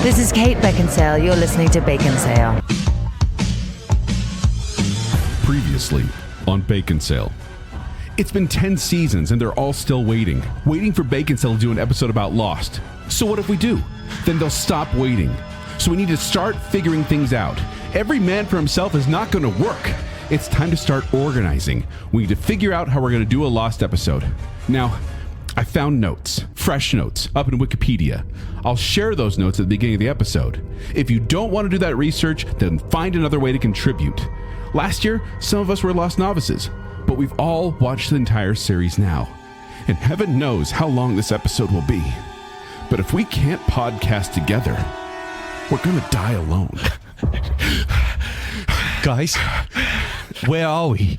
This is Kate Baconsale. You're listening to Baconsale. Previously on Baconsale. It's been 10 seasons and they're all still waiting for Baconsale to do an episode about Lost. So what if we do? Then they'll stop waiting. So we need to start figuring things out. Every man for himself is not going to work. It's time to start organizing. We need to figure out how we're going to do a Lost episode. Now, I found notes, fresh notes, up in Wikipedia. I'll share those notes at the beginning of the episode. If you don't want to do that research, then find another way to contribute. Last year, some of us were Lost novices, but we've all watched the entire series now. And heaven knows how long this episode will be. But if we can't podcast together, we're going to die alone. Guys, where are we?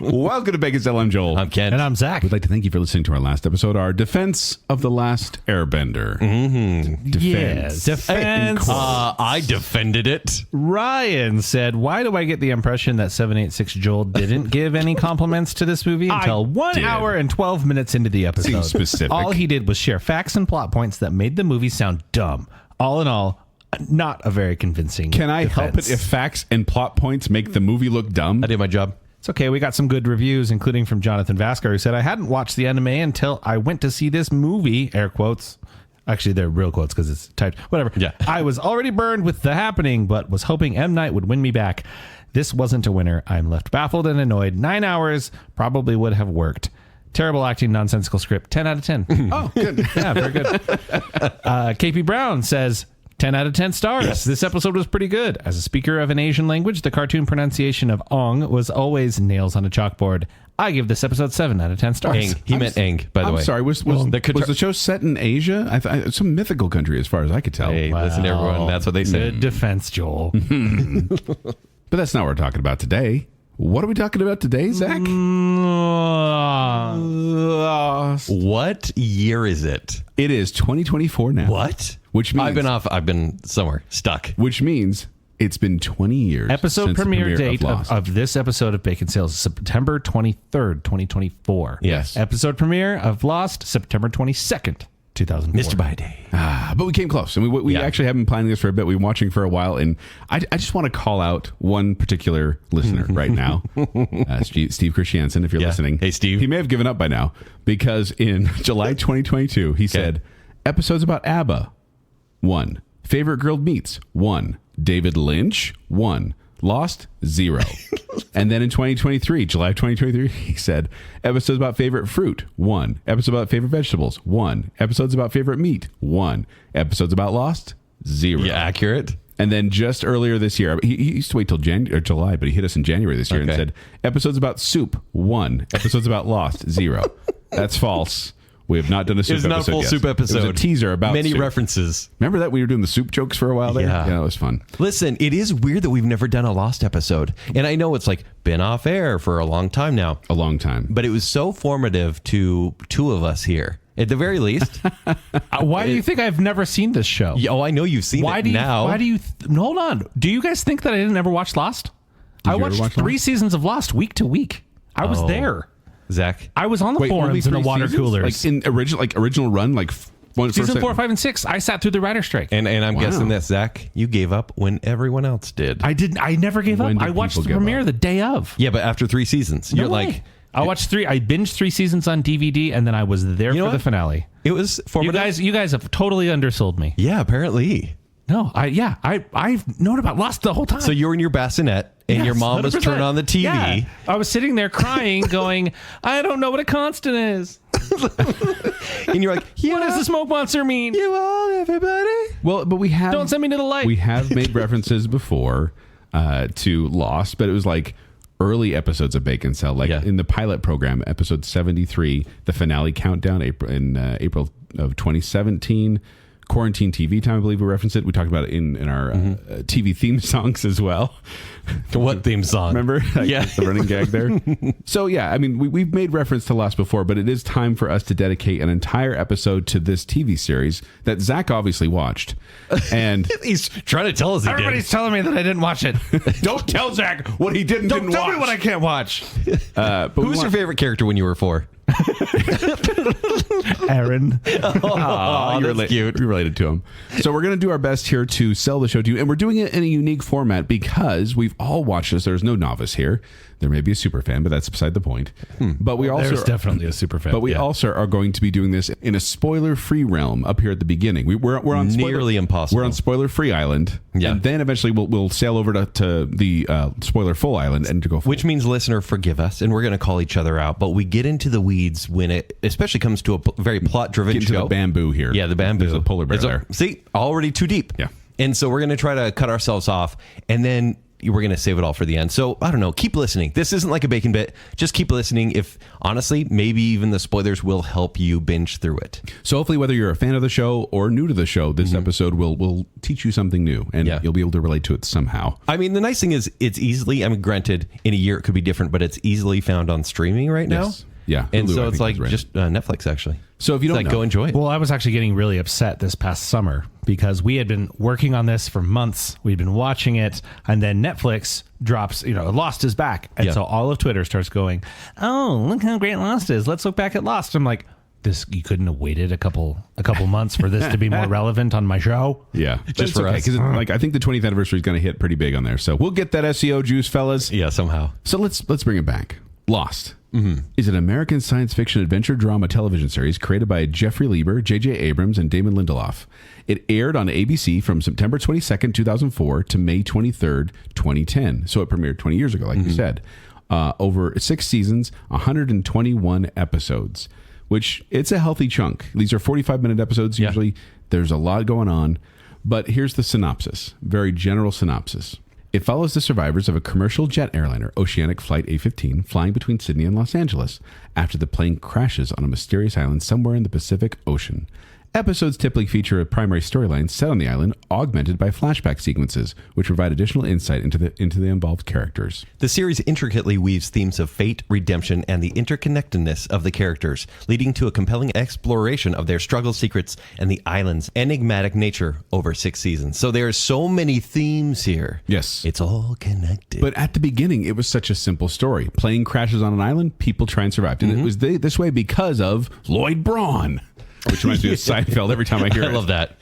Welcome to Baconsale. I'm Joel. I'm Ken. And I'm Zack. We'd like to thank you for listening to our last episode, our Defense of the Last Airbender. Mm-hmm. Defense. Defense. I defended it. Ryan said, why do I get the impression that 786 Joel didn't give any compliments to this movie until 1 hour and 12 minutes into the episode? Seems specific. All he did was share facts and plot points that made the movie sound dumb. All in all, not a very convincing Can I defense. help it if facts and plot points make the movie look dumb? I did my job. It's okay. We got some good reviews, including from Jonathan Vascar, who said, I hadn't watched the anime until I went to see this movie, air quotes. Actually, they're real quotes because it's typed. Whatever. Yeah. I was already burned with The Happening, but was hoping M. Night would win me back. This wasn't a winner. I'm left baffled and annoyed. 9 hours probably would have worked. Terrible acting, nonsensical script. 10 out of 10. Oh, good. Yeah, very good. KP Brown says, 10 out of 10 stars. Yes. This episode was pretty good. As a speaker of an Asian language, the cartoon pronunciation of Ong was always nails on a chalkboard. I give this episode 7 out of 10 stars. Eng. He meant Eng, by the way. I'm sorry. Was the show set in Asia? Some mythical country, as far as I could tell. Hey, listen, everyone. That's what they say. Good defense, Joel. But that's not what we're talking about today. What are we talking about today, Zach? What year is it? It is 2024 now. What? Which means I've been somewhere stuck. Which means it's been 20 years. Episode since the premiere date of Lost. of this episode of Baconsale is September 23rd, 2024. Yes. Episode premiere of Lost, September 22nd, 2004. Missed by a day. But we came close. And we actually have been planning this for a bit. We've been watching for a while. And I just want to call out one particular listener right now. Steve Christiansen, if you're listening. Hey, Steve. He may have given up by now because in July 2022, he said, episodes about ABBA, 1. Favorite grilled meats, 1. David Lynch, 1. Lost, 0. And then in 2023, July 2023, he said, episodes about favorite fruit, 1. Episodes about favorite vegetables, 1. Episodes about favorite meat, 1. Episodes about Lost, 0. Yeah, accurate. And then just earlier this year, he used to wait till July, but he hit us in January this year and said, episodes about soup, 1. Episodes about Lost, 0. That's false. We have not done a soup episode. It was not a full yet. soup episode. It was a teaser about many soup. references. Remember that we were doing the soup jokes for a while there? Yeah. Yeah, it was fun. Listen, it is weird that we've never done a Lost episode. And I know it's like been off air for a long time now. A long time. But it was so formative to two of us here. At the very least. Why do you think I've never seen this show? Oh, I know you've seen it now. Why do you... hold on. Do you guys think that I didn't ever watch Lost? I watched watch 3 Lost? seasons of Lost week to week. I was there. Zach? I was on the forums and the water coolers. Like in original run, Season 4, 5, and 6, I sat through the writer strike. And I'm guessing that, Zach, you gave up when everyone else did. I didn't. I never gave up. When did I watched people the give premiere up? the day of. Yeah, but after 3 seasons, No you're way. like... I watched 3. I binged 3 seasons on DVD, and then I was there for the finale. It was formative. You guys have totally undersold me. Yeah, apparently. No, I've known about Lost the whole time. So you were in your bassinet, and Yes, your mom was 100%. turning on the TV. Yeah. I was sitting there crying, going, I don't know what a constant is. And you're like, What does the smoke monster mean? You all, everybody. Well, but we have... Don't send me to the light. We have made references before to Lost, but it was like early episodes of Baconsale, like in the pilot program, episode 73, the finale countdown, April of 2017. Quarantine TV time, I believe we referenced it. We talked about it in our TV theme songs as well. What theme song? Remember? Yeah. The running gag there. So, yeah, I mean, we've made reference to Lost before, but it is time for us to dedicate an entire episode to this TV series that Zach obviously watched. And he's trying to tell us Everybody's telling me that I didn't watch it. don't tell Zach what he didn't Don't tell watch. me what I can't watch. But Who's your favorite character when you were 4? Aaron. Oh, that's cute. You related to him. So we're going to do our best here to sell the show to you. And we're doing it in a unique format because we've all watched this. There's no novice here. There may be a super fan, but that's beside the point. But we also There's definitely a super fan. But we also are going to be doing this in a spoiler-free realm up here at the beginning. We're on Nearly impossible. We're on spoiler-free island, Yeah. and then eventually we'll sail over to the spoiler-full island and to go. Full. Which means, listener, forgive us, and we're going to call each other out. But we get into the weeds when it especially comes to a very plot-driven Get into show. the bamboo here. Yeah, the bamboo. There's a polar bear there. See, already too deep. Yeah. And so we're going to try to cut ourselves off, and then we're going to save it all for the end. So, I don't know. Keep listening. This isn't like a bacon bit. Just keep listening. If, honestly, maybe even the spoilers will help you binge through it. So hopefully, whether you're a fan of the show or new to the show, this episode will teach you something new, and you'll be able to relate to it somehow. I mean, the nice thing is it's easily, I mean, granted, in a year it could be different, but it's easily found on streaming right now. Yes. Yeah. And Hulu, so I it's think, like is right. just Netflix, actually. So if you don't It's like, know, go enjoy it. Well, I was actually getting really upset this past summer because we had been working on this for months. We'd been watching it, and then Netflix drops, Lost is back. And so all of Twitter starts going, oh, look how great Lost is. Let's look back at Lost. I'm like, you couldn't have waited a couple months for this to be more relevant on my show. Yeah, Just for us. because I think the 20th anniversary is going to hit pretty big on there. So we'll get that SEO juice, fellas. Yeah, somehow. So let's bring it back. Lost is an American science fiction adventure drama television series created by Jeffrey Lieber, J.J. Abrams, and Damon Lindelof. It aired on ABC from September 22nd, 2004 to May 23rd, 2010. So it premiered 20 years ago, like you said. Over 6 seasons, 121 episodes, which it's a healthy chunk. These are 45-minute episodes usually. There's a lot going on. But here's the synopsis, very general synopsis. It follows the survivors of a commercial jet airliner, Oceanic Flight A-15, flying between Sydney and Los Angeles after the plane crashes on a mysterious island somewhere in the Pacific Ocean. Episodes typically feature a primary storyline set on the island, augmented by flashback sequences, which provide additional insight into the involved characters. The series intricately weaves themes of fate, redemption, and the interconnectedness of the characters, leading to a compelling exploration of their struggles, secrets, and the island's enigmatic nature over 6 seasons. So there are so many themes here. Yes. It's all connected. But at the beginning, it was such a simple story. Plane crashes on an island, people try and survive. And it was this way because of Lloyd Braun. Which reminds me of Seinfeld every time I hear it. I love that.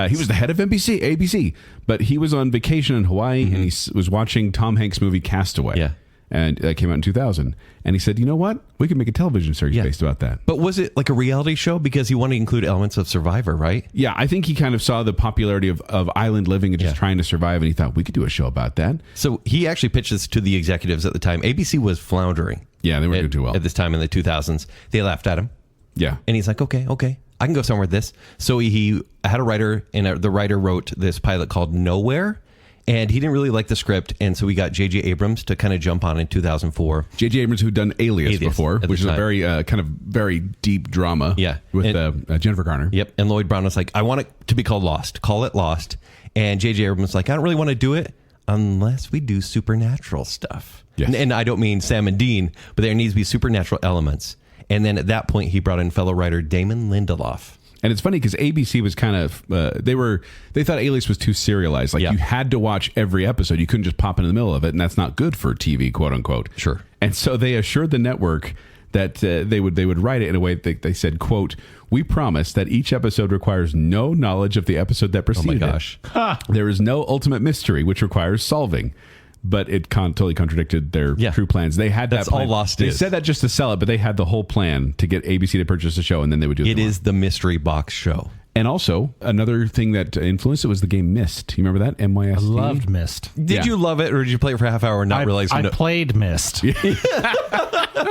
He was the head of ABC, but he was on vacation in Hawaii and he was watching Tom Hanks' movie Castaway. Yeah. And that came out in 2000. And he said, you know what? We can make a television series based about that. But was it like a reality show? Because he wanted to include elements of Survivor, right? Yeah, I think he kind of saw the popularity of island living and just trying to survive. And he thought, we could do a show about that. So he actually pitched this to the executives at the time. ABC was floundering. Yeah, they weren't doing too well. At this time in the 2000s. They laughed at him. Yeah. And he's like, okay, I can go somewhere with this. So he had a writer, and the writer wrote this pilot called Nowhere, and he didn't really like the script, and so we got J.J. Abrams to kind of jump on in 2004. J.J. Abrams, who'd done Alias before, at which the is a time. very kind of very deep drama with Jennifer Garner. Yep, and Lloyd Braun was like, I want it to be called Lost. Call it Lost. And J.J. Abrams was like, I don't really want to do it unless we do supernatural stuff. Yes. And I don't mean Sam and Dean, but there needs to be supernatural elements. And then at that point, he brought in fellow writer Damon Lindelof. And it's funny because ABC was kind of they thought Alias was too serialized. Like you had to watch every episode. You couldn't just pop in the middle of it, and that's not good for TV, quote unquote. Sure. And so they assured the network that they would write it in a way that they said, quote, we promise that each episode requires no knowledge of the episode that preceded Oh my gosh. There is no ultimate mystery which requires solving. But it totally contradicted their true plans. They had That's that plan. all Lost They is. said that just to sell it, but they had the whole plan to get ABC to purchase the show, and then they would do it. It is the mystery box show. And also, another thing that influenced it was the game Myst. You remember that? MYST? I loved Myst. Did you love it, or did you play it for a half hour and not realize? I played Myst.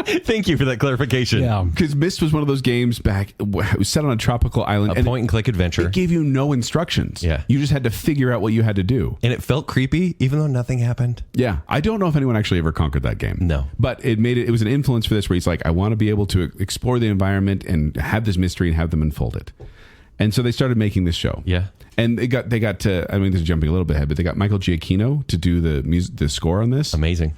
Thank you for that clarification. Yeah. Because Myst was one of those games back, it was set on a tropical island. A point-and-click adventure. It gave you no instructions. Yeah. You just had to figure out what you had to do. And it felt creepy, even though nothing happened. Yeah. I don't know if anyone actually ever conquered that game. No. But it was an influence for this where he's like, I want to be able to explore the environment and have this mystery and have them unfold it. And so they started making this show. Yeah. And they got I mean, this is jumping a little bit ahead, but they got Michael Giacchino to do the score on this. Amazing.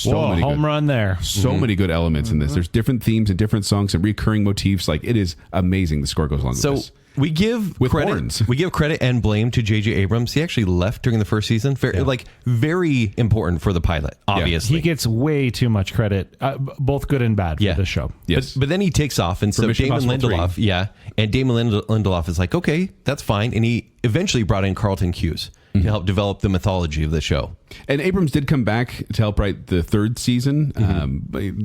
Home run there. So many good elements in this. There's different themes and different songs and recurring motifs. Like, it is amazing. The score goes along with this. We give credit. We give credit and blame to J.J. Abrams. He actually left during the first season. Very important for the pilot. Obviously, he gets way too much credit, both good and bad for the show. Yes, but then he takes off, and so Damon Lindelof, and Damon Lindelof is like, okay, that's fine, and he eventually brought in Carlton Cuse to help develop the mythology of the show. And Abrams did come back to help write the third season,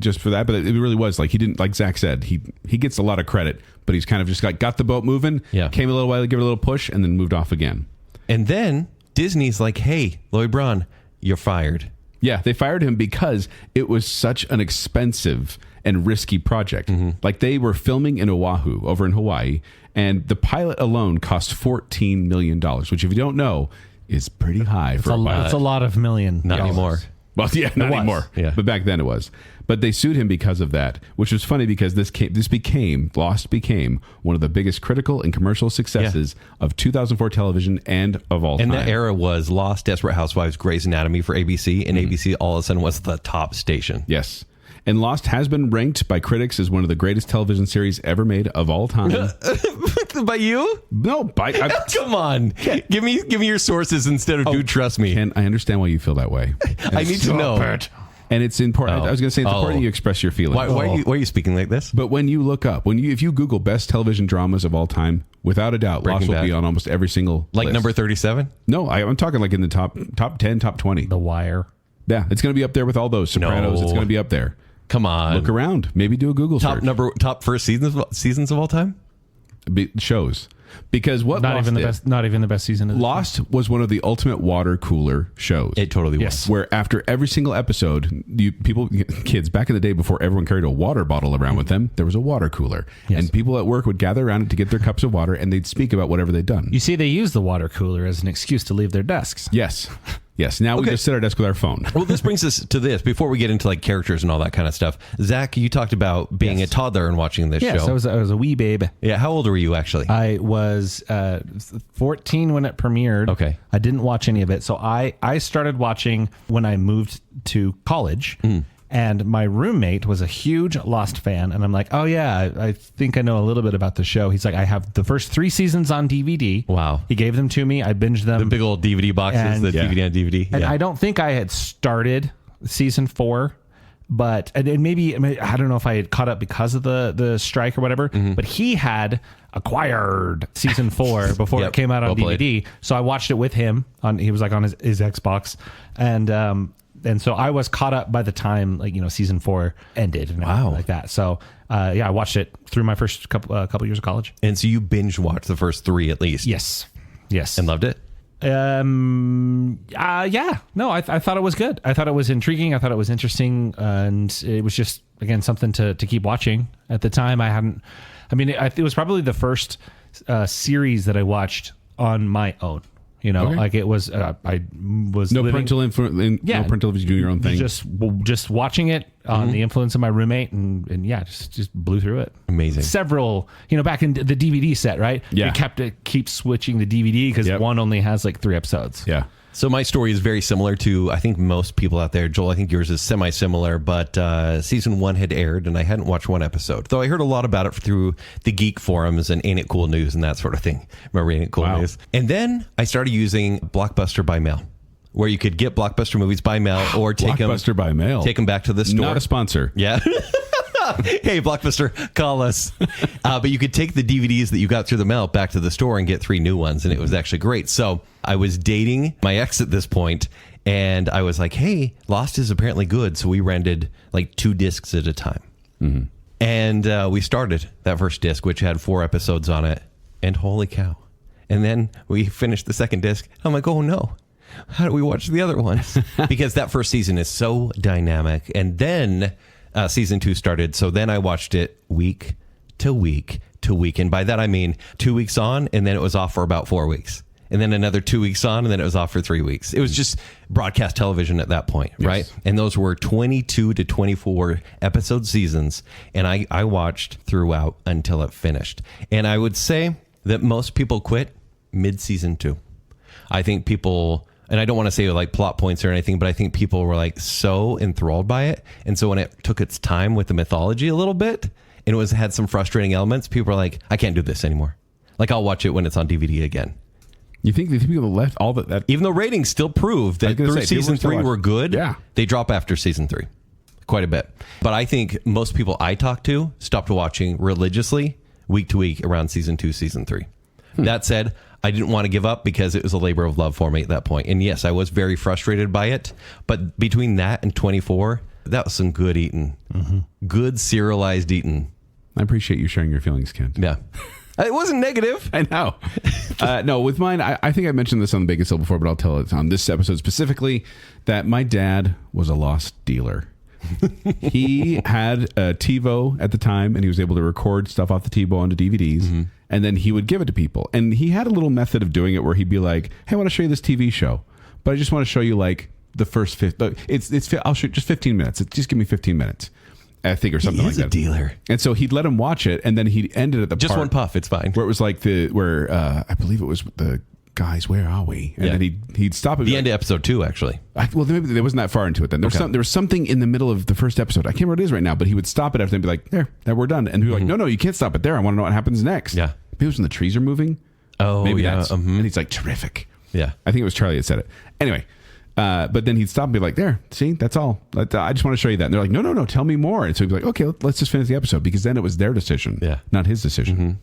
just for that. But it really was like, he didn't, like Zach said, he gets a lot of credit, but he's kind of just got the boat moving, came a little while to give it a little push, and then moved off again. And then Disney's like, hey, Lloyd Braun, you're fired. Yeah, they fired him because it was such an expensive and risky project. Like, they were filming in Oahu, over in Hawaii, and the pilot alone cost $14 million, which, if you don't know, is pretty high for a pilot. It's a lot of million. Not anymore. Well, yeah, not anymore. Yeah. But back then it was. But they sued him because of that, which was funny because Lost became one of the biggest critical and commercial successes of 2004 television and of all time. And that era was Lost, Desperate Housewives, Grey's Anatomy for ABC, and ABC all of a sudden was the top station. Yes. And Lost has been ranked by critics as one of the greatest television series ever made of all time. By you? No, come on. Give me your sources instead of dude, trust me. Ken, I understand why you feel that way. I need to know. And it's important. I was going to say it's important you express your feelings. Why are you speaking like this? But when you look up, if you Google best television dramas of all time, without a doubt, Lost will be on almost every single list. Number 37? No, I'm talking like in the top 10, top 20. The Wire. Yeah, it's going to be up there with all those. Sopranos, it's going to be up there. Come on. Look around. Maybe do a Google search. Top first seasons of all time? Shows. Because not even the best season of Lost was one of the ultimate water cooler shows. It totally was. Where after every single episode, kids back in the day, before everyone carried a water bottle around with them, there was a water cooler. Yes. And people at work would gather around it to get their cups of water, and they'd speak about whatever they'd done. You see, they use the water cooler as an excuse to leave their desks. Yes. Yes. Now we just sit at our desk with our phone. Well, this brings us to this. Before we get into like characters and all that kind of stuff, Zach, you talked about being a toddler and watching this show. Yes, I was a wee babe. Yeah. How old were you actually? I was 14 when it premiered. Okay. I didn't watch any of it. So I started watching when I moved to college. And my roommate was a huge Lost fan. And I'm like, oh, yeah, I think I know a little bit about the show. He's like, I have the first 3 seasons on DVD. Wow. He gave them to me. I binged them. The big old DVD boxes, DVD on DVD. And I don't think I had started season 4. But and maybe, I don't know if I had caught up because of the strike or whatever. But he had acquired season 4 before it came out on DVD. So I watched it with him. He was like on his Xbox. And so I was caught up by the time season 4 ended and everything like that. So I watched it through my first couple years of college. And so you binge watched the first 3 at least. Yes. And loved it. Yeah. No, I thought it was good. I thought it was intriguing. I thought it was interesting, and it was just again something to keep watching. At the time, it was probably the first series that I watched on my own. Like it was, I was no parental influence. No parental influence, doing your own thing. Just watching it on the influence of my roommate, and just blew through it. Amazing. Several, back in the DVD set, right? Yeah. We keep switching the DVD because one only has like 3 episodes. Yeah. So my story is very similar to, I think, most people out there. Joel, I think yours is semi-similar, but season 1 had aired, and I hadn't watched one episode. Though I heard a lot about it through the geek forums and Ain't It Cool News and that sort of thing. Remember Ain't It Cool News? And then I started using Blockbuster by mail, where you could get Blockbuster movies by mail or take them by mail. Take them back to the store. Not a sponsor. Yeah. Hey, Blockbuster, call us. But you could take the DVDs that you got through the mail back to the store and get 3 new ones, and it was actually great. So I was dating my ex at this point, and I was like, hey, Lost is apparently good. So we rented like 2 discs at a time. And we started that first disc, which had 4 episodes on it, and holy cow. And then we finished the second disc. I'm like, oh no. How do we watch the other ones? Because that first season is so dynamic. And then season 2 started. So then I watched it week to week to week. And by that, I mean 2 weeks on, and then it was off for about 4 weeks. And then another 2 weeks on, and then it was off for 3 weeks. It was just broadcast television at that point, right? And those were 22 to 24 episode seasons. And I watched throughout until it finished. And I would say that most people quit mid-season 2. I think people, and I don't want to say like plot points or anything, but I think people were like so enthralled by it. And so when it took its time with the mythology a little bit, and it had some frustrating elements, people were like, I can't do this anymore. Like, I'll watch it when it's on DVD again. You think the people left all that? Even though ratings still prove that through season 3 were good, they drop after season 3 quite a bit. But I think most people I talked to stopped watching religiously week to week around season 2, season 3. That said, I didn't want to give up because it was a labor of love for me at that point. And yes, I was very frustrated by it. But between that and 24, that was some good eating. Good serialized eating. I appreciate you sharing your feelings, Ken. Yeah. It wasn't negative. I know. No, with mine, I think I mentioned this on the Baconsale before, but I'll tell it on this episode specifically, that my dad was a lost dealer. He had a TiVo at the time, and he was able to record stuff off the TiVo onto DVDs, and then he would give it to people. And he had a little method of doing it where he'd be like, hey, I want to show you this TV show, but I just want to show you like the first I'll shoot just 15 minutes. Just give me 15 minutes. I think, or something like that. He's a dealer. And so he'd let him watch it, and then he'd end it at the just part one puff, it's fine. where it was like I believe it was the guys, where are we? And then he'd stop at the end of episode 2, actually. Well, maybe there wasn't that far into it then. There was something in the middle of the first episode. I can't remember what it is right now, but he would stop it after and be like, there, we're done. And he'd be like, no, you can't stop it there. I want to know what happens next. Yeah. Maybe it was when the trees are moving. Oh, maybe yeah. that's, and he's like, terrific. Yeah. I think it was Charlie that said it. Anyway. But then he'd stop and be like, there, see, that's all. I just want to show you that. And they're like, no, tell me more. And so he'd be like, okay, let's just finish the episode, because then it was their decision, not his decision.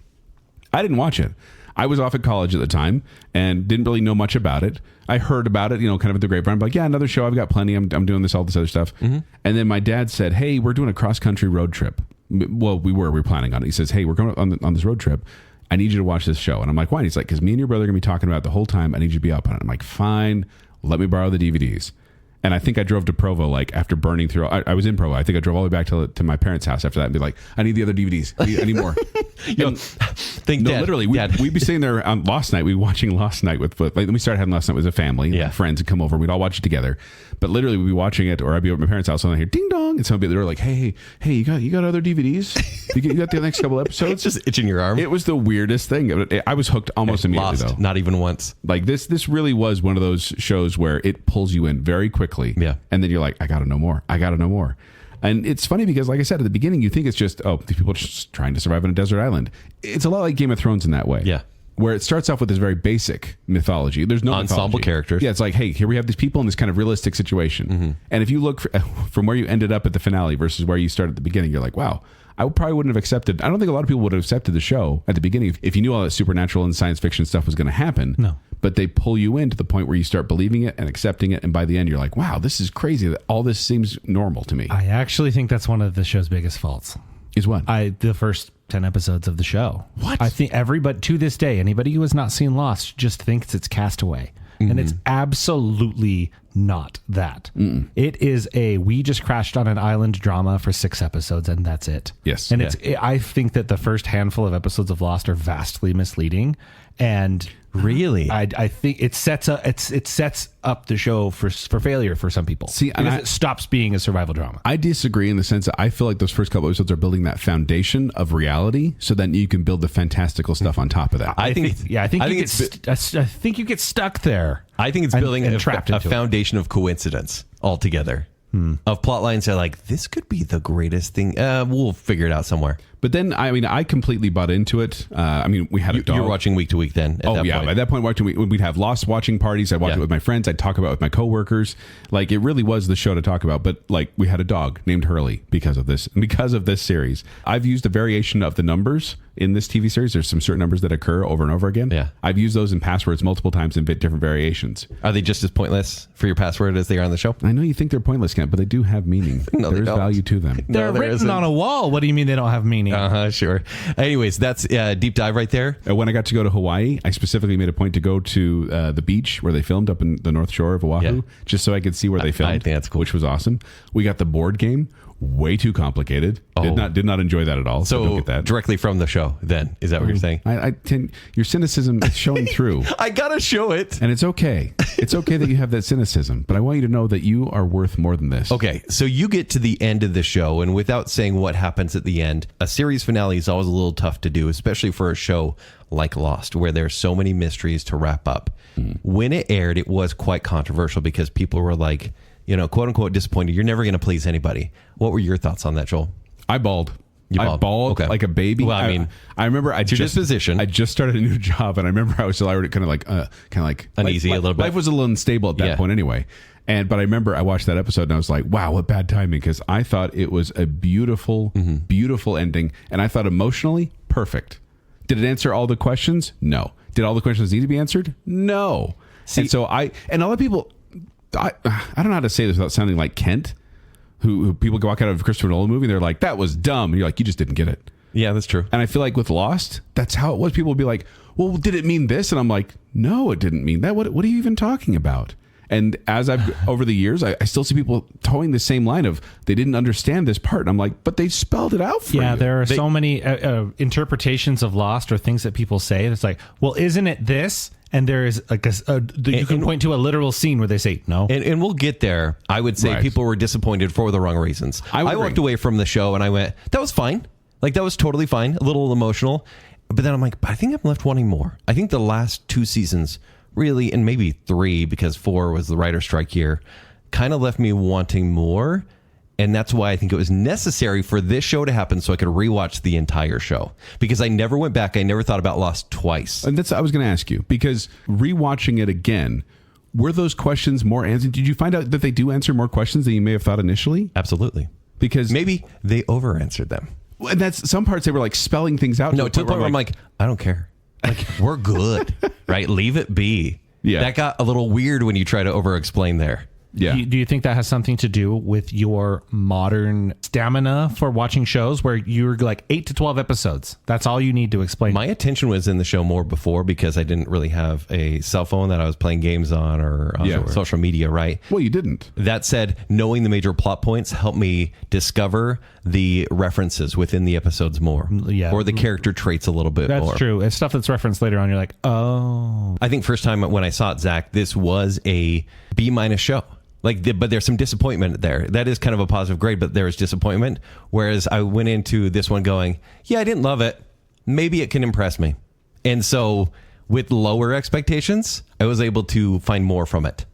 I didn't watch it. I was off at college at the time and didn't really know much about it. I heard about it, kind of at the grapevine. I'm like, yeah, another show. I've got plenty. I'm doing all this other stuff. And then my dad said, hey, we're doing a cross-country road trip. Well, we were planning on it. He says, hey, we're going on this road trip. I need you to watch this show. And I'm like, why? And he's like, because me and your brother are going to be talking about it the whole time. I need you to be up on it. I'm like, fine. Let me borrow the DVDs. And I think I drove to Provo, like after burning through. I was in Provo. I think I drove all the way back to my parents' house after that and be like, I need the other DVDs. I need more. Literally, we'd be sitting there on Lost Night. We'd be watching Lost Night with we started having Lost Night with a family, friends would come over. We'd all watch it together. But literally, we'd be watching it, or I'd be over at my parents' house and I hear ding dong, and somebody they're like, hey, you got other DVDs? You got the next couple episodes? Just itching your arm. It was the weirdest thing. I was hooked almost immediately. Lost, though. Not even once. Like this really was one of those shows where it pulls you in very quickly. Yeah. And then you're like, I got to know more. And it's funny because, like I said, at the beginning, you think it's just, these people are just trying to survive on a desert island. It's a lot like Game of Thrones in that way. Yeah. Where it starts off with this very basic mythology. There's no ensemble mythology. Characters. Yeah, it's like, hey, here we have these people in this kind of realistic situation. And if you look from where you ended up at the finale versus where you started at the beginning, you're like, wow, I probably wouldn't have accepted. I don't think a lot of people would have accepted the show at the beginning if you knew all that supernatural and science fiction stuff was going to happen. No. But they pull you in to the point where you start believing it and accepting it. And by the end, you're like, wow, this is crazy. That all this seems normal to me. I actually think that's one of the show's biggest faults. Is what? The first 10 episodes of the show. What? I think everybody, to this day, anybody who has not seen Lost just thinks it's Castaway. And it's absolutely not that. It is we just crashed on an island drama for 6 episodes and that's it. Yes. And I think that the first handful of episodes of Lost are vastly misleading. And really, I think it sets up the show for failure for some people. See, because it stops being a survival drama. I disagree in the sense that I feel like those first couple episodes are building that foundation of reality, so then you can build the fantastical stuff on top of that. I think you get stuck there. I think it's building a into foundation of coincidence altogether. Of plot lines that are like, this could be the greatest thing. We'll figure it out somewhere. But then, I completely bought into it. We had a dog. You were watching week to week then. At that point, we'd have Lost watching parties. I'd watch it with my friends. I'd talk about it with my coworkers. Like, it really was the show to talk about. But like, we had a dog named Hurley because of this. And because of this series, I've used a variation of the numbers in this TV series. There's some certain numbers that occur over and over again. Yeah. I've used those in passwords multiple times in different variations. Are they just as pointless for your password as they are on the show? I know you think they're pointless, Kent, but they do have meaning. No, there is value to them. They're written on a wall. What do you mean they don't have meaning? Sure. Anyways, that's a deep dive right there. When I got to go to Hawaii, I specifically made a point to go to the beach where they filmed up in the North Shore of Oahu, just so I could see where they filmed. I think that's cool. Which was awesome. We got the board game way too complicated. Did not enjoy that at all. So don't get that. Directly from the show, then, is that what you're saying? Your cynicism is showing through. I gotta show it. And it's okay. It's okay that you have that cynicism, but I want you to know that you are worth more than this. Okay, so you get to the end of the show, and without saying what happens at the end, a series finale is always a little tough to do, especially for a show like Lost, where there's so many mysteries to wrap up. When it aired, it was quite controversial because people were like, quote unquote disappointed. You're never going to please anybody. What were your thoughts on that, Joel? I bawled. I bawled okay. like a baby. Well, I mean, I remember your disposition. I just started a new job, and I remember I was already kind of like uneasy a little bit. Life was a little unstable at that point anyway. But I remember I watched that episode and I was like, wow, what bad timing, because I thought it was a beautiful, beautiful ending, and I thought emotionally perfect. Did it answer all the questions? No. Did all the questions need to be answered? No. And so a lot of people, I don't know how to say this without sounding like Kent, who people walk out of a Christopher Nolan movie and they're like, that was dumb. And you're like, you just didn't get it. Yeah, that's true. And I feel like with Lost, that's how it was. People would be like, well, did it mean this? And I'm like, no, it didn't mean that. What are you even talking about? And as I've over the years, I still see people towing the same line of they didn't understand this part. And I'm like, but they spelled it out for you. Yeah, there are so many interpretations of Lost or things that people say. It's like, well, isn't it this? And there is like you can point to a literal scene where they say no. And we'll get there. I would say people were disappointed for the wrong reasons. I walked away from the show and I went, that was fine. Like, that was totally fine. A little emotional. But then I'm like, I think I'm left wanting more. I think the last 2 seasons really, and maybe 3 because 4 was the writer's strike year, kind of left me wanting more. And that's why I think it was necessary for this show to happen so I could rewatch the entire show. Because I never went back. I never thought about Lost twice. And I was going to ask you, because rewatching it again, were those questions more answered? Did you find out that they do answer more questions than you may have thought initially? Absolutely. Because maybe they over-answered them. And that's some parts they were like spelling things out. No, to the point where I'm like, I don't care. Like, we're good, right? Leave it be. Yeah. That got a little weird when you try to over-explain there. Yeah. Do you think that has something to do with your modern stamina for watching shows where you're like 8 to 12 episodes? That's all you need to explain. My attention was in the show more before because I didn't really have a cell phone that I was playing games on or social media, right? Well, you didn't. That said, knowing the major plot points helped me discover the references within the episodes more. Yeah. Or the character traits a little bit more. That's true. It's stuff that's referenced later on. You're like, oh. I think first time when I saw it, Zach, this was a B- show. But there's some disappointment there. That is kind of a positive grade, but there is disappointment. Whereas I went into this one going, yeah, I didn't love it. Maybe it can impress me. And so with lower expectations, I was able to find more from it.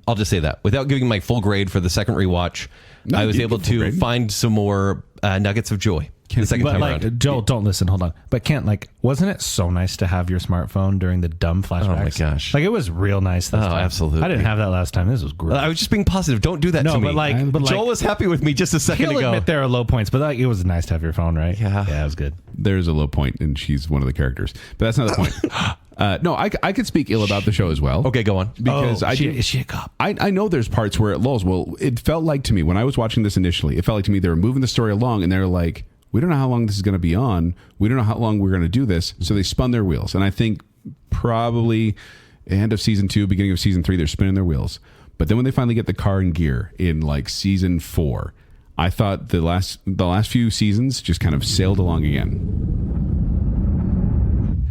I'll just say that. Without giving my full grade for the second rewatch, I was able to find some more nuggets of joy. The second time around. Joel, don't listen. Hold on. But Kent, wasn't it so nice to have your smartphone during the dumb flashbacks? Oh my gosh! It was real nice this time. Absolutely. I didn't have that last time. This was great. I was just being positive. Don't do that to me. But Joel was happy with me just a second he'll ago. admit there are low points, but it was nice to have your phone, right? Yeah, it was good. There's a low point, and she's one of the characters. But that's not the point. No, I could speak ill about the show as well. Okay, go on. Because is she a cop? I know there's parts where it lulls. Well, it felt like to me when I was watching this initially, it felt like to me they were moving the story along, and they're like, we don't know how long this is going to be on. We don't know how long we're going to do this. So they spun their wheels. And I think probably end of season 2, beginning of season 3, they're spinning their wheels. But then when they finally get the car in gear in season 4, I thought the last few seasons just kind of sailed along again.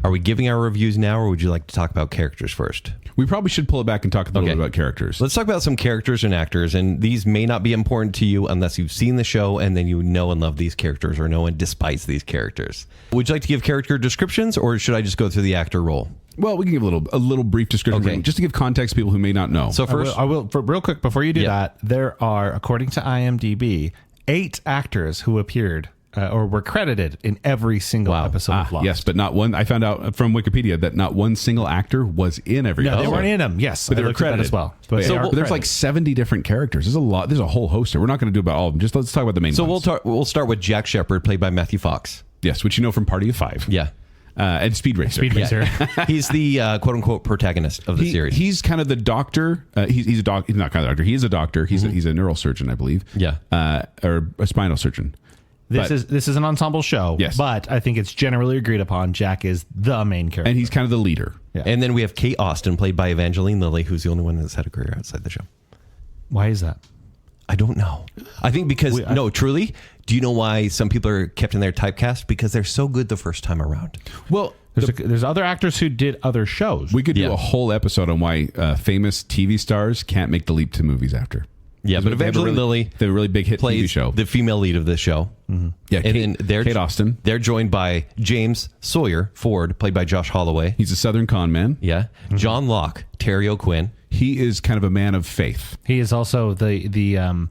Are we giving our reviews now, or would you like to talk about characters first? We probably should pull it back and talk a little bit about characters. Let's talk about some characters and actors, and these may not be important to you unless you've seen the show and then you know and love these characters or know and despise these characters. Would you like to give character descriptions, or should I just go through the actor role? Well, we can give a little brief description, just to give context to people who may not know. So first, I will real quick before you do that. There are, according to IMDb, 8 actors who appeared or were credited in every single episode of Lost. Yes, but not one. I found out from Wikipedia that not one single actor was in every episode. No, they weren't in them. Yes, but they were credited as well. But there's 70 different characters. There's a lot. There's a whole host. We're not going to do about all of them. Just let's talk about the main ones. So we'll start with Jack Shepherd, played by Matthew Fox. Yes, which you know from Party of 5. Yeah. And Speed Racer. He's the quote unquote protagonist of the series. He's kind of the doctor. He's a doc. He's not kind of a doctor. He is a doctor. He's a neurosurgeon, I believe. Yeah. Or a spinal surgeon. This is an ensemble show. Yes. But I think it's generally agreed upon Jack is the main character. And he's kind of the leader. Yeah. And then we have Kate Austin, played by Evangeline Lilly, who's the only one that's had a career outside the show. Why is that? I don't know. I think because, truly, do you know why some people are kept in their typecast? Because they're so good the first time around. Well, There's other actors who did other shows. we could do a whole episode on why famous TV stars can't make the leap to movies after. Yeah, but eventually Lily they have a really big hit plays TV show. the female lead of this show. Mm-hmm. Yeah, and then Kate Austin. They're joined by James Sawyer Ford, played by Josh Holloway. He's a Southern con man. Yeah. John Locke, Terry O'Quinn. He is kind of a man of faith. He is also the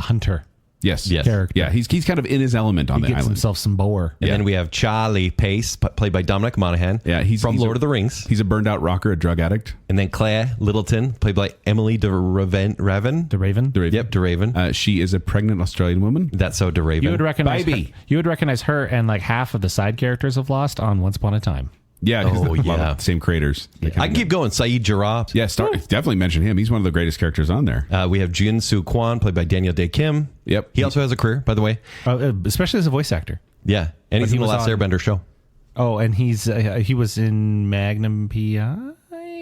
hunter. Yes. Character. Yeah, he's kind of in his element on He the gets island. himself some boar. And then we have Charlie Pace, played by Dominic Monaghan. Yeah, he's from Lord of the Rings. He's a burned out rocker, a drug addict. And then Claire Littleton, played by Emily de Raven. The Raven. The Raven. Yep, de Raven. She is a pregnant Australian woman. That's so de Raven. You would recognize Baby. her, you would recognize her and like half of the side characters of Lost on Once Upon a Time. Yeah, because Oh, a lot yeah. of the same creators. I can keep going. Saeed Jarrah. Yeah, definitely mention him. He's one of the greatest characters on there. We have Jin Soo Kwon, played by Daniel Day Kim. Yep. He also has a career, by the way. Especially as a voice actor. Yeah. And he's he in the was Last on- Airbender show. Oh, and he was in Magnum PI.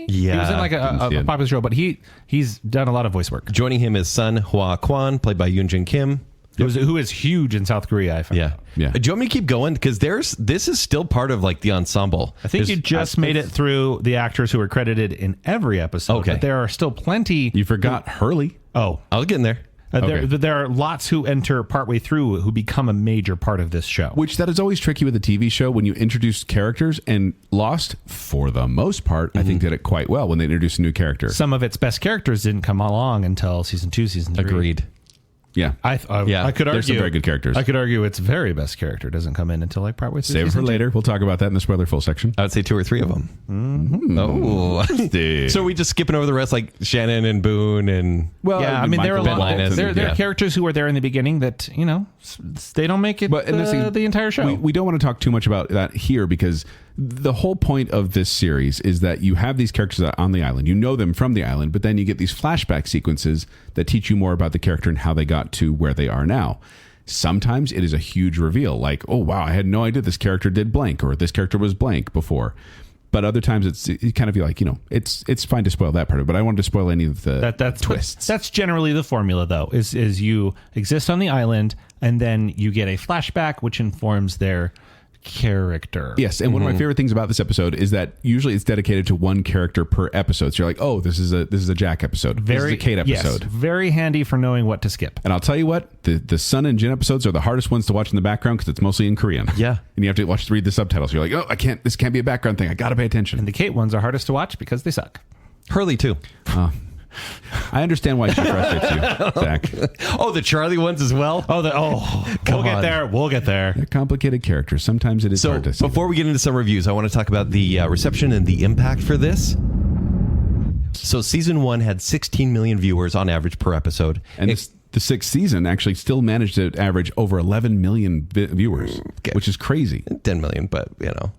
Yeah. He was in like a Yeah. popular show, but he's done a lot of voice work. Joining him is Sun Hwa Kwon, played by Yoon Jin Kim. Who is huge in South Korea, I found. Yeah. Yeah. Do you want me to keep going? Because this is still part of like the ensemble. I think There's- you just made it through the actors who were credited in every episode. Okay. But there are still plenty. You forgot Hurley. Oh. I'll get in there. Okay. There are lots who enter partway through who become a major part of this show. Which that is always tricky with a TV show when you introduce characters, and Lost, for the most part, I think did it quite well when they introduced a new character. Some of its best characters didn't come along until season 2, season 3. Agreed. Yeah. I could argue There's some very good characters. I could argue its very best character doesn't come in until like partway through. Save it for season 2. later. We'll talk about that in the spoiler full section. I would say 2 or 3 of them. Oh. So are we just skipping over the rest, like Shannon and Boone and... Well, Yeah, I mean there are a Ben lot. Linus There and- are yeah. characters who were there in the beginning that they don't make it But and the entire show. We don't want to talk too much about that here because the whole point of this series is that you have these characters on the island. You know them from the island, but then you get these flashback sequences that teach you more about the character and how they got to where they are now. Sometimes it is a huge reveal, like, oh, wow, I had no idea this character did blank or this character was blank before. But other times you kind of feel like, it's fine to spoil that part of it, but I wanted to spoil any of the twists. That's generally the formula, though, is you exist on the island and then you get a flashback which informs their character. Yes, and one of my favorite things about this episode is that usually it's dedicated to one character per episode. So you're like, oh, this is a Jack episode. This is a Kate episode. Yes, very handy for knowing what to skip. And I'll tell you what, the Sun and Jin episodes are the hardest ones to watch in the background because it's mostly in Korean. Yeah. And you have to read the subtitles. You're like, oh, this can't be a background thing. I got to pay attention. And the Kate ones are hardest to watch because they suck. Hurley, too. I understand why she frustrates you, Zach. Oh, the Charlie ones as well? We'll get on. there. We'll get there. They're complicated characters. Sometimes it is So hard to see. before we get into some reviews, I want to talk about the reception and the impact for this. So season 1 had 16 million viewers on average per episode. And the sixth season actually still managed to average over 11 million viewers, which is crazy. 10 million, but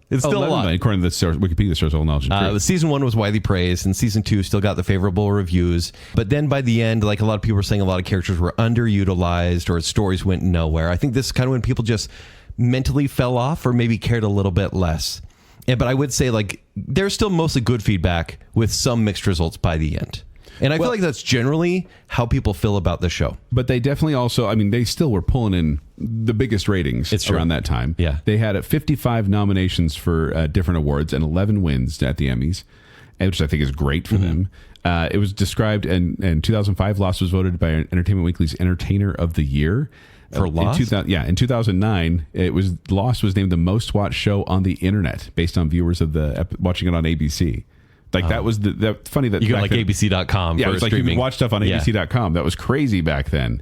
it's still a 11 lot. million, according to the source, Wikipedia source of knowledge. The season 1 was widely praised, and season 2 still got the favorable reviews. But then by the end, like a lot of people were saying, a lot of characters were underutilized or stories went nowhere. I think this is kind of when people just mentally fell off or maybe cared a little bit less. But I would say like there's still mostly good feedback with some mixed results by the end. And I feel like that's generally how people feel about the show. But they definitely also, I mean, they still were pulling in the biggest ratings around that time. Yeah. They had 55 nominations for different awards and 11 wins at the Emmys, which I think is great for them. It was described in 2005, Lost was voted by Entertainment Weekly's Entertainer of the Year. For Lost? In 2009, Lost was named the most watched show on the internet based on viewers of watching it on ABC. Like that was funny that you go back like then, ABC.com. Yeah, for it was like you streaming. could watch stuff on ABC.com. That was crazy back then.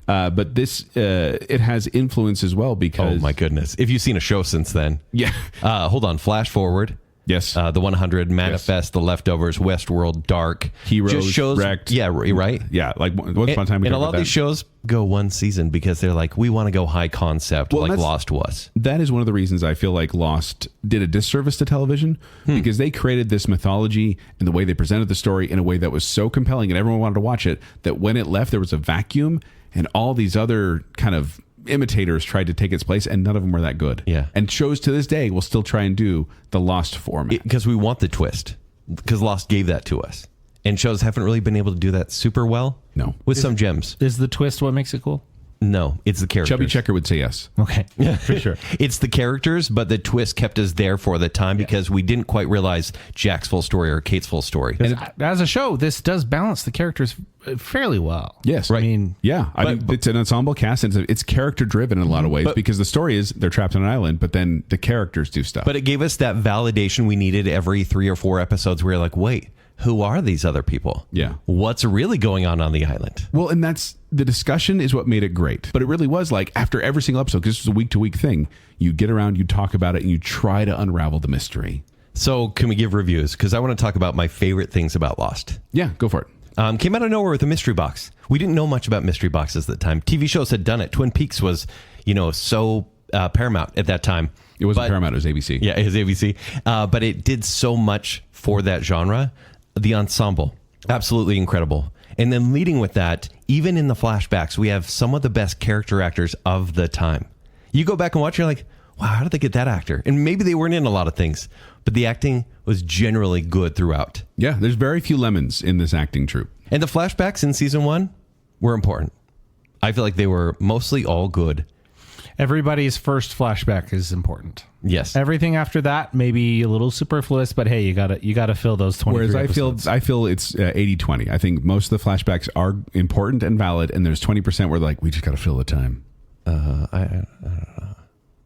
But this it has influence as well because Oh my goodness! If you've seen a show since then, yeah. Hold on, flash forward. Yes. The 100, Manifest, The Leftovers, Westworld, Dark, Heroes, just shows. Wrecked. Yeah, right. Yeah, like once upon a time we and a talked lot about of these that. shows go one season because they're like, we want to go high concept, Well, like that's- Lost was. That is one of the reasons I feel like Lost did a disservice to television because they created this mythology and the way they presented the story in a way that was so compelling and everyone wanted to watch it that when it left there was a vacuum and all these other kind of imitators tried to take its place and none of them were that good. Yeah. And shows to this day will still try and do the Lost format. Because we want the twist. Because Lost gave that to us. And shows haven't really been able to do that super well. No. With some gems. Is the twist what makes it cool? No, it's the characters. Chubby Checker would say yes. Okay, for sure. It's the characters, but the twist kept us there for the time because we didn't quite realize Jack's full story or Kate's full story. As a show, this does balance the characters fairly well. Yes. I mean, yeah. I mean, it's an ensemble cast. And it's character driven in a lot of ways because the story is they're trapped on an island, but then the characters do stuff. But it gave us that validation we needed every 3 or 4 episodes where you're like, wait, who are these other people? Yeah. What's really going on the island? Well, and that's the discussion is what made it great. But it really was like after every single episode, because this was a week to week thing, you get around, you talk about it, and you try to unravel the mystery. So can we give reviews? Because I want to talk about my favorite things about Lost. Yeah, go for it. Came out of nowhere with a mystery box. We didn't know much about mystery boxes at the time. TV shows had done it. Twin Peaks was, so paramount at that time. It wasn't Paramount, it was ABC. Yeah, it was ABC. But it did so much for that genre. The ensemble, absolutely incredible. And then leading with that, even in the flashbacks, we have some of the best character actors of the time. You go back and watch, you're like, wow, how did they get that actor? And maybe they weren't in a lot of things, but the acting was generally good throughout. Yeah, there's very few lemons in this acting troupe. And the flashbacks in season 1 were important. I feel like they were mostly all good. everybody's first flashback is important. Yes. Everything after that may be a little superfluous, but hey, you gotta fill those 23 Whereas episodes. I feel it's 80-20. I think most of the flashbacks are important and valid, and there's 20% where like we just got to fill the time. I don't know.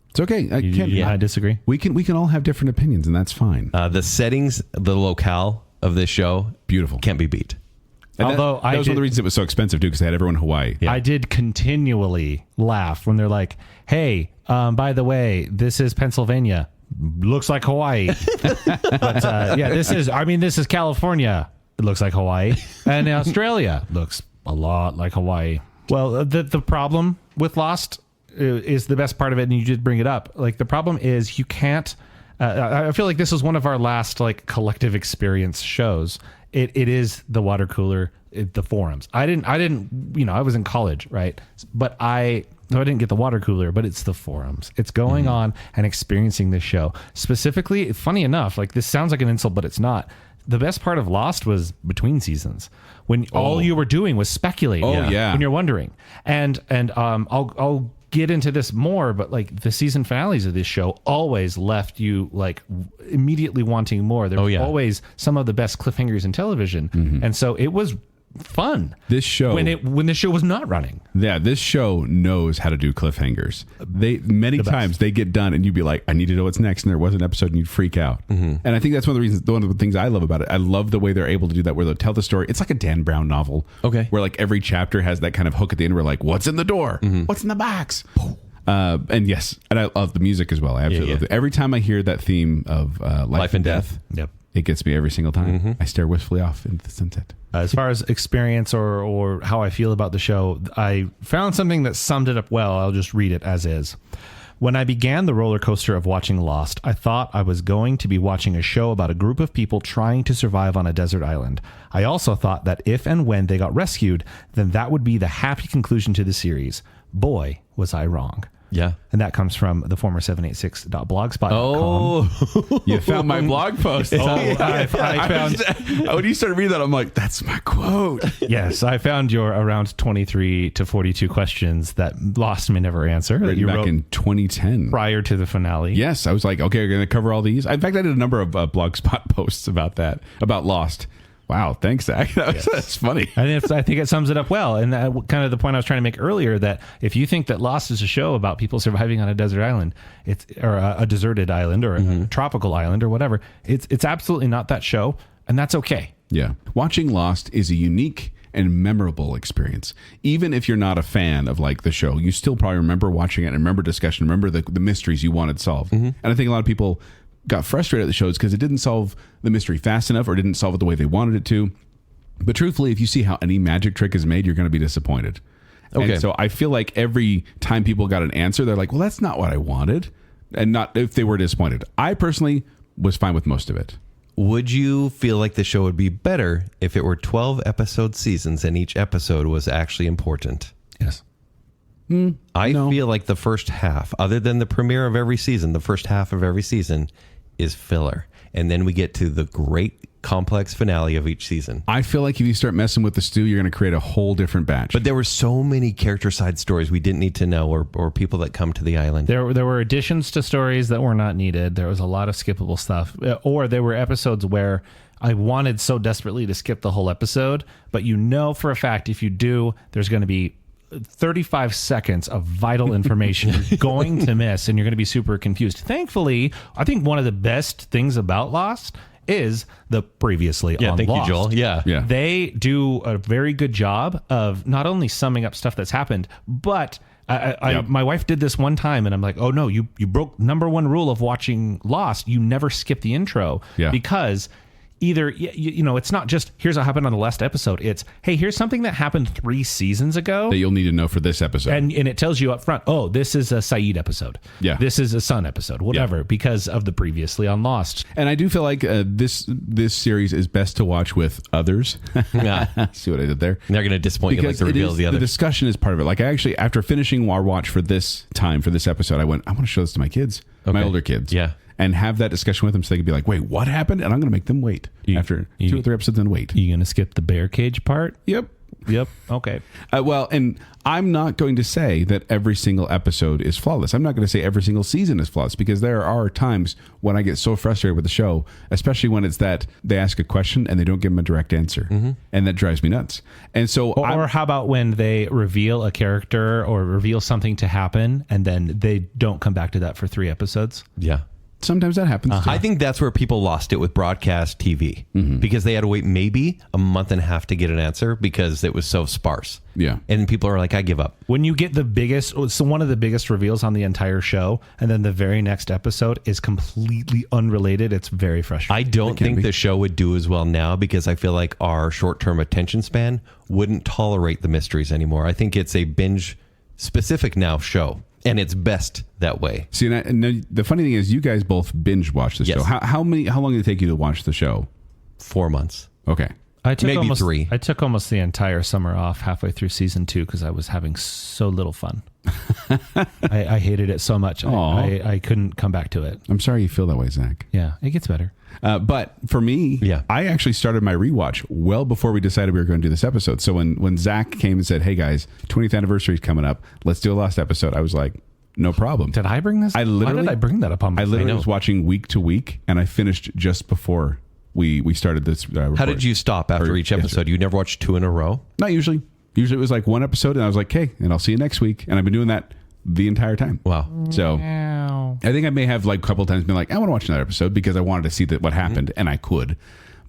It's okay. I disagree. We can all have different opinions, and that's fine. The settings, the locale of this show, Beautiful. can't be beat. And Although that was one of the reasons it was so expensive too, because they had everyone in Hawaii. I did continually laugh when they're like, "Hey, by the way, this is Pennsylvania. Looks like Hawaii." But yeah, this is California. It looks like Hawaii, and Australia looks a lot like Hawaii. Well, the problem with Lost is the best part of it, and you did bring it up. Like, the problem is you can't. I feel like this is one of our last like collective experience shows. It is the water cooler, the forums. I didn't, I was in college, right? But I didn't get the water cooler, but it's the forums. It's going on and experiencing this show. Specifically, funny enough, like this sounds like an insult, but it's not. The best part of Lost was between seasons when all you were doing was speculating. Oh, yeah. When you're wondering. And I'll get into this more, but like the season finales of this show always left you like immediately wanting more. There's always some of the best cliffhangers in television. And so it was fun. This show when the show was not running. Yeah, this show knows how to do cliffhangers. Many times they get done and you'd be like, I need to know what's next, and there was an episode and you'd freak out. And I think that's one of the things I love about it. I love the way they're able to do that, where they'll tell the story. It's like a Dan Brown novel. Okay. Where like every chapter has that kind of hook at the end where like, what's in the door? What's in the box? And yes, and I love the music as well. I absolutely love it. Every time I hear that theme of life and death, it gets me every single time. I stare wistfully off into the sunset. As far as experience or how I feel about the show, I found something that summed it up well. I'll just read it as is. When I began the roller coaster of watching Lost, I thought I was going to be watching a show about a group of people trying to survive on a desert island. I also thought that if and when they got rescued, then that would be the happy conclusion to the series. Boy, was I wrong. Yeah. And that comes from the former 786.blogspot.com. Oh, you found my blog post. I found. When you started reading that, I'm like, that's my quote. Yes, I found your around 23 to 42 questions that Lost may never answer. That you back wrote in 2010. prior to the finale. Yes, I was like, okay, we're going to cover all these. In fact, I did a number of Blogspot posts about that, about Lost. Wow, thanks, Zach. That's funny. I think it sums it up well. And kind of the point I was trying to make earlier, that if you think that Lost is a show about people surviving on a desert island, or a deserted island, or a tropical island, or whatever, it's absolutely not that show, and that's okay. Yeah. Watching Lost is a unique and memorable experience. Even if you're not a fan of like the show, you still probably remember watching it and remember discussion, remember the mysteries you wanted solved. And I think a lot of people got frustrated at the shows because it didn't solve the mystery fast enough or didn't solve it the way they wanted it to. But truthfully, if you see how any magic trick is made, you're going to be disappointed. Okay. And so I feel like every time people got an answer, they're like, well, that's not what I wanted. And not if they were disappointed. I personally was fine with most of it. Would you feel like the show would be better if it were 12 episode seasons and each episode was actually important? Yes. I feel like the first half, other than the premiere of every season, the first half of every season is filler. And then we get to the great complex finale of each season. I feel like if you start messing with the stew, you're going to create a whole different batch. But there were so many character side stories we didn't need to know, or people that come to the island. There were additions to stories that were not needed. There was a lot of skippable stuff. Or there were episodes where I wanted so desperately to skip the whole episode, but you know for a fact if you do, there's going to be 35 seconds of vital information you're going to miss, and you're going to be super confused. Thankfully, I think one of the best things about Lost is the previously on thank Lost. you, Joel. Yeah. They do a very good job of not only summing up stuff that's happened, but my wife did this one time, and I'm like, oh no, you broke number one rule of watching Lost. You never skip the intro because either, you know, it's not just here's what happened on the last episode. It's, hey, here's something that happened 3 seasons ago that you'll need to know for this episode. And it tells you up front, oh, this is a Saeed episode. Yeah. This is a Sun episode, whatever, because of the previously on Lost. And I do feel like this series is best to watch with others. See what I did there? They're going to disappoint you like the reveal of the others. The discussion is part of it. Like I actually, after finishing our watch for this episode, I went, I want to show this to my kids, my older kids. Yeah. And have that discussion with them so they could be like, wait, what happened? And I'm going to make them wait after 2 or 3 episodes and wait. You going to skip the bear cage part? Yep. Okay. Well, and I'm not going to say that every single episode is flawless. I'm not going to say every single season is flawless, because there are times when I get so frustrated with the show, especially when it's that they ask a question and they don't give them a direct answer. And that drives me nuts. And so, or how about when they reveal a character or reveal something to happen and then they don't come back to that for 3 episodes? Yeah. Sometimes that happens too. I think that's where people lost it with broadcast TV, because they had to wait maybe a month and a half to get an answer because it was so sparse. Yeah. And people are like, I give up. When you get the biggest, so one of the biggest reveals on the entire show, and then the very next episode is completely unrelated, it's very frustrating. I don't think the show would do as well now, because I feel like our short-term attention span wouldn't tolerate the mysteries anymore. I think it's a binge specific now show. And it's best that way. See, and the funny thing is, you guys both binge watch the show. How long did it take you to watch the show? 4 months. Okay. Maybe 3. I took almost the entire summer off halfway through season 2 because I was having so little fun. I hated it so much. I couldn't come back to it. I'm sorry you feel that way, Zach. Yeah, it gets better. But for me, I actually started my rewatch well before we decided we were going to do this episode. So when Zach came and said, hey guys, 20th anniversary is coming up, let's do a Lost episode, I was like, no problem. Did I bring this? Why did I bring that up on my I literally was watching week to week, and I finished just before we started this How did you stop after each episode? You never watched 2 in a row? Not usually. Usually it was like 1 episode, and I was like, okay, and I'll see you next week. And I've been doing that the entire time. Wow. So I think I may have like a couple of times been like, I want to watch another episode because I wanted to see what happened, and I could.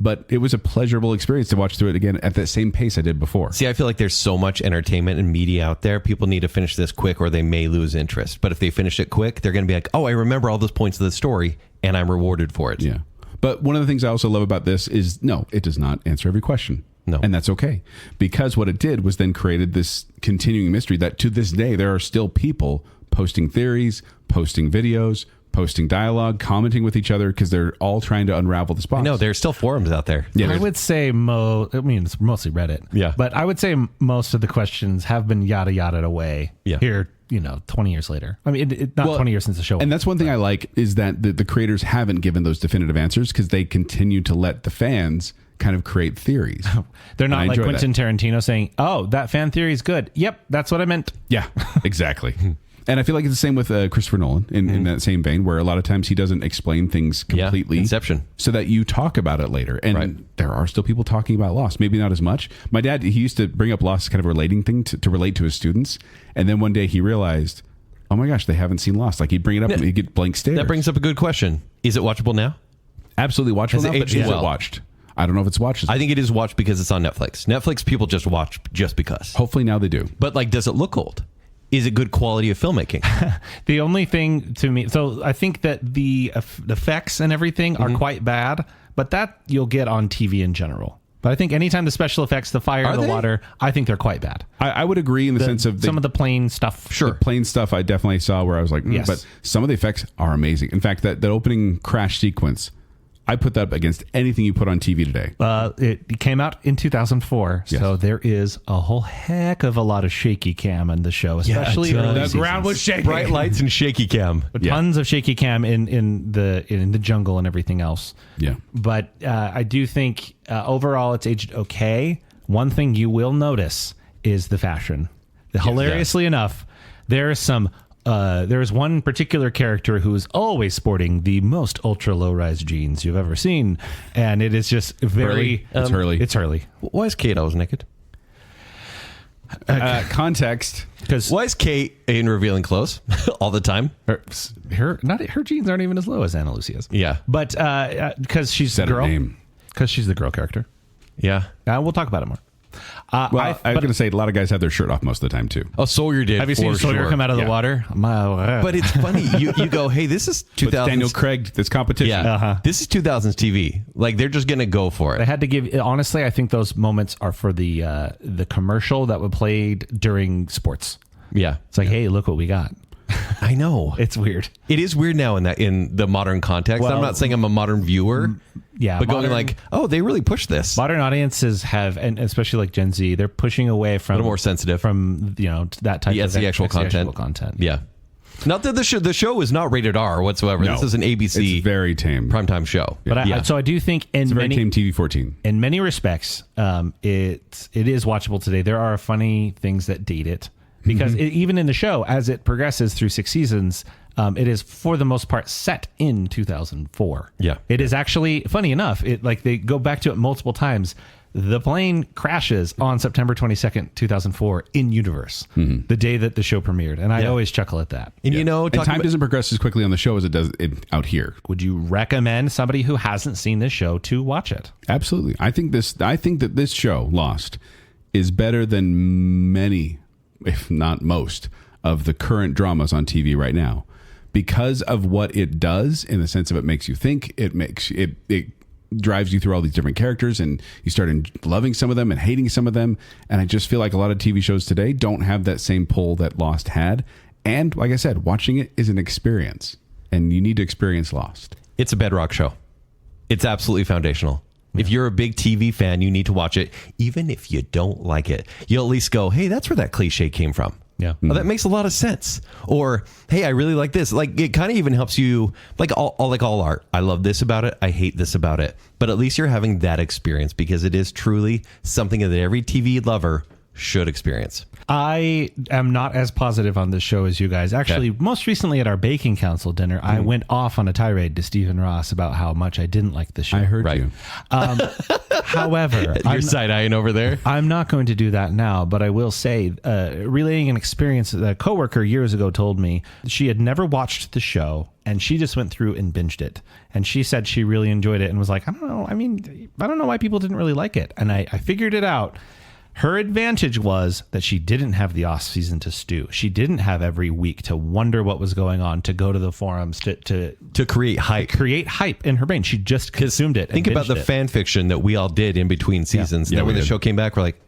But it was a pleasurable experience to watch through it again at that same pace I did before. See, I feel like there's so much entertainment and media out there. People need to finish this quick or they may lose interest. But if they finish it quick, they're going to be like, oh, I remember all those points of the story and I'm rewarded for it. Yeah. But one of the things I also love about this is, no, it does not answer every question. No. And that's okay. Because what it did was then created this continuing mystery that to this day, there are still people posting theories, posting videos, posting dialogue, commenting with each other because they're all trying to unravel the spots. No, there's still forums out there. Yeah, I would say it's mostly Reddit. Yeah. But I would say most of the questions have been yada yada away here, 20 years later. I mean, not 20 years since the show. And that's one thing I like is that the creators haven't given those definitive answers because they continue to let the fans kind of create theories. They're not like Quentin Tarantino saying, oh, that fan theory is good. Yep, that's what I meant. Yeah, exactly. And I feel like it's the same with Christopher Nolan in that same vein, where a lot of times he doesn't explain things completely. Inception. So that you talk about it later. And there are still people talking about Lost, maybe not as much. My dad, he used to bring up Lost as kind of a relating thing to relate to his students. And then one day he realized, oh my gosh, they haven't seen Lost. Like he'd bring it up and he'd get blank stares. That brings up a good question. Is it watchable now? Absolutely watchable now, but is it watched? I don't know if it's watched. I think it is watched because it's on Netflix. Netflix people just watch just because. Hopefully now they do. But does it look old? Is it good quality of filmmaking? The only thing to me, so I think that the effects and everything are quite bad, but that you'll get on TV in general. But I think anytime the special effects, the fire, the water, I think they're quite bad. I would agree in the sense of some of the plane stuff. Sure. The plane stuff I definitely saw where I was like, yes. But some of the effects are amazing. In fact, that opening crash sequence, I put that up against anything you put on TV today. It came out in 2004, Yes. so there is a whole heck of a lot of shaky cam in the show, especially early the seasons. was shaking. Bright lights and shaky cam. But tons of shaky cam in the jungle and everything else. Yeah. But I do think overall it's aged okay. One thing you will notice is the fashion. Hilariously enough, there is one particular character who is always sporting the most ultra low-rise jeans you've ever seen, and it is just very. It's Hurley. It's Hurley. Why is Kate always naked? Context. Because Why is Kate in revealing clothes all the time? her jeans aren't even as low as Anna Lucia's. Yeah. But because she's the Said her girl. name. Because she's the girl character. Yeah. We'll talk about it more. Well, I'm going to say a lot of guys have their shirt off most of the time too. Oh, Sawyer did. Have you seen Sawyer come out of the Yeah. water? But it's funny. You go, hey, this is But 2000s. Daniel Craig, this competition. Yeah. This is 2000s TV. Like, they're just going to go for They it. had to give. Honestly, I think those moments are for the commercial that was played during sports. Yeah. It's like, hey, look what we got. I know. It's weird. It is weird now in the modern context. Well, I'm not saying I'm a modern viewer. Yeah, But going modern- like, oh, they really pushed this. Modern audiences have, and especially like Gen Z, they're pushing away from A little more sensitive. from that type Yeah, of it's the actual content. Yeah. Not that the show is not rated R whatsoever. No. This is an ABC It's very tame. primetime show. But yeah. so I do think in It's a very many tame TV 14. in many respects, it is watchable today. There are funny things that date it because even in the show, as it progresses through 6 seasons, it is for the most part set in 2004. Yeah. It is actually funny enough. It like they go back to it multiple times. The plane crashes on September 22nd, 2004 in universe, the day that the show premiered. And I always chuckle at that. and you know, And talking time about- doesn't progress as quickly on the show as it does out here. Would you recommend somebody who hasn't seen this show to watch it? Absolutely. I think that this show, Lost, is better than many, if not most, of the current dramas on TV right now. Because of what it does, in the sense of it makes you think, it drives you through all these different characters, and you start loving some of them and hating some of them. And I just feel like a lot of TV shows today don't have that same pull that Lost had. And like I said, watching it is an experience, and you need to experience Lost. it's a bedrock show. It's absolutely foundational. If you're a big TV fan, you need to watch it. Even if you don't like it, you'll at least go, hey, that's where that cliche came from. Yeah. Oh, that makes a lot of sense. Or, hey, I really like this. Like, it kind of even helps you, like all art. I love this about it. I hate this about it. But at least you're having that experience, because it is truly something that every TV lover should experience. I am not as positive on this show as you guys. Actually, most recently at our Baking Council dinner, I went off on a tirade to Stephen Ross about how much I didn't like the show. I heard Right. you. However, You're side-eyeing over there. I'm not going to do that now, but I will say, relaying an experience that a coworker years ago told me. She had never watched the show, and she just went through and binged it. And she said she really enjoyed it and was like, I don't know. I mean, I don't know why people didn't really like it. And I figured it out. Her advantage was that she didn't have the off season to stew. She didn't have every week to wonder what was going on, to go to the forums, to create hype. create hype in her brain. She just consumed it. Think and about the binged it. fan fiction that we all did in between seasons. Yeah, Then when we the did. show came back, we're like,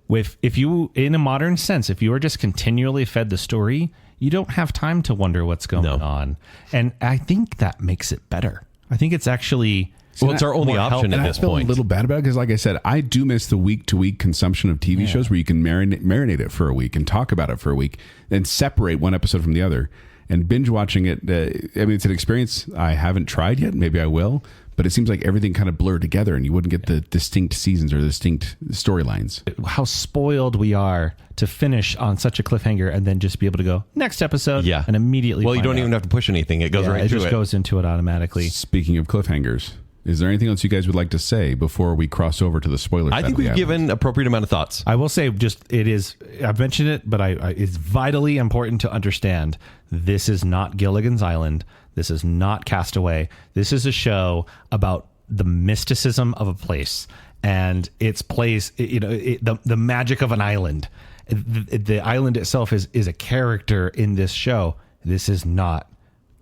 If you, in a modern sense, if you are just continually fed the story, you don't have time to wonder what's going on. And I think that makes it better. I think it's actually... well, it's our only more option And at I this feel point. a little bad about it because, like I said, I do miss the week-to-week consumption of TV shows where you can marinate it for a week and talk about it for a week and separate one episode from the other. And binge watching it, I mean, it's an experience I haven't tried yet. Maybe I will. But it seems like everything kind of blurred together and you wouldn't get the distinct seasons or the distinct storylines. How spoiled we are to finish on such a cliffhanger and then just be able to go, next episode, Yeah. and immediately well, you find don't out. even have to push anything. It goes Yeah, right it to just it. goes into it automatically. Speaking of cliffhangers, is there anything else you guys would like to say before we cross over to the spoiler I side think of the we've island? given appropriate amount of thoughts. I will say, just it is. I've mentioned it, but it's vitally important to understand. This is not Gilligan's Island. This is not Castaway. This is a show about the mysticism of a place and its place. The magic of an island. The island itself is a character in this show. This is not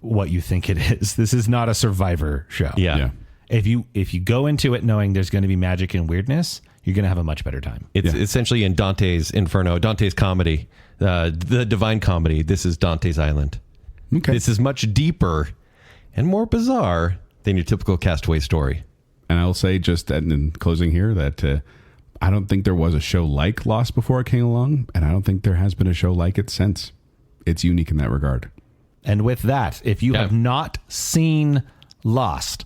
what you think it is. This is not a Survivor show. Yeah. If you go into it knowing there's going to be magic and weirdness, you're going to have a much better time. It's essentially in Dante's Inferno, Dante's comedy, the Divine Comedy. This is Dante's Island. Okay. This is much deeper and more bizarre than your typical Castaway story. And I'll say just in closing here that I don't think there was a show like Lost before it came along, and I don't think there has been a show like it since. It's unique in that regard. And with that, if you have not seen Lost,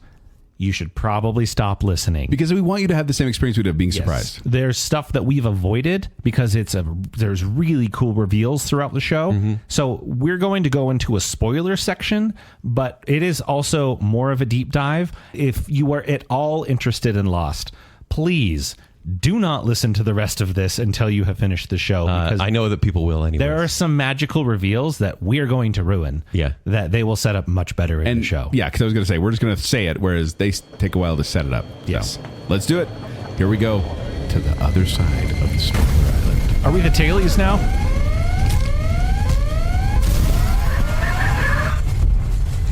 you should probably stop listening. Because we want you to have the same experience we'd have being surprised. There's stuff that we've avoided because there's really cool reveals throughout the show. Mm-hmm. So we're going to go into a spoiler section, but it is also more of a deep dive. If you are at all interested in Lost, please do not listen to the rest of this until you have finished the show. Because I know that people will anyway. there are some magical reveals that we are going to ruin. Yeah. That they will set up much better in the show. Yeah, because I was going to say, we're just going to say it, whereas they take a while to set it up. Yes. So, let's do it. Here we go to the other side of the spoiler island. Are we the tailies now?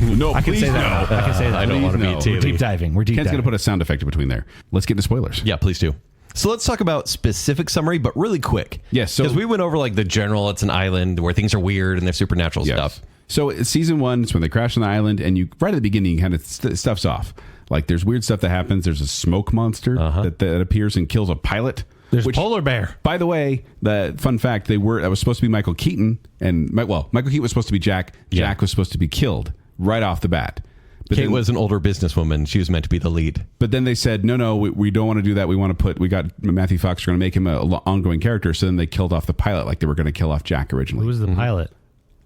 No, I can please say that. no. I can say that. I don't want to be no. a We're deep diving. We're deep Ken's diving. going to put a sound effect in between there. Let's get into spoilers. Yeah, please do. So let's talk about specific summary, but really quick. Yes, so- because we went over like the general. It's an island where things are weird and there's supernatural stuff. So it's season 1, it's when they crash on the island, and you right at the beginning, kind of stuff's off. Like there's weird stuff that happens. There's a smoke monster that appears and kills a pilot. There's a polar bear. By the way, the fun fact, that was supposed to be Michael Keaton, and Michael Keaton was supposed to be Jack. Jack was supposed to be killed right off the bat. But Kate was an older businesswoman. She was meant to be the lead. But then they said, no, we don't want to do that. We got Matthew Fox. We're going to make him an ongoing character. So then they killed off the pilot like they were going to kill off Jack originally. Who was the pilot?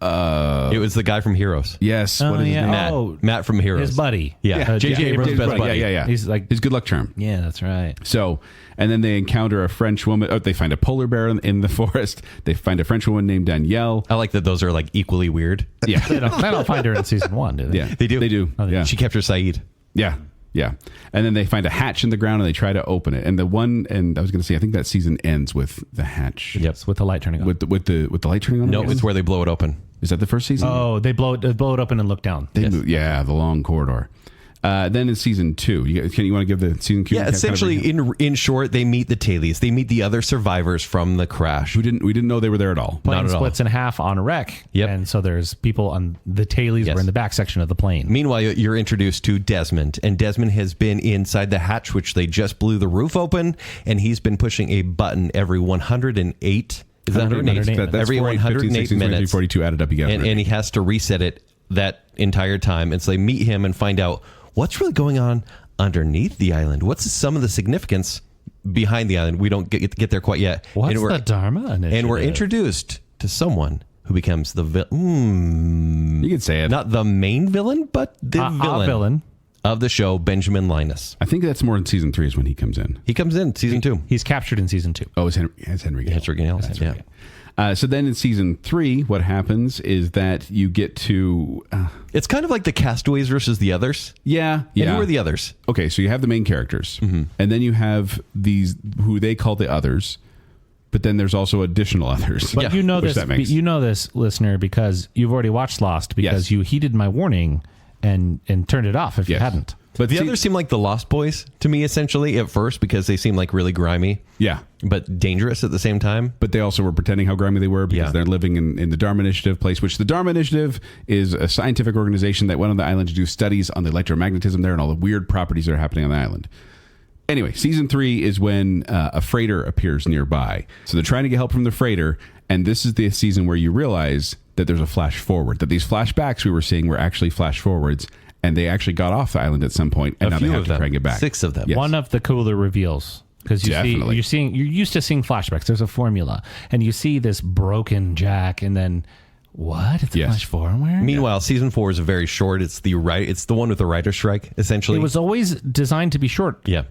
It was the guy from Heroes. Yes. What is his name? Matt from Heroes. His buddy. Yeah. J.J. Abrams' best buddy. Yeah. He's like his good luck charm. Yeah, that's right. So, and then they encounter a French woman. They find a polar bear in the forest. They find a French woman named Danielle. I like that those are like equally weird. Yeah. They don't find her in season 1, do they? Yeah. They do. They do. Oh, Yeah. She captures Saeed. Yeah. Yeah. And then they find a hatch in the ground and they try to open it. And I was going to say, I think that season ends with the hatch. Yep. With the light turning on. With the light turning on? No, it's where they blow it open. Is that the first season? Oh, they blow it open and look down. Yeah, the long corridor. Then in season 2, you want to give the season 2? Yeah, essentially, in short, they meet the tailies. They meet the other survivors from the crash. we didn't know they were there at all. Plane Not at all. splits in half on a wreck. Yep. And so there's people on the tailies Yes. were in the back section of the plane. Meanwhile, you're introduced to Desmond, and Desmond has been inside the hatch, which they just blew the roof open, and he's been pushing a button every 108. Is that 108? That's Every 4, 8, 15, 108 16, 23, minutes. 42 added up together. And he has to reset it that entire time. And so they meet him and find out what's really going on underneath the island. What's some of the significance behind the island? We don't get there quite yet. What's and the Dharma initiative? And we're introduced to someone who becomes the villain. You can say it. Not the main villain, but the villain of the show, Benjamin Linus. I think that's more in season 3 is when he comes in. He comes in season 2. He's captured in season 2. Oh, it's Henry Gale. It's Rick Gale, That's yeah. right. So then in season 3, what happens is that you get to... It's kind of like the Castaways versus the others. yeah. And who are the others? Okay, so you have the main characters. And then you have these, who they call the others. But then there's also additional others. But you know which this. that makes. You know this, listener, because you've already watched Lost. Because Yes. you heeded my warning and turned it off if you Yes. hadn't. But The others seem like the Lost Boys to me, essentially, at first, because they seem like really grimy, Yeah. but dangerous at the same time. But they also were pretending how grimy they were because Yeah. they're living in the Dharma Initiative place, which the Dharma Initiative is a scientific organization that went on the island to do studies on the electromagnetism there and all the weird properties that are happening on the island. Anyway, season 3 is when a freighter appears nearby. So they're trying to get help from the freighter. And this is the season where you realize that there's a flash forward, that these flashbacks we were seeing were actually flash forwards. And they actually got off the island at some point, and now they have to try and get back. 6 of them. Yes. One of the cooler reveals. Because Definitely. you're used to seeing flashbacks. There's a formula. And you see this broken Jack and then what? It's a Yes. flash forward? Meanwhile, season 4 is very short. It's the one with the writer strike, essentially. It was always designed to be short. Yeah.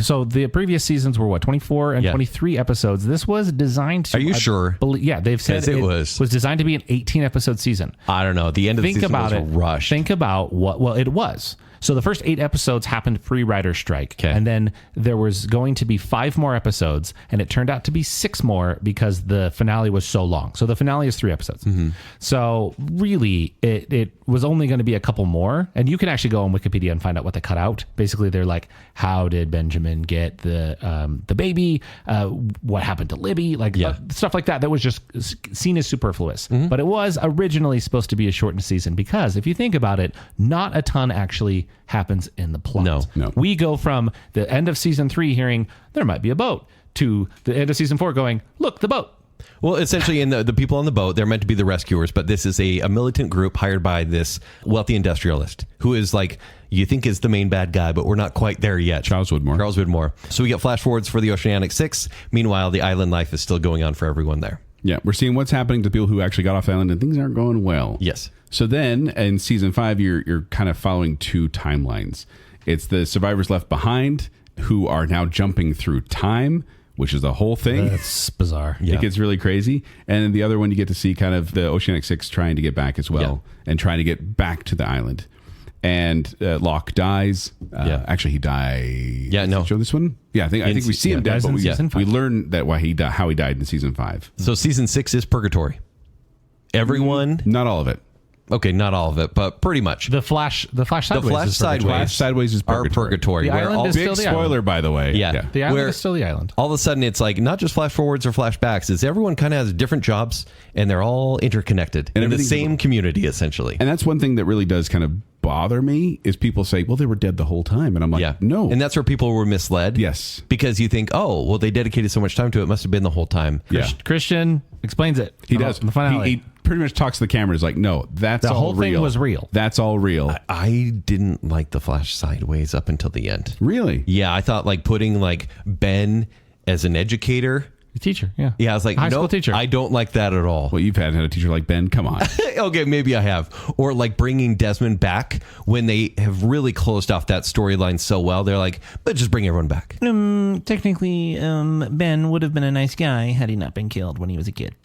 So the previous seasons were 24 and 23 episodes. This was designed to... Are you sure? Yeah, they've said 'Cause it was designed to be an 18-episode season. I don't know. The end of the season was rushed. Think about it was. So the first 8 episodes happened pre-writer strike. Okay. And then there was going to be 5 more episodes, and it turned out to be 6 more because the finale was so long. So the finale is 3 episodes. Mm-hmm. So really, it was only going to be a couple more. And you can actually go on Wikipedia and find out what they cut out. Basically, they're like, how did Benjamin get the baby? What happened to Libby? Stuff like that. That was just seen as superfluous. Mm-hmm. But it was originally supposed to be a shortened season because if you think about it, not a ton actually actually happens in the plot. No. We go from the end of season 3 hearing there might be a boat to the end of season 4 going, look, the boat. Well, essentially, in the people on the boat, they're meant to be the rescuers, but this is a militant group hired by this wealthy industrialist who is like, you think is the main bad guy, but we're not quite there yet. Charles Woodmore. So we get flash forwards for the Oceanic 6. Meanwhile, the island life is still going on for everyone there. Yeah, we're seeing what's happening to people who actually got off the island and things aren't going well. Yes. So then in season 5, you're kind of following 2 timelines. It's the survivors left behind who are now jumping through time, which is the whole thing. That's bizarre. Yeah. It gets really crazy. And then the other one, you get to see kind of the Oceanic 6 trying to get back as well and trying to get back to the island. And Locke dies. Actually, he died. Yeah, no. Show this one? Yeah, I think we see him dead, but we learn that how he died in season 5. So season 6 is purgatory. Everyone. Not all of it. Okay, not all of it, but pretty much. The flash sideways is purgatory. The island is big still the spoiler, island. by the way. Yeah. The island is still the island. All of a sudden, it's like not just flash forwards or flashbacks. It's everyone kind of has different jobs, and they're all interconnected in the same community, essentially. And that's one thing that really does kind of bother me is people say, well, they were dead the whole time. And I'm like, no. And that's where people were misled. Yes. Because you think, oh, well, they dedicated so much time to it. It must have been the whole time. Yeah. Christian explains it. He does. In the finale. He pretty much talks to the camera. He's like, no, that's all real. The whole thing was real. That's all real. I didn't like the flash sideways up until the end. Really? Yeah, I thought like putting like Ben as an educator. Teacher, yeah. Yeah, I was like, high school nope, teacher. I don't like that at all. Well, you've had a teacher like Ben. Come on. Okay, maybe I have. Or like bringing Desmond back when they have really closed off that storyline so well. They're like, but just bring everyone back. Technically, Ben would have been a nice guy had he not been killed when he was a kid.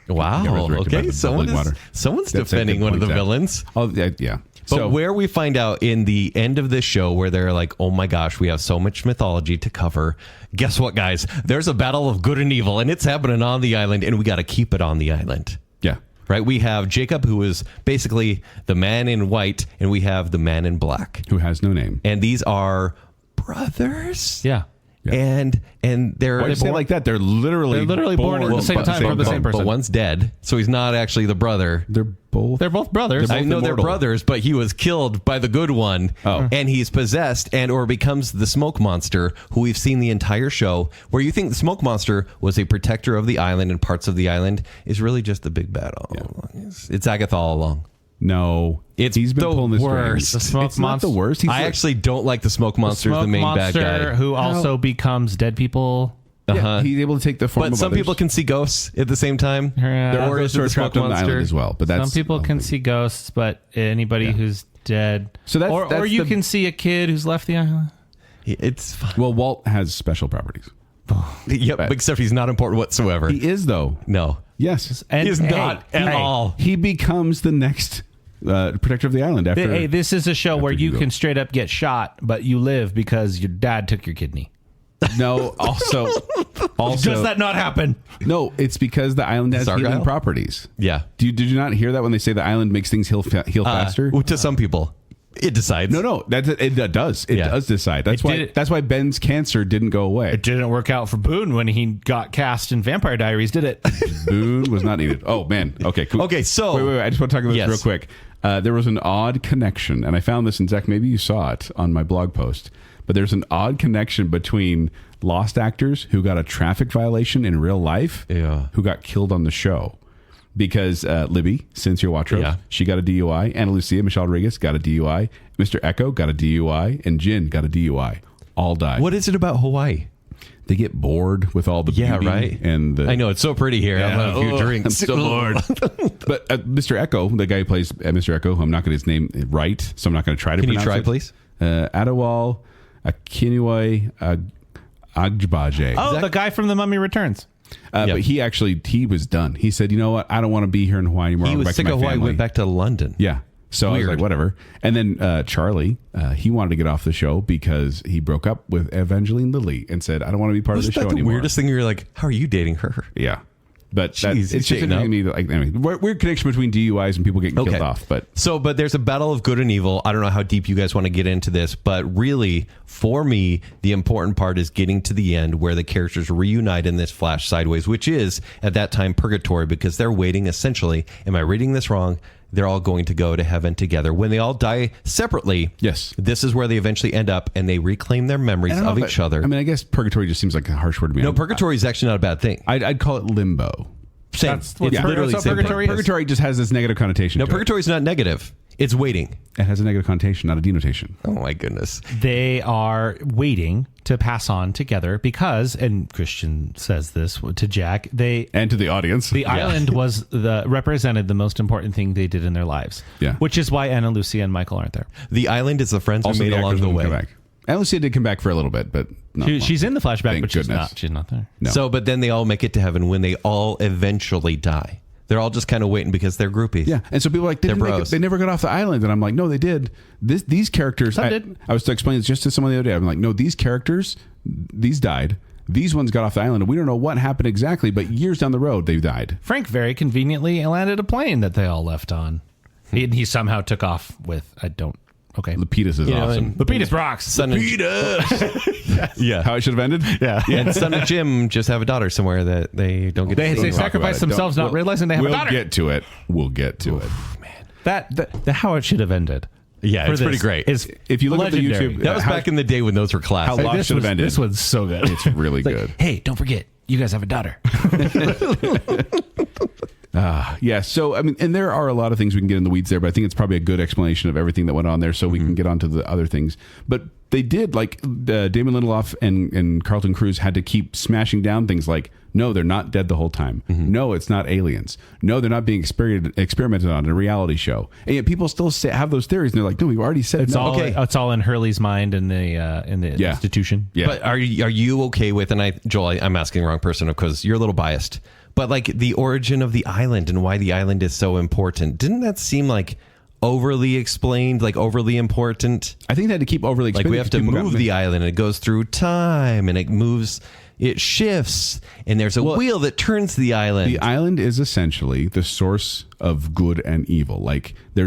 Wow. Okay, someone's defending one of the villains. Oh, yeah. But where we find out in the end of this show where they're like, oh my gosh, we have so much mythology to cover. Guess what, guys? There's a battle of good and evil, and it's happening on the island, and we got to keep it on the island. Yeah. Right? We have Jacob, who is basically the man in white, and we have the man in black. Who has no name. And these are brothers? Yeah. And they're... Why do you say it like that? They're literally born at the same time from the same person. But one's dead, so he's not actually the brother. They're both brothers. I know they're brothers, but he was killed by the good one. Oh. And he's possessed or becomes the smoke monster, who we've seen the entire show, where you think the smoke monster was a protector of the island and parts of the island, is really just the big bad all along. It's Agatha all along. No, he's been pulling this worst. The smoke it's monster. Not the worst. I actually don't like the smoke monster as the main bad guy. Who also becomes dead people. Yeah, he's able to take the form but of some others. people can see ghosts at the same time. They're Or is it the smoke trapped on the monster island as well. But that's some people can see ghosts, but anybody who's dead. So that's, or you can see a kid who's left the island. It's fine. Well, Walt has special properties. Yep, except he's not important whatsoever. He is, though. No. Yes. And He's not at all. He becomes the next protector of the island after. Hey, this is a show where you go. can straight up get shot, but you live because your dad took your kidney. No, also, Does that not happen? No, it's because the island has Argyle? healing properties. Yeah. Did you not hear that when they say the island makes things heal faster? To some people, it decides. No, it does. It does decide. That's why Ben's cancer didn't go away. It didn't work out for Boone when he got cast in Vampire Diaries, did it? Boone was not needed. Oh man. Okay. Cool. Okay. So wait. I just want to talk about this real quick. There was an odd connection, and I found this in Zack. Maybe you saw it on my blog post. But there's an odd connection between lost actors who got a traffic violation in real life, who got killed on the show. Because Libby, Cynthia Watros, she got a DUI. Ana Lucia, Michelle Rodriguez, got a DUI. Mr. Echo got a DUI. And Jin got a DUI. All died. What is it about Hawaii? They get bored with all the beauty. Right. And I know, it's so pretty here. I'm having a few drinks. I'm so bored. But Mr. Echo, the guy who plays Mr. Echo, who I'm not going to his name right, so I'm not going to try to pronounce it. Can you try, please? Adewale Akinwumi Agbaje. Oh, the guy from The Mummy Returns. But he was done. He said, you know what? I don't want to be here in Hawaii anymore. He was sick of Hawaii, went back to London. Yeah. So I was like, whatever. And then Charlie, he wanted to get off the show because he broke up with Evangeline Lilly and said, I don't want to be part of the show anymore. The weirdest thing, you're like, how are you dating her? Yeah. But Jeez, it's just interesting to me that, like, anyway, weird connection between DUIs and people getting killed off. But there's a battle of good and evil. I don't know how deep you guys want to get into this, but really, for me, the important part is getting to the end where the characters reunite in this flash sideways, which is at that time purgatory, because they're waiting essentially. Am I reading this wrong? they're all going to go to heaven together. When they all die separately, Yes. this is where they eventually end up, and they reclaim their memories I don't know of if each other. I mean, I guess purgatory just seems like a harsh word to me. No, purgatory is actually not a bad thing. I'd call it limbo. Same. That's what It's literally that's same what thing. purgatory is. Purgatory just has this negative connotation. No, to it. purgatory is not negative. It's waiting. It has a negative connotation, not a denotation. Oh my goodness. They are waiting to pass on together because, and Christian says this to Jack, And to the audience. the island represented the most important thing they did in their lives. Yeah. Which is why Anna, Lucia, and Michael aren't there. The island is the friends we also, made the along actors the wouldn't come way. back. And Lucia did come back for a little bit, but not long. She's in the flashback, Thank but she's goodness. not. She's not there. No. So, but then they all make it to heaven when they all eventually die. They're all just kind of waiting because they're groupies. Yeah, and so people are like, They're didn't bros. they never got off the island, and I'm like, no, they did. These characters, Some did. I was explaining this just to someone the other day. I'm like, no, these characters, these died. These ones got off the island, and we don't know what happened exactly, but years down the road, they died. Frank very conveniently landed a plane that they all left on. He somehow took off with, okay. Lapidus is awesome. Lapidus rocks. Son and, yeah. How it should have ended? Yeah. And Son and Jim just have a daughter somewhere that they don't get to They see. talk sacrifice about it. themselves, not realizing they have a We'll daughter. get to it. We'll get to it. That how it should have ended. Yeah, For it's pretty this great. Is If you look legendary. at the YouTube, That was how- back in the day when those were classic. How Lost should have ended. This one's so good. It's really good. Hey, don't forget, you guys have a daughter. Yeah, so I mean, and there are a lot of things we can get in the weeds there, but I think it's probably a good explanation of everything that went on there, so we can get on to the other things. But they did, like Damon Lindelof and Carlton Cruz had to keep smashing down things like, no, they're not dead the whole time. No, it's not aliens. No, they're not being experimented on in a reality show. And yet people still have those theories, and they're like, no, we've already said It's no. all Okay. it's all in Hurley's mind in the Yeah. institution. Yeah. But are you okay with, and Joel, I'm asking the wrong person because you're a little biased, but like the origin of the island and why the island is so important, didn't that seem like overly explained, like overly important? I think they had to keep overly Like explaining we have to because people got move the island and it goes through time and it moves, it shifts, and there's a wheel that turns the island. The island is essentially the source of good and evil. Like I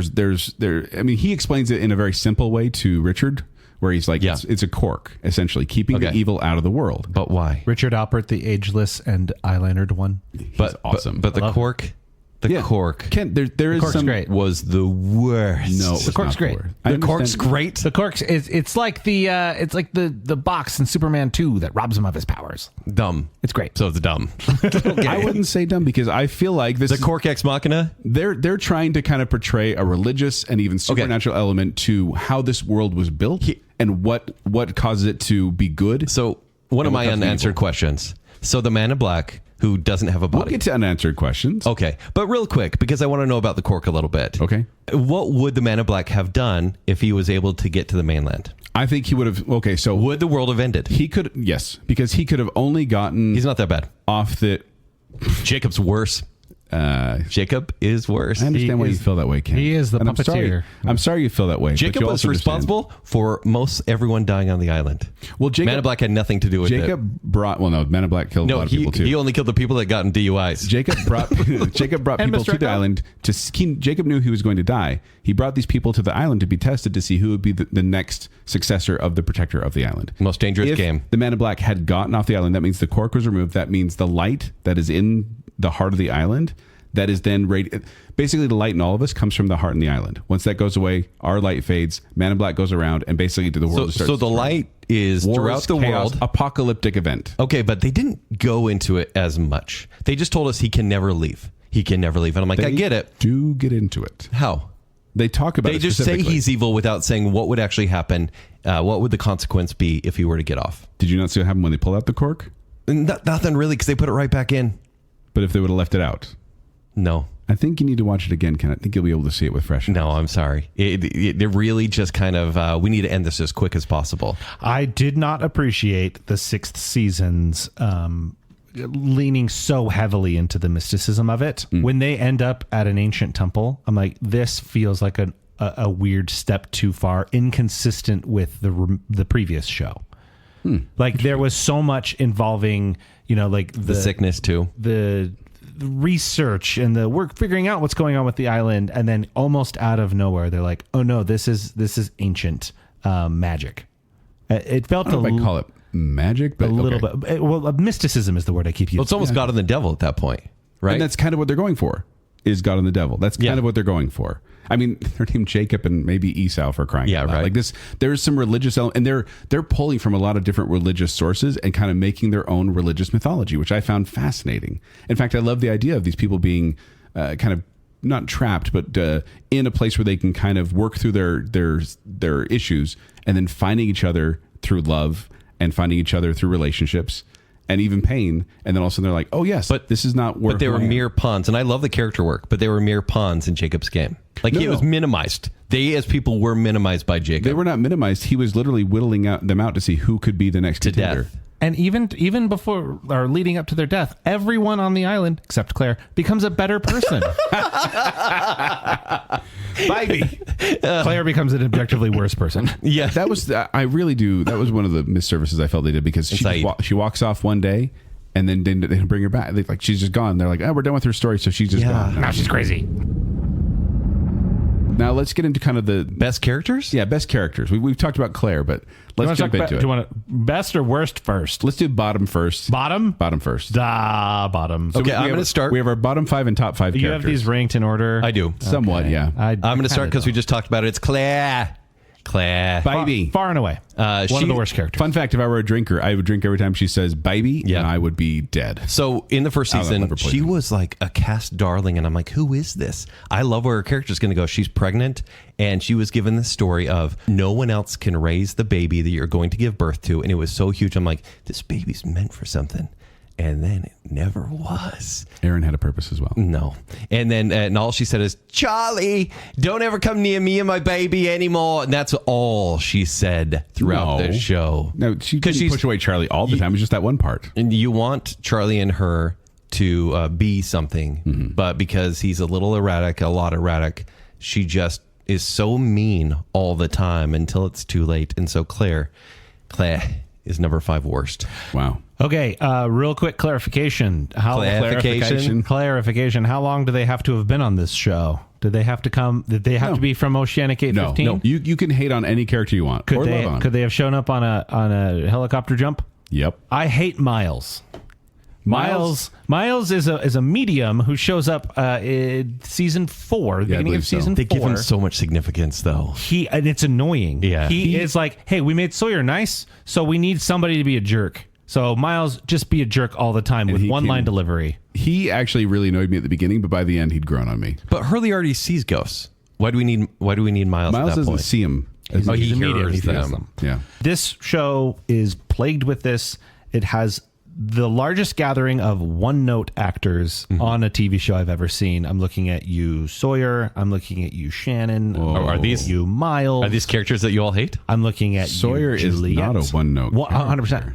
mean, he explains it in a very simple way to Richard, where he's like, Yeah. it's a cork, essentially, keeping the Okay. evil out of the world. But why? Richard Alpert, the ageless and eyelinered one. He's awesome. But the love cork, the cork Kent, there is cork's some great. was the worst. No, The cork's great. I The cork's understand- great. The corks it's like the box in Superman 2 that robs him of his powers. Dumb. It's great. So it's dumb. I wouldn't say dumb because I feel like this The is, cork ex machina. they're trying to kind of portray a religious and even supernatural element to how this world was built and what causes it to be good. So one of And my what causes unanswered evil. questions. So the man in black who doesn't have a We'll body. get to unanswered questions. Okay, but real quick, because I want to know about the cork a little bit. Okay. What would the man in black have done if he was able to get to the mainland? I think he would have. Okay, so Would the world have ended? he could, yes, because he could have only gotten He's not that bad. off the. Jacob's worse. Jacob is worse. I understand why you feel that way, Ken. he is the And puppeteer. I'm sorry you feel that way. but Jacob you was also understand. responsible for most everyone dying on the island. Well, Jacob, Man in Black had nothing to do with it. Jacob brought. Well, no, Man in Black killed a No, lot of people too. he only killed the people that got in DUIs. Jacob brought And people Mr. to the Echo. island Jacob knew he was going to die. He brought these people to the island to be tested to see who would be the next successor of the protector of the island. Most dangerous If game. the Man in Black had gotten off the island, that means the cork was removed. That means the light that is in the heart of the island, that is then basically the light in all of us comes from the heart in the island. Once that goes away, our light fades. Man in Black goes around, and basically the world starts. So the light is Wars, throughout the chaos, world. apocalyptic event. Okay, but they didn't go into it as much. They just told us he can never leave. He can never leave. And I'm like, I get it. Do get into it. How? They talk about They it just say specifically. he's evil without saying what would actually happen. What would the consequence be if he were to get off? Did you not see what happened when they pulled out the cork? Nothing really, because they put it right back in. But if they would have left it out, No. I think you need to watch it again, Ken. I think you'll be able to see it with fresh eyes. No, I'm sorry. They're really just kind of, we need to end this as quick as possible. I did not appreciate the sixth season's leaning so heavily into the mysticism of it. When they end up at an ancient temple, I'm like, this feels like a weird step too far, inconsistent with the previous show. Like there was so much involving, like The sickness, too. the research and the work figuring out what's going on with the island, and then almost out of nowhere they're like, oh no, this is ancient magic. It felt I don't know if I call it magic, but a little okay. bit. Well, mysticism is the word I keep using. Well, it's almost God and the devil at that point, right? And that's kind of what they're going for. is God and the devil. That's kind of what they're going for. I mean, they're named Jacob and maybe Esau for crying out loud. Right. Like this, there's some religious element, and they're pulling from a lot of different religious sources and kind of making their own religious mythology, which I found fascinating. In fact, I love the idea of these people being kind of not trapped, but in a place where they can kind of work through their issues and then finding each other through love and finding each other through relationships. And even pain, and then all of a sudden they're like, "Oh yes, but this is not work." But they were mere pawns, and I love the character work. But they were mere pawns in Jacob's game. Like it was minimized. They, as people, were minimized by Jacob. They were not minimized. He was literally whittling them out to see who could be the next contender. Death. And even before or leading up to their death, everyone on the island, except Claire, becomes a better person. Baby, Claire becomes an objectively worse person. Yeah, that was. I really do. That was one of the misservices I felt they did because she walks off one day. And then they bring her back. Like she's just gone. They're like, "Oh, we're done with her story," so she's just gone. Now she's crazy. Now let's get into kind of the best characters. Yeah, best characters. We've talked about Claire, but let's jump into it. Do you want best or worst first? Let's do bottom first. Bottom first. Bottom. Okay, I'm going to start. We have our bottom 5 and top 5 You characters. have these ranked in order. I do somewhat. Okay. Yeah. I'm going to start because we just talked about it. It's Claire. Baby. Far and away. One of the worst characters. Fun fact, if I were a drinker, I would drink every time she says baby, and I would be dead. So in the first season, she was like a cast darling, and I'm like, who is this? I love where her character's going to go. She's pregnant, and she was given the story of no one else can raise the baby that you're going to give birth to, and it was so huge. I'm like, this baby's meant for something. And then it never was. Aaron had a purpose as well. No. And then and all she said is, Charlie, don't ever come near me and my baby anymore. And that's all she said throughout the show. No, she didn't push away Charlie all the time. It was just that one part. And you want Charlie and her to be something. But because he's a lot erratic, she just is so mean all the time until it's too late. And so Claire is number 5 worst. Wow. Okay, real quick clarification. Clarification. How long do they have to have been on this show? Did they have to come? Did they have to be from Oceanic 815? No. You can hate on any character you want. Could they have shown up on a helicopter jump? Yep. I hate Miles. Miles is a medium who shows up in season 4, the beginning of season 4. They give him so much significance, though. And it's annoying. Yeah. He is like, hey, we made Sawyer nice, so we need somebody to be a jerk. So Miles, just be a jerk all the time with one-line delivery. He actually really annoyed me at the beginning, but by the end, he'd grown on me. But Hurley already sees ghosts. Why do we need Miles? Miles at that doesn't point? see him. He's a medium. He hears them. Yeah. This show is plagued with this. It has the largest gathering of one-note actors on a TV show I've ever seen. I'm looking at you, Sawyer. I'm looking at you, Shannon. Are these you, Miles? Are these characters that you all hate? I'm looking at Sawyer you, is not a one-note. 100%.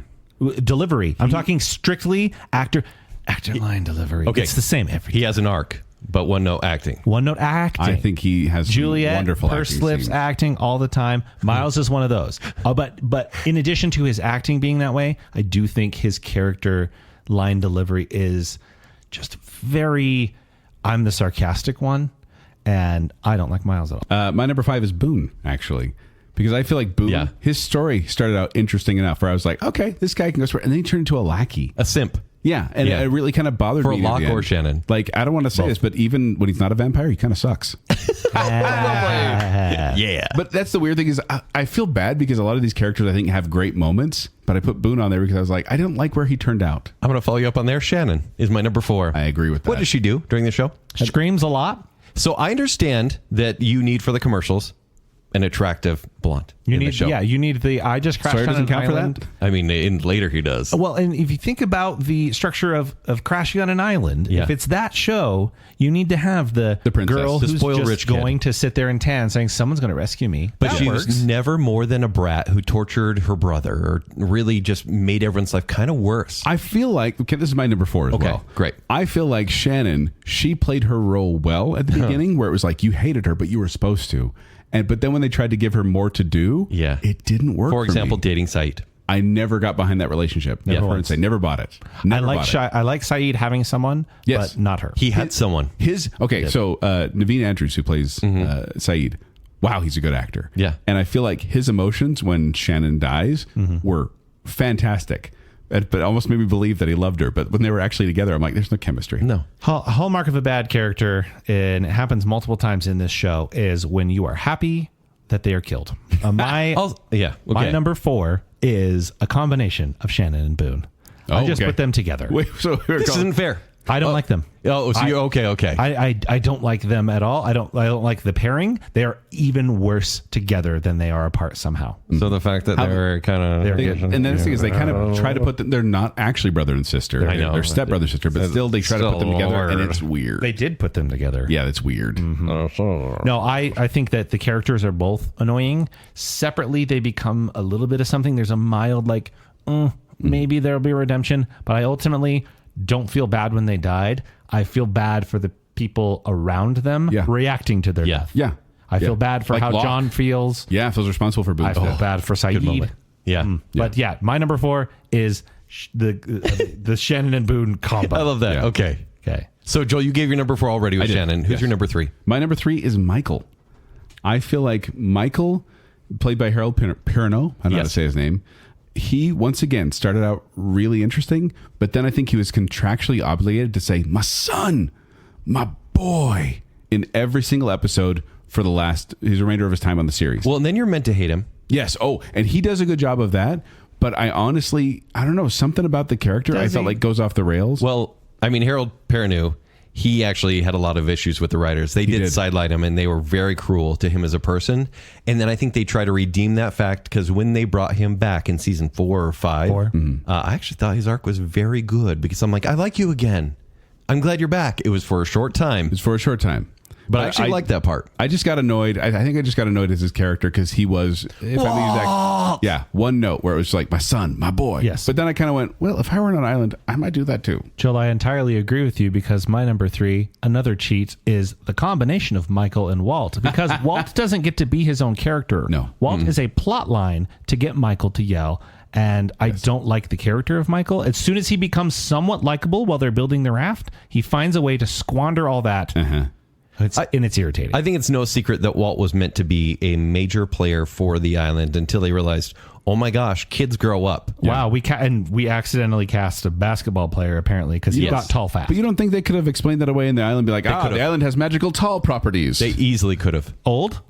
Delivery. I'm talking strictly actor line delivery. Okay. It's the same every He has an arc, but one note acting. One-note acting. I think he has Juliet, wonderful purse acting lips scenes. acting all the time. Miles is one of those. But in addition to his acting being that way, I do think his character line delivery is just very, I'm the sarcastic one, and I don't like Miles at all. My number 5 is Boone, actually. Because I feel like Boone, his story started out interesting enough where I was like, okay, this guy can go swear. And then he turned into a lackey. A simp. Yeah, and it really kind of bothered me. For Locke or Shannon. Like, I don't want to say this, but even when he's not a vampire, he kind of sucks. Yeah. But that's the weird thing is I feel bad because a lot of these characters I think have great moments, but I put Boone on there because I was like, I didn't like where he turned out. I'm going to follow you up on there. Shannon is my number 4. I agree with that. What does she do during the show? Screams a lot. So I understand that you need for the commercials an attractive blonde. You in the need, show. you need the I just crashed Sawyer on doesn't an count for island. that? I mean, later he does. Well, and if you think about the structure of crashing on an island, if it's that show, you need to have the princess, girl the who's spoiled just rich kid. going to sit there and tan, saying someone's going to rescue me. But That she works. was never more than a brat who tortured her brother or really just made everyone's life kind of worse. I feel like, okay, this is my number 4 as well. Great. I feel like Shannon, she played her role well at the beginning where it was like you hated her, but you were supposed to. But then when they tried to give her more to do, it didn't work. For example, me. dating site. I never got behind that relationship. Never heard it say, never bought it. Never bought it. I like Saeed having someone, but not her. He had someone. So Naveen Andrews, who plays Saeed, wow, he's a good actor. Yeah. And I feel like his emotions when Shannon dies were fantastic. But it almost made me believe that he loved her. But when they were actually together, I'm like, there's no chemistry. No. Hallmark of a bad character, and it happens multiple times in this show, is when you are happy that they are killed. My number 4 is a combination of Shannon and Boone. I just put them together. Wait, so This isn't fair. I don't like them. Oh, so you're okay. I don't like them at all. I don't like the pairing. They are even worse together than they are apart somehow. So the fact that they're kind of... And then the thing is, they kind of try to put them, they're not actually brother and sister. I know. They're stepbrother sister, but still they try to put them together, and it's weird. They did put them together. Yeah, that's weird. No, I think that the characters are both annoying. Separately, they become a little bit of something. There's a mild, like, maybe there'll be redemption, but I ultimately don't feel bad when they died. I feel bad for the people around them reacting to their death. Yeah. I feel bad for Like how Locke. John feels. Yeah, feels responsible for Boone. I feel bad for Saeed. Yeah. But yeah, my number 4 is the Shannon and Boone combo. I love that. Yeah. Okay. So, Joel, you gave your number 4 already with Shannon. Who's your number 3? My number 3 is Michael. I feel like Michael, played by Harold Perrineau, I don't know how to say his name. He, once again, started out really interesting, but then I think he was contractually obligated to say, my son, my boy, in every single episode for his remainder of his time on the series. Well, and then you're meant to hate him. Yes. Oh, and he does a good job of that, but I honestly, I don't know, something about the character I felt like goes off the rails. Well, I mean, Harold Perrineau, he actually had a lot of issues with the writers. They did sideline him, and they were very cruel to him as a person. And then I think they try to redeem that fact, because when they brought him back in season 4 or 5, I actually thought his arc was very good, because I'm like, I like you again. I'm glad you're back. It was for a short time. But I actually like that part. I just got annoyed. I think I just got annoyed as his character, because he was, if I may use that, one note where it was like, my son, my boy. Yes. But then I kind of went, well, if I were on an island, I might do that too. Joel, I entirely agree with you, because my number 3, another cheat, is the combination of Michael and Walt, because Walt doesn't get to be his own character. No. Walt is a plot line to get Michael to yell. And I don't like the character of Michael. As soon as he becomes somewhat likable while they're building the raft, he finds a way to squander all that. And it's irritating. I think it's no secret that Walt was meant to be a major player for the island until they realized, oh my gosh, kids grow up. Wow, we accidentally cast a basketball player, apparently, because he got tall fast. But you don't think they could have explained that away in the island? Be like, the island has magical tall properties. They easily could have. Old?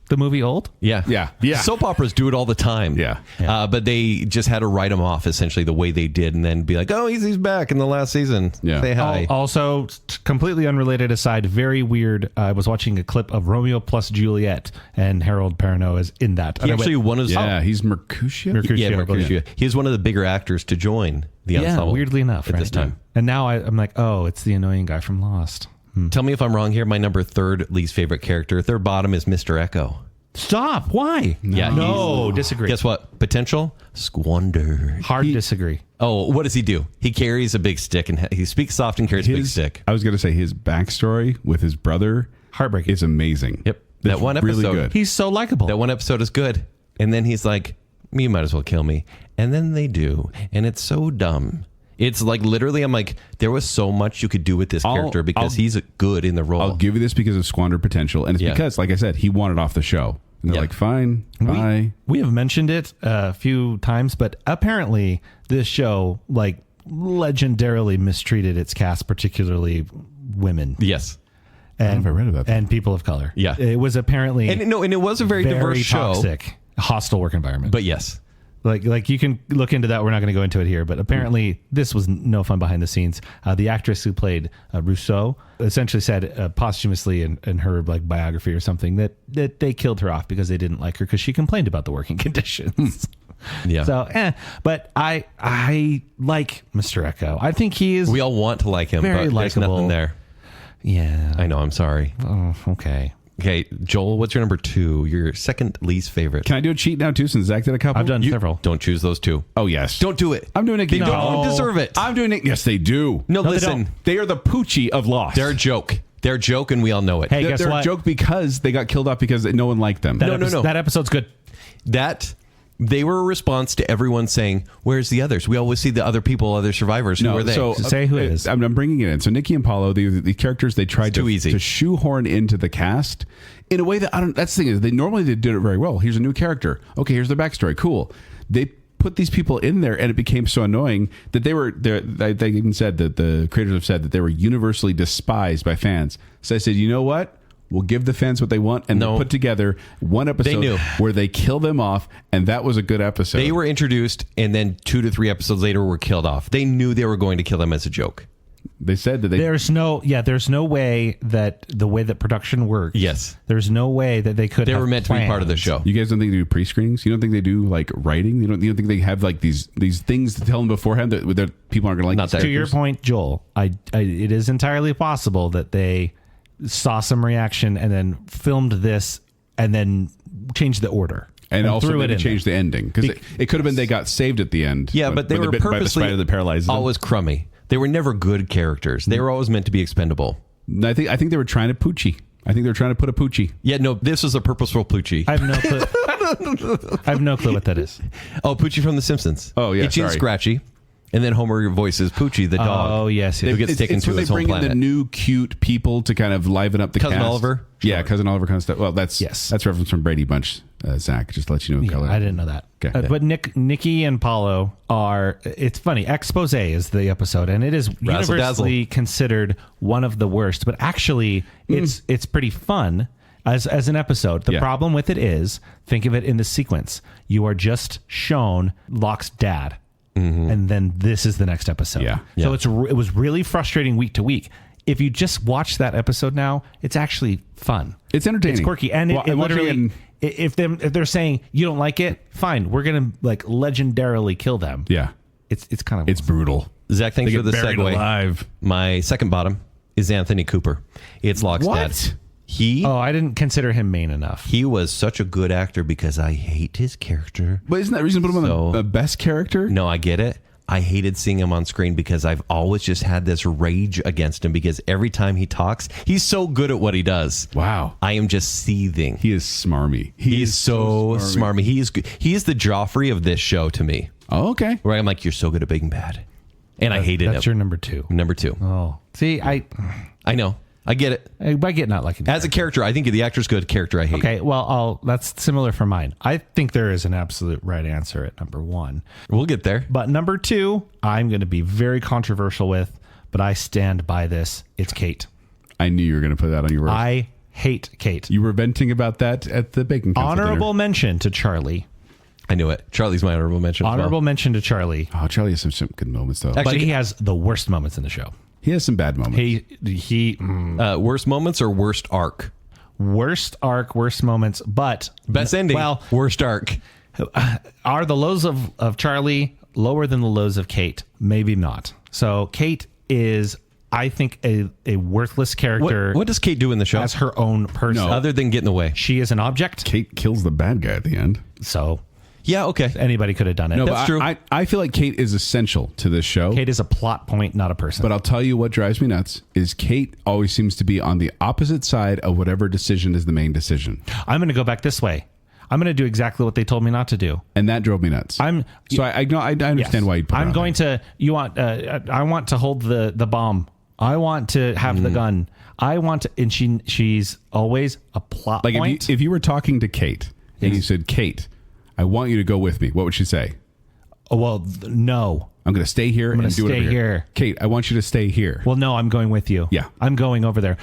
The movie Old? Yeah. Soap operas do it all the time. Yeah. But they just had to write him off, essentially, the way they did, and then be like, oh, he's back in the last season. Yeah. Say hi. Also, completely unrelated aside, very weird. I was watching a clip of Romeo plus Juliet, and Harold Perrineau is in that. He actually won his... he's Mercutio. Mercutio. He was one of the bigger actors to join the ensemble. Weirdly enough. At this time. And now I'm like, oh, it's the annoying guy from Lost. Tell me if I'm wrong here. My number 3 least favorite character, third bottom, is Mr. Echo. Stop. Why? Yeah. No, disagree. Guess what? Potential? Squander. Hard disagree. Oh, what does he do? He carries a big stick, and he speaks soft and carries a big stick. I was going to say his backstory with his brother Heartbreaking. is amazing. Yep. That one episode. Really good. He's so likable. That one episode is good. And then he's like, you might as well kill me. And then they do. And it's so dumb. It's like, literally, I'm like, there was so much you could do with this character, because he's good in the role. I'll give you this because of squandered potential. And it's because, like I said, he wanted off the show. And they're like, fine, bye. We have mentioned it a few times, but apparently this show, like, legendarily mistreated its cast, particularly women. Yes. And, I don't know if I read about that. And people of color. Yeah. It was apparently... And it was a very diverse show. Toxic, hostile work environment. But yes. Like you can look into that. We're not going to go into it here, but apparently this was no fun behind the scenes. The actress who played Rousseau essentially said posthumously in her like biography or something that they killed her off because they didn't like her because she complained about the working conditions. Yeah. So, but I like Mr. Echo. I think he is. We all want to like him, very but there's likable. nothing there. Yeah. I know. I'm sorry. Oh, okay. Okay, Joel, what's your number 2? Your second least favorite. Can I do a cheat now too, since Zach did a couple? I've done several. Don't choose those 2. Oh, yes. Don't do it. I'm doing it. They don't deserve it. I'm doing it. Yes, they do. No, they listen. don't. They are the Poochie of Lost. They're a joke. They're a joke, and we all know it. Hey, guess They're what? a joke because they got killed off because no one liked them. No. That episode's good. They were a response to everyone saying, where's the others? We always see the other people, other survivors. Who were they? So Say who it is. I'm bringing it in. So Nikki and Paulo, the characters they tried It's too easy. to shoehorn into the cast in a way that I don't. That's the thing is they normally did it very well. Here's a new character. Okay, here's their backstory. Cool. They put put these people in there, and it became so annoying that they even said that the creators have said that they were universally despised by fans. So I said, you know what? We'll give the fans what they want, and they'll put together one episode where they kill them off, and that was a good episode. They were introduced, and then 2 to 3 episodes later were killed off. They knew they were going to kill them as a joke. They said that there's no way that the way that production works. Yes. There's no way that they could. They were meant to be part of the show. You guys don't think they do pre-screenings? You don't think they do like writing? You don't think they have like these things to tell them beforehand that people aren't going to like? Not to your point, Joel. It is entirely possible that they saw some reaction and then filmed this and then changed the order. And also maybe changed the ending. Because it could have been they got saved at the end. Yeah, but they were purposely by the spider that paralyzed them. Always crummy. They were never good characters. They were always meant to be expendable. I think they were trying to Poochie. I think they were trying to put a Poochie. Yeah, no, this was a purposeful Poochie. I have no clue. I have no clue what that is. Oh, Poochie from The Simpsons. Oh, yeah, Itchy and Scratchy. And then Homer voices Poochie, the dog. Oh, yes. Who gets taken to his home planet. They bring in the new cute people to kind of liven up the Cousin cast. Oliver? Yeah, Cousin Oliver kind of stuff. Well, that's reference from Brady Bunch, Zach, just to let you know in color. I didn't know that. Okay. But Nikki and Paulo are, it's funny, Expose is the episode, and it is universally considered one of the worst, but actually it's pretty fun as an episode. The problem with it is, think of it in the sequence. You are just shown Locke's dad. And then this is the next episode. So it was really frustrating week to week. If you just watch that episode now, it's actually fun. It's entertaining. It's quirky, and it literally. If they're saying you don't like it, fine. We're gonna like legendarily kill them. Yeah, it's kind of brutal. Zach, thanks for the segue. Alive. My second bottom is Anthony Cooper. It's Locke's dad. I didn't consider him main enough. He was such a good actor because I hate his character. But isn't that reason to put him on the best character? No, I get it. I hated seeing him on screen because I've always just had this rage against him because every time he talks, he's so good at what he does. Wow. I am just seething. He is smarmy. He is so smarmy. He is good. He is the Joffrey of this show to me. Oh, okay. Where I'm like, you're so good at being bad. And I hated him. That's your number 2. Number 2. Oh. See, I know. I get it. I get not liking as a character. I think the actor's good. Character I hate. Okay, well, that's similar for mine. I think there is an absolute right answer at number 1. We'll get there. But number 2, I'm going to be very controversial with, but I stand by this. It's Kate. I knew you were going to put that on your roast. I hate Kate. You were venting about that at the Bacon Council Honorable dinner. mention to Charlie. I knew it. Charlie's my honorable mention. Honorable mention to Charlie. Oh, Charlie has some good moments though. Actually, but he has the worst moments in the show. He has some bad moments. Worst moments or worst arc? Worst arc, worst moments, but best ending. Well, worst arc. Are the lows of Charlie lower than the lows of Kate? Maybe not. So Kate is, I think, a worthless character. What does Kate do in the show? As her own person. No. Other than get in the way. She is an object. Kate kills the bad guy at the end. So... yeah, okay. Anybody could have done it. No, that's true. I feel like Kate is essential to this show. Kate is a plot point, not a person. But I'll tell you what drives me nuts is Kate always seems to be on the opposite side of whatever decision is the main decision. I'm going to go back this way. I'm going to do exactly what they told me not to do. And that drove me nuts. I understand why you'd put it I'm on going there. I want to hold the bomb. I want to have the gun. I want to, and she's always a plot point. If you were talking to Kate and you said, Kate, I want you to go with me, what would she say? Oh, well, no. I'm going to stay here and do it over here. Kate, I want you to stay here. Well, no, I'm going with you. Yeah. I'm going over there.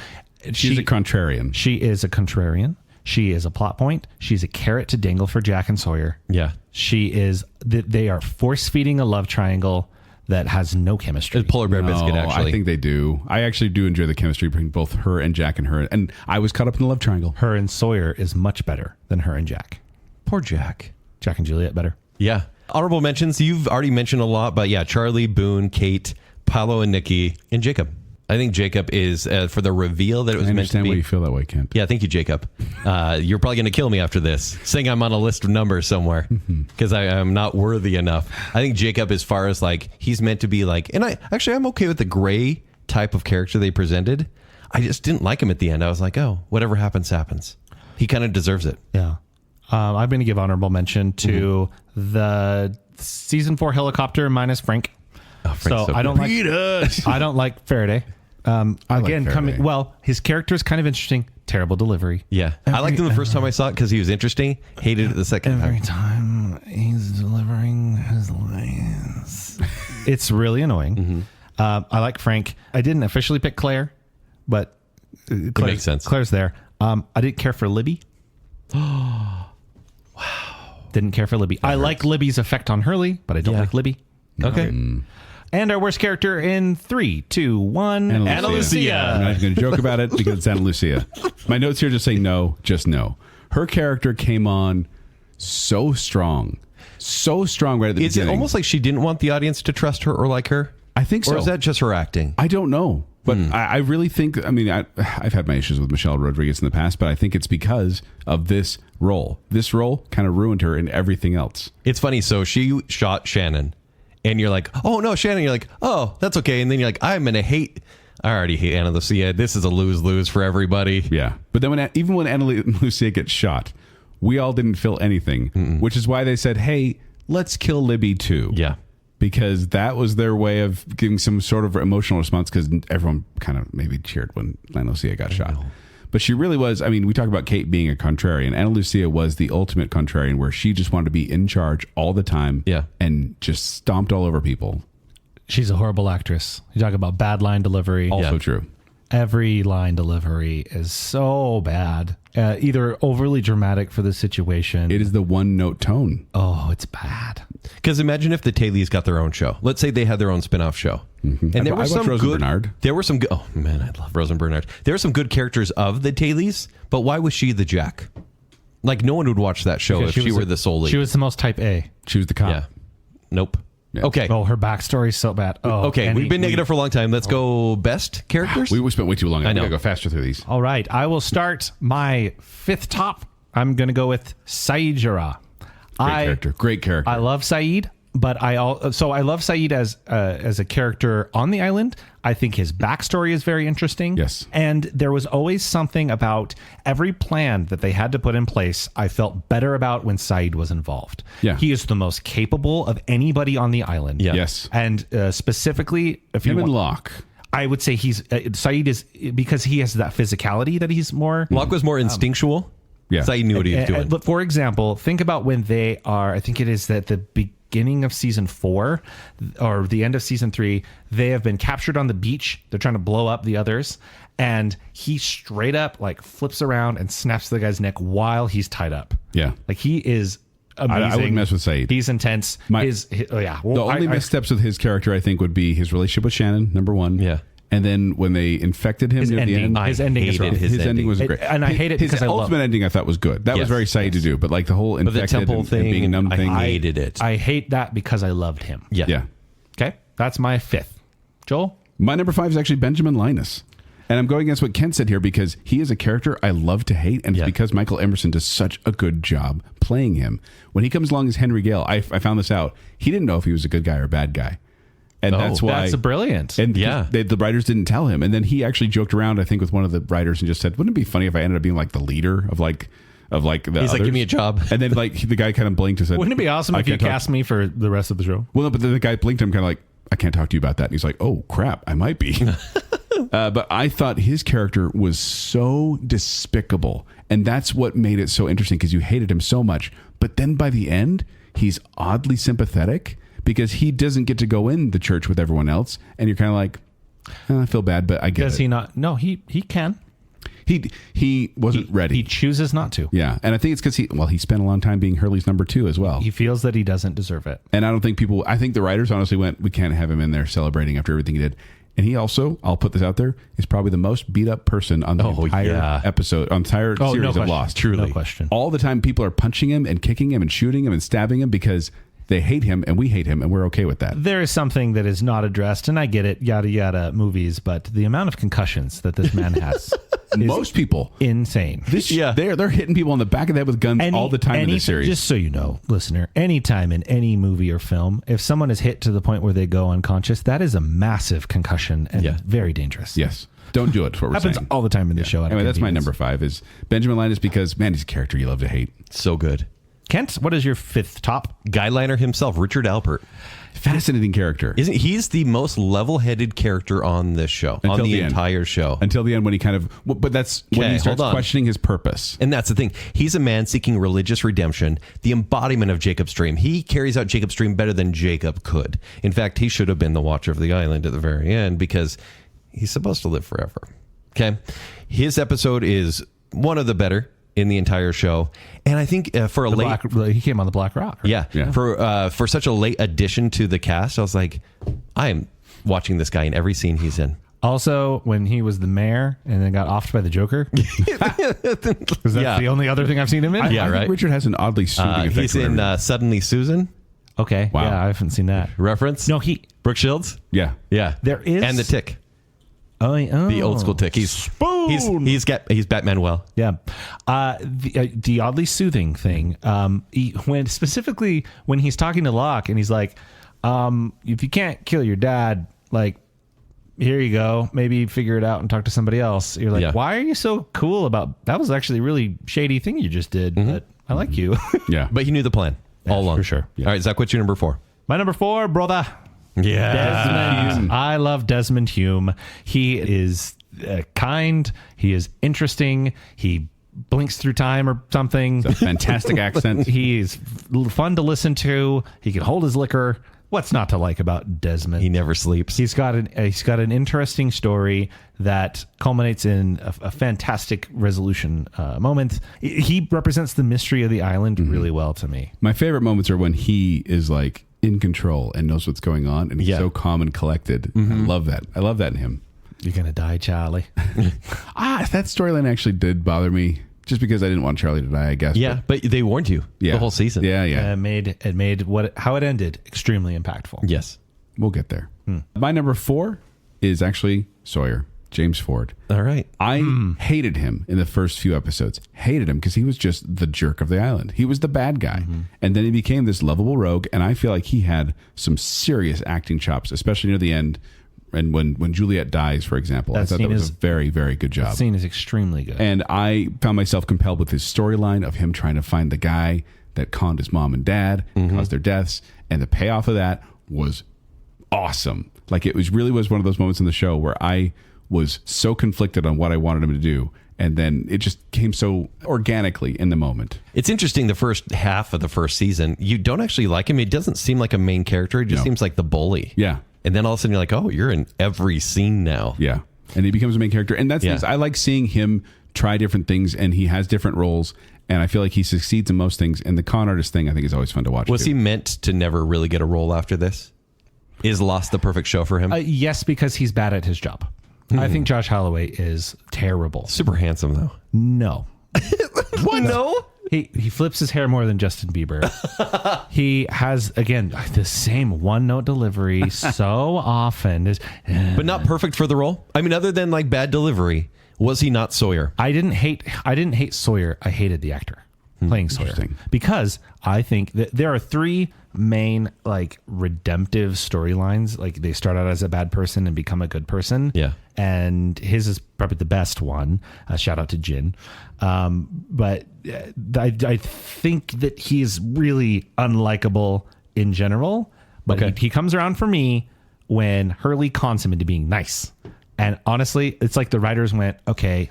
She's a contrarian. She is a contrarian. She is a plot point. She's a carrot to dangle for Jack and Sawyer. Yeah. She is, they are force feeding a love triangle that has no chemistry. It's Polar Bear Biscuit, actually. I think they do. I actually do enjoy the chemistry between both her and Jack and her. And I was caught up in the love triangle. Her and Sawyer is much better than her and Jack. Poor Jack. Jack and Juliet better. Yeah. Honorable mentions. You've already mentioned a lot, but yeah, Charlie, Boone, Kate, Paolo, and Nikki, and Jacob. I think Jacob is, for the reveal that it was meant to be. I understand why you feel that way, Kent. Yeah, thank you, Jacob. You're probably going to kill me after this, saying I'm on a list of numbers somewhere because I am not worthy enough. I think Jacob, as far as like, he's meant to be like, and I'm okay with the gray type of character they presented. I just didn't like him at the end. I was like, oh, whatever happens, happens. He kind of deserves it. Yeah. I'm going to give honorable mention to the season 4 helicopter minus Frank. Oh, Frank's so I don't like I don't like Faraday. Again, like Faraday. His character is kind of interesting. Terrible delivery. Yeah, I liked him the first time I saw it because he was interesting. Hated it the second Every time. time he's delivering his It's really annoying. I like Frank. I didn't officially pick Claire, but It makes sense. Claire's there. I didn't care for Libby. Wow. Didn't care for Libby. I like Libby's effect on Hurley, but I don't like Libby. Okay. And our worst character in 3, 2, 1, Ana Lucia. I'm not even going to joke about it because it's Ana Lucia. My notes here just say no, just no. Her character came on so strong right at the Is it beginning. almost like she didn't want the audience to trust her or like her? I think so. Or is that just her acting? I don't know. But I really think, I mean, I've had my issues with Michelle Rodriguez in the past, but I think it's because of this role. This role kind of ruined her in everything else. It's funny. So she shot Shannon, and you're like, oh, no, Shannon. You're like, oh, that's okay. And then you're like, I already hate Ana Lucia. This is a lose-lose for everybody. Yeah. But then even when Ana Lucia gets shot, we all didn't feel anything, which is why they said, hey, let's kill Libby too. Yeah. Because that was their way of giving some sort of emotional response, because everyone kind of maybe cheered when Ana Lucia got shot. But she really was, I mean, we talk about Kate being a contrarian. Ana Lucia was the ultimate contrarian, where she just wanted to be in charge all the time and just stomped all over people. She's a horrible actress. You talk about bad line delivery. Also true. Every line delivery is so bad. Either overly dramatic for the situation. It is the one-note tone. Oh, it's bad. Because imagine if the Tayleys got their own show. Let's say they had their own spin-off show. And there were some Rose good... and Bernard. There were some good... Oh, man, I love Rose and Bernard. There were some good characters of the Tayleys, but why was she the Jack? Like, no one would watch that show if she were the sole lead. She was the most type A. She was the cop. Yeah. Nope. Yeah. Okay. Oh, her backstory's so bad. Oh, Okay, we've been negative for a long time. Let's go best characters. We spent way too long. I know. We gotta go faster through these. All right. I will start my 5th top. I'm going to go with Saeed Jarrah. Great character. I love Saeed, but I love Saeed as a character on the island. I think his backstory is very interesting. Yes. And there was always something about every plan that they had to put in place I felt better about when Saeed was involved. Yeah. He is the most capable of anybody on the island. Yeah. Yes. And specifically, if Him you and want, Locke. I would say Saeed is, because he has that physicality that he's more... Locke was more instinctual. Yeah. Saeed knew what he was doing. But for example, think about when they are, I think it is at the beginning of season 4 or the end of season 3, they have been captured on the beach. They're trying to blow up the others. And he straight up like flips around and snaps the guy's neck while he's tied up. Yeah. Like he is amazing. I wouldn't mess with Saeed. He's intense. Well, the only missteps with his character, I think, would be his relationship with Shannon, number one. Yeah. And then when they infected him His near the ending. end, His ending is hated rough. his ending was great. And I hate it his because I love ultimate ending I thought was good. That was Yes, very Saeed to do, but like the whole But infected the temple and thing, being numb thing. I hated it. I hate that because I loved him. Yeah. Yeah. Okay. That's my 5th. Joel? My number 5 is actually Benjamin Linus. And I'm going against what Ken said here because he is a character I love to hate, and it's because Michael Emerson does such a good job playing him. When he comes along as Henry Gale, I found this out. He didn't know if he was a good guy or a bad guy. And that's why... That's brilliant. And the writers didn't tell him. And then he actually joked around, I think, with one of the writers and just said, wouldn't it be funny if I ended up being like the leader of the He's others? like, give me a job. And then like the guy kind of blinked and said, Wouldn't it be awesome if you cast me for the rest of the show? Well, no, but then the guy blinked at him kind of like, I can't talk to you about that. And he's like, oh, crap, I might be. But I thought his character was so despicable. And that's what made it so interesting because you hated him so much. But then by the end, he's oddly sympathetic because he doesn't get to go in the church with everyone else. And you're kind of like, I feel bad, but I get it. Does he not? No, he can. He wasn't ready. He chooses not to. Yeah. And I think it's because he spent a long time being Hurley's number 2 as well. He feels that he doesn't deserve it. And I don't think I think the writers honestly went, we can't have him in there celebrating after everything he did. And he also, I'll put this out there, is probably the most beat up person on the entire episode, entire series of Lost. Truly. No question. All the time people are punching him and kicking him and shooting him and stabbing him because they hate him and we hate him and we're okay with that. There is something that is not addressed, and I get it, yada, yada, movies, but the amount of concussions that this man has is Most people. insane. They're hitting people on the back of the head with guns all the time in this series. Just so you know, listener, anytime in any movie or film, if someone is hit to the point where they go unconscious, that is a massive concussion and very dangerous. Yes. Don't do it. Is what we're Happens saying. all the time in this show. Anyway, that's my number 5 is Benjamin Linus because, man, he's a character you love to hate. So good. Kent, what is your fifth top? Guyliner himself, Richard Alpert. Fascinating character. Isn't he's the most level-headed character on this show, Until on the end. entire show. Until the end when he kind of... But that's when he starts questioning his purpose. And that's the thing. He's a man seeking religious redemption, the embodiment of Jacob's dream. He carries out Jacob's dream better than Jacob could. In fact, he should have been the watcher of the island at the very end because he's supposed to live forever. Okay? His episode is one of the better in the entire show. And I think for a He came on the Black Rock. Right? Yeah. For such a late addition to the cast, I was like, I am watching this guy in every scene he's in. Also, when he was the mayor and then got offed by the Joker. Because that's the only other thing I've seen him in. I think Richard has an oddly soothing effect. He's in Suddenly Susan. Okay. Wow. Yeah, I haven't seen that. Reference? No, Brooke Shields? Yeah. Yeah. There is. And the Tick. Oh. The old school Tick. He's Batman well. Yeah. The oddly soothing thing. When he's talking to Locke and he's like, if you can't kill your dad, like, here you go. Maybe figure it out and talk to somebody else. You're like, why are you so cool about that? Was actually a really shady thing you just did, but I like you. Yeah. But he knew the plan all along. For sure. Yeah. All right, Zach, what's your number 4? My number 4, brother. Yeah. Desmond. I love Desmond Hume. He is kind. He is interesting. He blinks through time or something. It's a fantastic accent. He's fun to listen to. He can hold his liquor. What's not to like about Desmond? He never sleeps. He's got an interesting story that culminates in a fantastic resolution moment. He represents the mystery of the island really well to me. My favorite moments are when he is like in control and knows what's going on, and he's so calm and collected. I love that. I love that in him. You're gonna die, Charlie. That storyline actually did bother me, just because I didn't want Charlie to die, I guess. Yeah, but they warned you the whole season. Yeah. It made how it ended extremely impactful. Yes. We'll get there. My number 4 is actually Sawyer, James Ford. All right. I hated him in the first few episodes. Hated him because he was just the jerk of the island. He was the bad guy. And then he became this lovable rogue, and I feel like he had some serious acting chops, especially near the end. And when Juliet dies, for example, I thought that was a very, very good job. That scene is extremely good. And I found myself compelled with his storyline of him trying to find the guy that conned his mom and dad, caused their deaths. And the payoff of that was awesome. Like, it was one of those moments in the show where I was so conflicted on what I wanted him to do. And then it just came so organically in the moment. It's interesting, the first half of the first season, you don't actually like him. He doesn't seem like a main character. He just seems like the bully. Yeah. And then all of a sudden you're like, oh, you're in every scene now. Yeah. And he becomes a main character. And that's I like seeing him try different things, and he has different roles. And I feel like he succeeds in most things. And the con artist thing, I think, is always fun to watch. Was he meant to never really get a role after this? Is Lost the perfect show for him? Yes, because he's bad at his job. I think Josh Holloway is terrible. Super handsome, though. No. What? No? He flips his hair more than Justin Bieber. He has, again, the same one-note delivery so often. But not perfect for the role? I mean, other than like bad delivery, was he not Sawyer? I didn't hate Sawyer. I hated the actor playing Sawyer. Because I think that there are 3 main like redemptive storylines. Like, they start out as a bad person and become a good person. Yeah. And his is probably the best one. Shout out to Jin. But I think that he's really unlikable in general. But he comes around for me when Hurley cons him into being nice. And honestly, it's like the writers went, okay,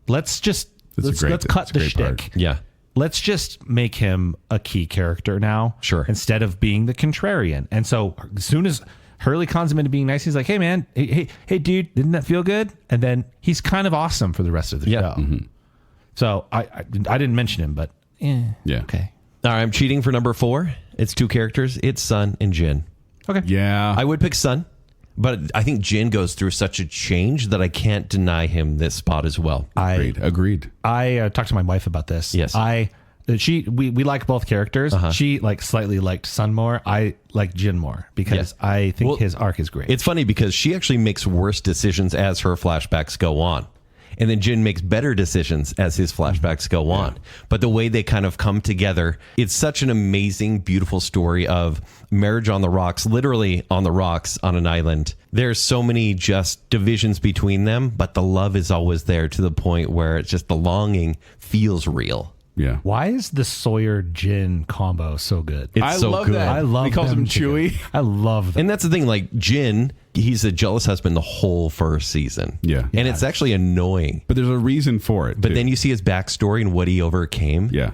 let's cut the shtick. Yeah. Let's just make him a key character now. Sure. Instead of being the contrarian. And so as soon as Hurley cons him into being nice, he's like, hey, man, hey, dude, didn't that feel good? And then he's kind of awesome for the rest of the show. So I didn't mention him, but yeah. Okay. All right, I'm cheating for number 4. It's 2 characters. It's Sun and Jin. Okay. Yeah. I would pick Sun, but I think Jin goes through such a change that I can't deny him this spot as well. Agreed. I talked to my wife about this. Yes. We like both characters. She like slightly liked Sun more. I like Jin more because I think his arc is great. It's funny because she actually makes worse decisions as her flashbacks go on. And then Jin makes better decisions as his flashbacks go on. But the way they kind of come together, it's such an amazing, beautiful story of marriage on the rocks, literally on the rocks on an island. There's so many just divisions between them, but the love is always there to the point where it's just the longing feels real. Yeah. Why is the Sawyer Jin combo so good? It's I so love good. that. I love He calls them him together. Chewy. I love them. And that's the thing, like Jin, he's a jealous husband the whole first season. Yeah. And it's actually annoying. But there's a reason for it. But too. then you see his backstory and what he overcame. Yeah.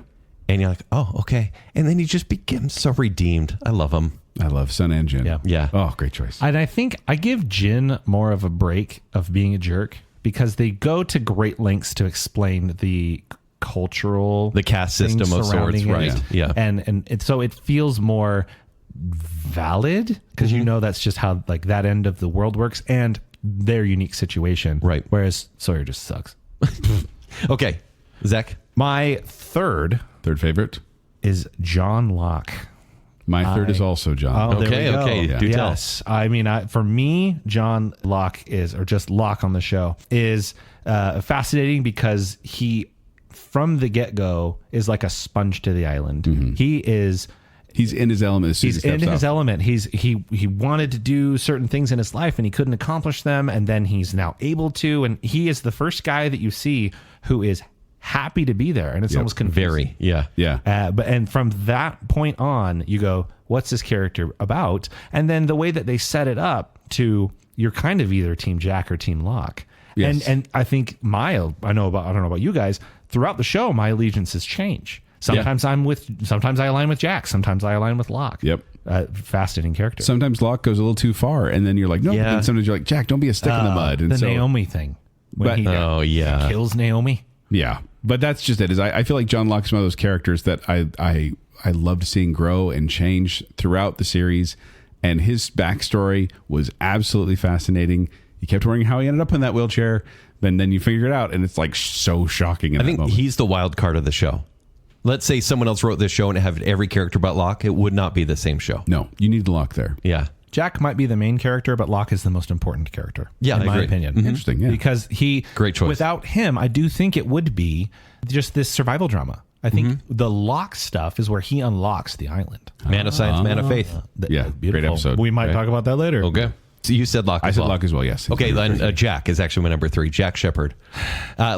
And you're like, oh, okay. And then he just becomes so redeemed. I love him. I love Sun and Jin. Yeah. Yeah. Oh, great choice. And I think I give Jin more of a break of being a jerk because they go to great lengths to explain the cultural, The caste things system of sorts, surrounding it. right? Yeah. And so it feels more valid because you know that's just how like that end of the world works and their unique situation. Right. Whereas Sawyer just sucks. Okay. Zach. My third Third favorite. is John Locke. My third is also John. Oh, there Okay, we go. okay, do tell. Yes. I mean, for me, John Locke is, or just Locke on the show, is fascinating because he, from the get-go, is like a sponge to the island. He is... He's in his element as soon as He's he in steps his out. element. He wanted to do certain things in his life and he couldn't accomplish them, and then he's now able to. And he is the first guy that you see who is happy to be there, and it's almost confusing. Very. Yeah. Yeah. And from that point on, you go, what's this character about? And then the way that they set it up to, you're kind of either Team Jack or Team Locke. Yes. And I think I don't know about you guys. Throughout the show, my allegiances change. Sometimes sometimes I align with Jack. Sometimes I align with Locke. Yep. Fascinating character. Sometimes Locke goes a little too far, and then you're like, no. Yeah. But then sometimes you're like, Jack, don't be a stick in the mud. And the so, Naomi thing. When But- he Oh, yeah. kills Naomi. Yeah, but that's just it. I feel like John Locke's one of those characters that I loved seeing grow and change throughout the series, and his backstory was absolutely fascinating. You kept wondering how he ended up in that wheelchair, and then you figure it out, and it's like so shocking. In I that think moment. he's the wild card of the show. Let's say someone else wrote this show and have every character but Locke. It would not be the same show. No, you need the Locke there. Yeah. Jack might be the main character, but Locke is the most important character. Yeah, in I my agree. opinion. Interesting, yeah. Because Great choice. Without him, I do think it would be just this survival drama. I think the Locke stuff is where he unlocks the island. Man of science, man of faith. Yeah, great episode. We might Right. talk about that later. Okay. So you said Locke I as said well. Locke as well. Yes. Okay, then Jack is actually my number 3. Jack Shepard.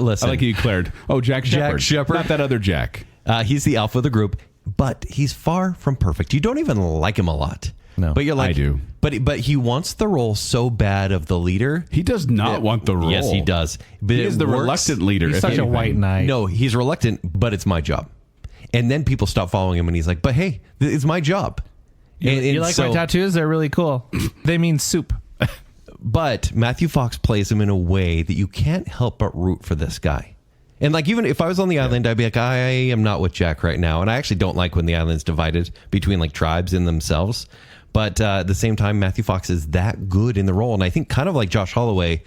Listen. I like you declared. Oh, Jack Shepard. Shepard. Not that other Jack. He's the alpha of the group, but he's far from perfect. You don't even like him a lot. No. But you're like, I do. But he wants the role so bad of the leader. He does not want the role. Yes, he does. But He it is the works. reluctant leader. He's if such a anything. white knight. No, he's reluctant, but it's my job. And then people stop following him, and he's like, "But hey, it's my job." You like my tattoos? They're really cool. They mean soup. But Matthew Fox plays him in a way that you can't help but root for this guy. And like, even if I was on the island, I'd be like, I am not with Jack right now. And I actually don't like when the island's divided between like tribes in themselves. But at the same time, Matthew Fox is that good in the role. And I think kind of like Josh Holloway,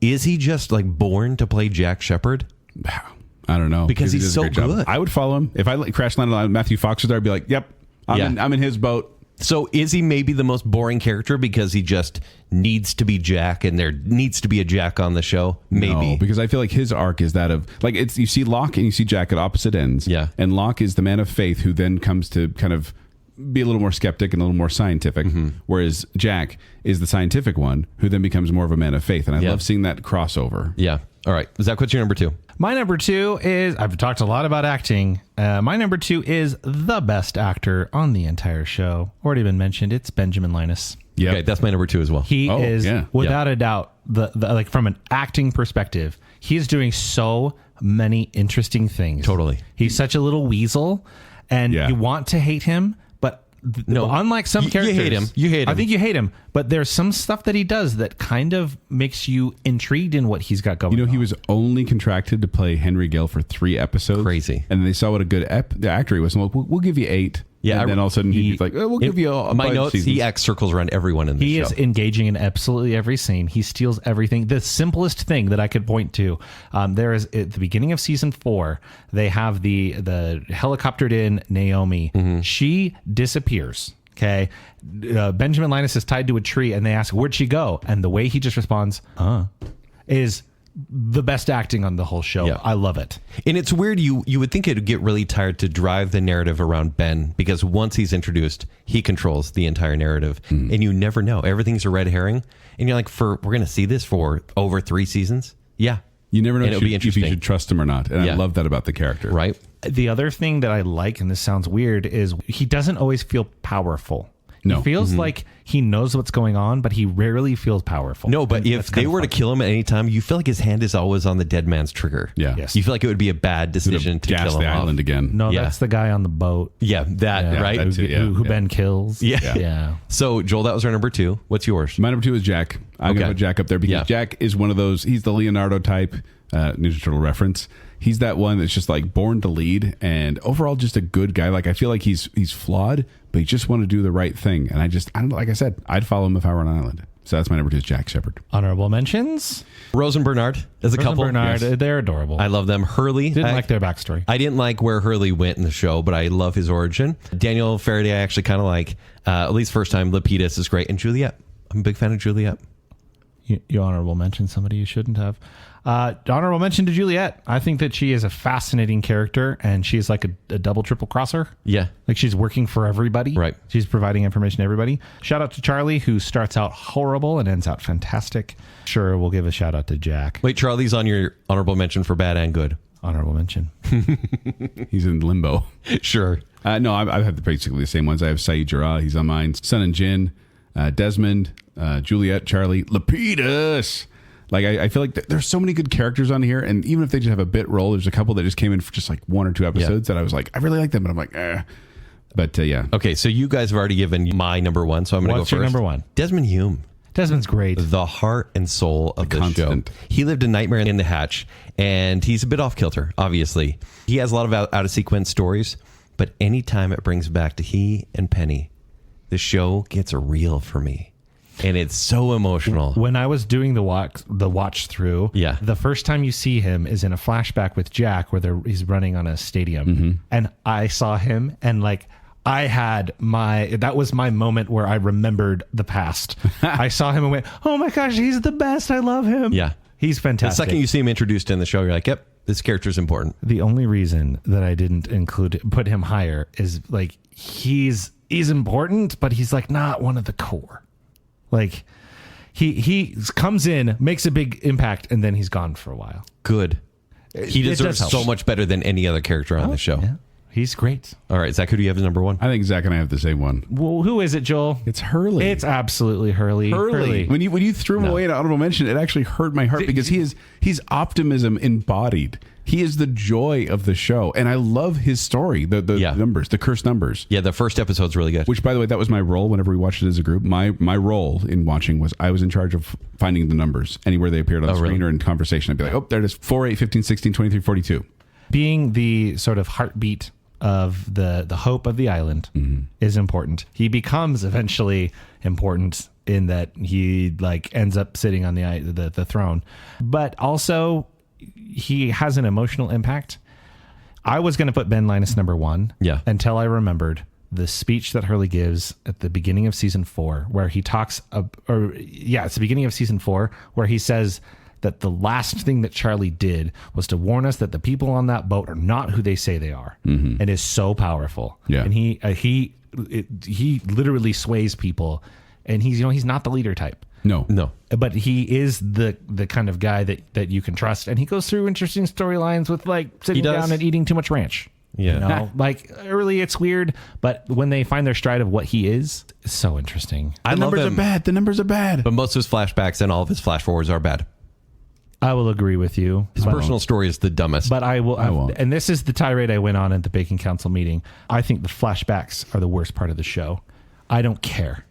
is he just like born to play Jack Shepard? I don't know. Because he he's does a so great job. good. I would follow him. If I crash landed on Matthew Fox was there, I'd be like, yep, I'm in his boat. So is he maybe the most boring character because he just needs to be Jack and there needs to be a Jack on the show? Maybe. No, because I feel like his arc is that of like it's you see Locke and you see Jack at opposite ends. Yeah. And Locke is the man of faith who then comes to kind of be a little more skeptic and a little more scientific, whereas Jack is the scientific one who then becomes more of a man of faith. And I love seeing that crossover. Yeah. All right. Zach, what's your number 2? My number 2 is, I've talked a lot about acting. My number 2 is the best actor on the entire show. Already been mentioned. It's Benjamin Linus. Yep. Okay, that's my number 2 as well. He is, yeah. without a doubt, the like from an acting perspective, he's doing so many interesting things. Totally. He's such a little weasel, and Yeah. you want to hate him, but No. unlike some You characters, hate him. You hate I him. think you hate him, but there's some stuff that he does that kind of makes you intrigued in what he's got going. You know, he on. was only contracted to play Henry Gale for 3 episodes. Crazy. And they saw what a good actor he was. And we'll give you 8. Yeah, And then all of a sudden he'd be like, we'll give you a my bunch notes. seasons. He acts circles around everyone in the He show. is engaging in absolutely every scene. He steals everything. The simplest thing that I could point to, there is at the beginning of season 4, they have the helicoptered in Naomi. She disappears. Okay. Benjamin Linus is tied to a tree and they ask, where'd she go? And the way he just responds, is the best acting on the whole show. Yeah. I love it. And it's weird. You would think it would get really tired to drive the narrative around Ben because once he's introduced, he controls the entire narrative, and you never know. Everything's a red herring, and you're like, we're going to see this for over 3 seasons. Yeah, You never know And it'll be if you interesting. should trust him or not. And I Yeah. love that about the character. Right? The other thing that I like, and this sounds weird, is he doesn't always feel powerful. No. He feels like he knows what's going on, but he rarely feels powerful. No, but And if that's they kinda were to fun. kill him at any time, you feel like his hand is always on the dead man's trigger. Yeah. Yes. You feel like it would be a bad decision to Gas kill the him off. island again. No, Yeah. that's the guy on the boat. Yeah, that, Yeah, right? that's it. Who Yeah. Ben kills. Yeah. Yeah. So, Joel, that was our number 2. What's yours? My number 2 is Jack. I'm going to Okay. put Jack up there because Yeah. Jack is one of those, he's the Leonardo type, Ninja Turtle reference. He's that one that's just like born to lead and overall just a good guy. Like I feel like he's flawed, but he just want to do the right thing. And I don't know, like I said, I'd follow him if I were on an island. So that's my number 2 is Jack Shepard. Honorable mentions. Rose and Bernard as a couple. Bernard, Yes. they're adorable. I love them. Hurley. didn't like their backstory. I didn't like where Hurley went in the show, but I love his origin. Daniel Faraday, I actually kind of like, at least first time. Lapidus is great. And Juliet. I'm a big fan of Juliet. You honorable mention somebody you shouldn't have. Honorable mention to Juliet. I think that she is a fascinating character, and she's like a double, triple crosser. Yeah. Like she's working for everybody. Right. She's providing information to everybody. Shout out to Charlie, who starts out horrible and ends out fantastic. Sure, we'll give a shout out to Jack. Wait, Charlie's on your honorable mention for bad and good. Honorable mention. He's in limbo. Sure. No, I've had basically the same ones. I have Saeed Jarrah. He's on mine. Sun and Jin, Desmond, Juliet, Charlie, Lapidus. Like I feel like there's so many good characters on here, and even if they just have a bit role, there's a couple that just came in for just like 1 or 2 episodes that I was like, I really like them, but I'm like, eh. But yeah, Okay, so you guys have already given my number 1, so I'm going to go What's first. your number 1? Desmond Hume. Desmond's great. The heart and soul of the constant. show. He lived a nightmare in the hatch, and he's a bit off kilter, obviously. He has a lot of out of sequence stories, but anytime it brings back to he and Penny, the show gets real for me. And it's so emotional. When I was doing the watch through, Yeah. the first time you see him is in a flashback with Jack, where he's running on a stadium, and I saw him, and like that was my moment where I remembered the past. I saw him and went, "Oh my gosh, he's the best! I love him." Yeah. he's The fantastic. second you see him introduced in the show, you're like, yep, this character's important. The only reason that I didn't put him higher is like he's important, but he's like not one of the core. Like he comes in, makes a big impact, and then he's gone for a while. Good. He It deserves does help. so much better than any other character on the show. Yeah, he's great. All right, Zach, who do you have as number 1? I think Zach and I have the same one. Well, who is it, Joel? It's Hurley. It's absolutely Hurley. Hurley. When you threw him away in honorable mention, it actually hurt my heart because he's optimism embodied. He is the joy of the show, and I love his story. The numbers, the cursed numbers. Yeah, the first episode's really good. Which, by the way, that was my role whenever we watched it as a group. My role in watching was I was in charge of finding the numbers anywhere they appeared on the screen or in conversation. I'd be like, oh, there it is, 4, 8, 15, 16, 23, 42. Being the sort of heartbeat of the hope of the island is important. He becomes eventually important in that he like ends up sitting on the throne, but also he has an emotional impact. I was going to put Ben Linus number 1 until I remembered the speech that Hurley gives at the beginning of season 4, where he talks it's the beginning of season 4 where he says that the last thing that Charlie did was to warn us that the people on that boat are not who they say they are, and is so powerful. Yeah. And he literally sways people, and he's not the leader type. No. But he is the kind of guy that you can trust, and he goes through interesting storylines with like sitting down and eating too much ranch. Yeah. You know, like early it's weird, but when they find their stride of what he is, it's so interesting. I The love numbers him, are bad. The numbers are bad. but most of his flashbacks and all of his flash forwards are bad. I will agree with you. His personal story is the dumbest. But I won't. and this is the tirade I went on at the Bacon Council meeting. I think the flashbacks are the worst part of the show. I don't care.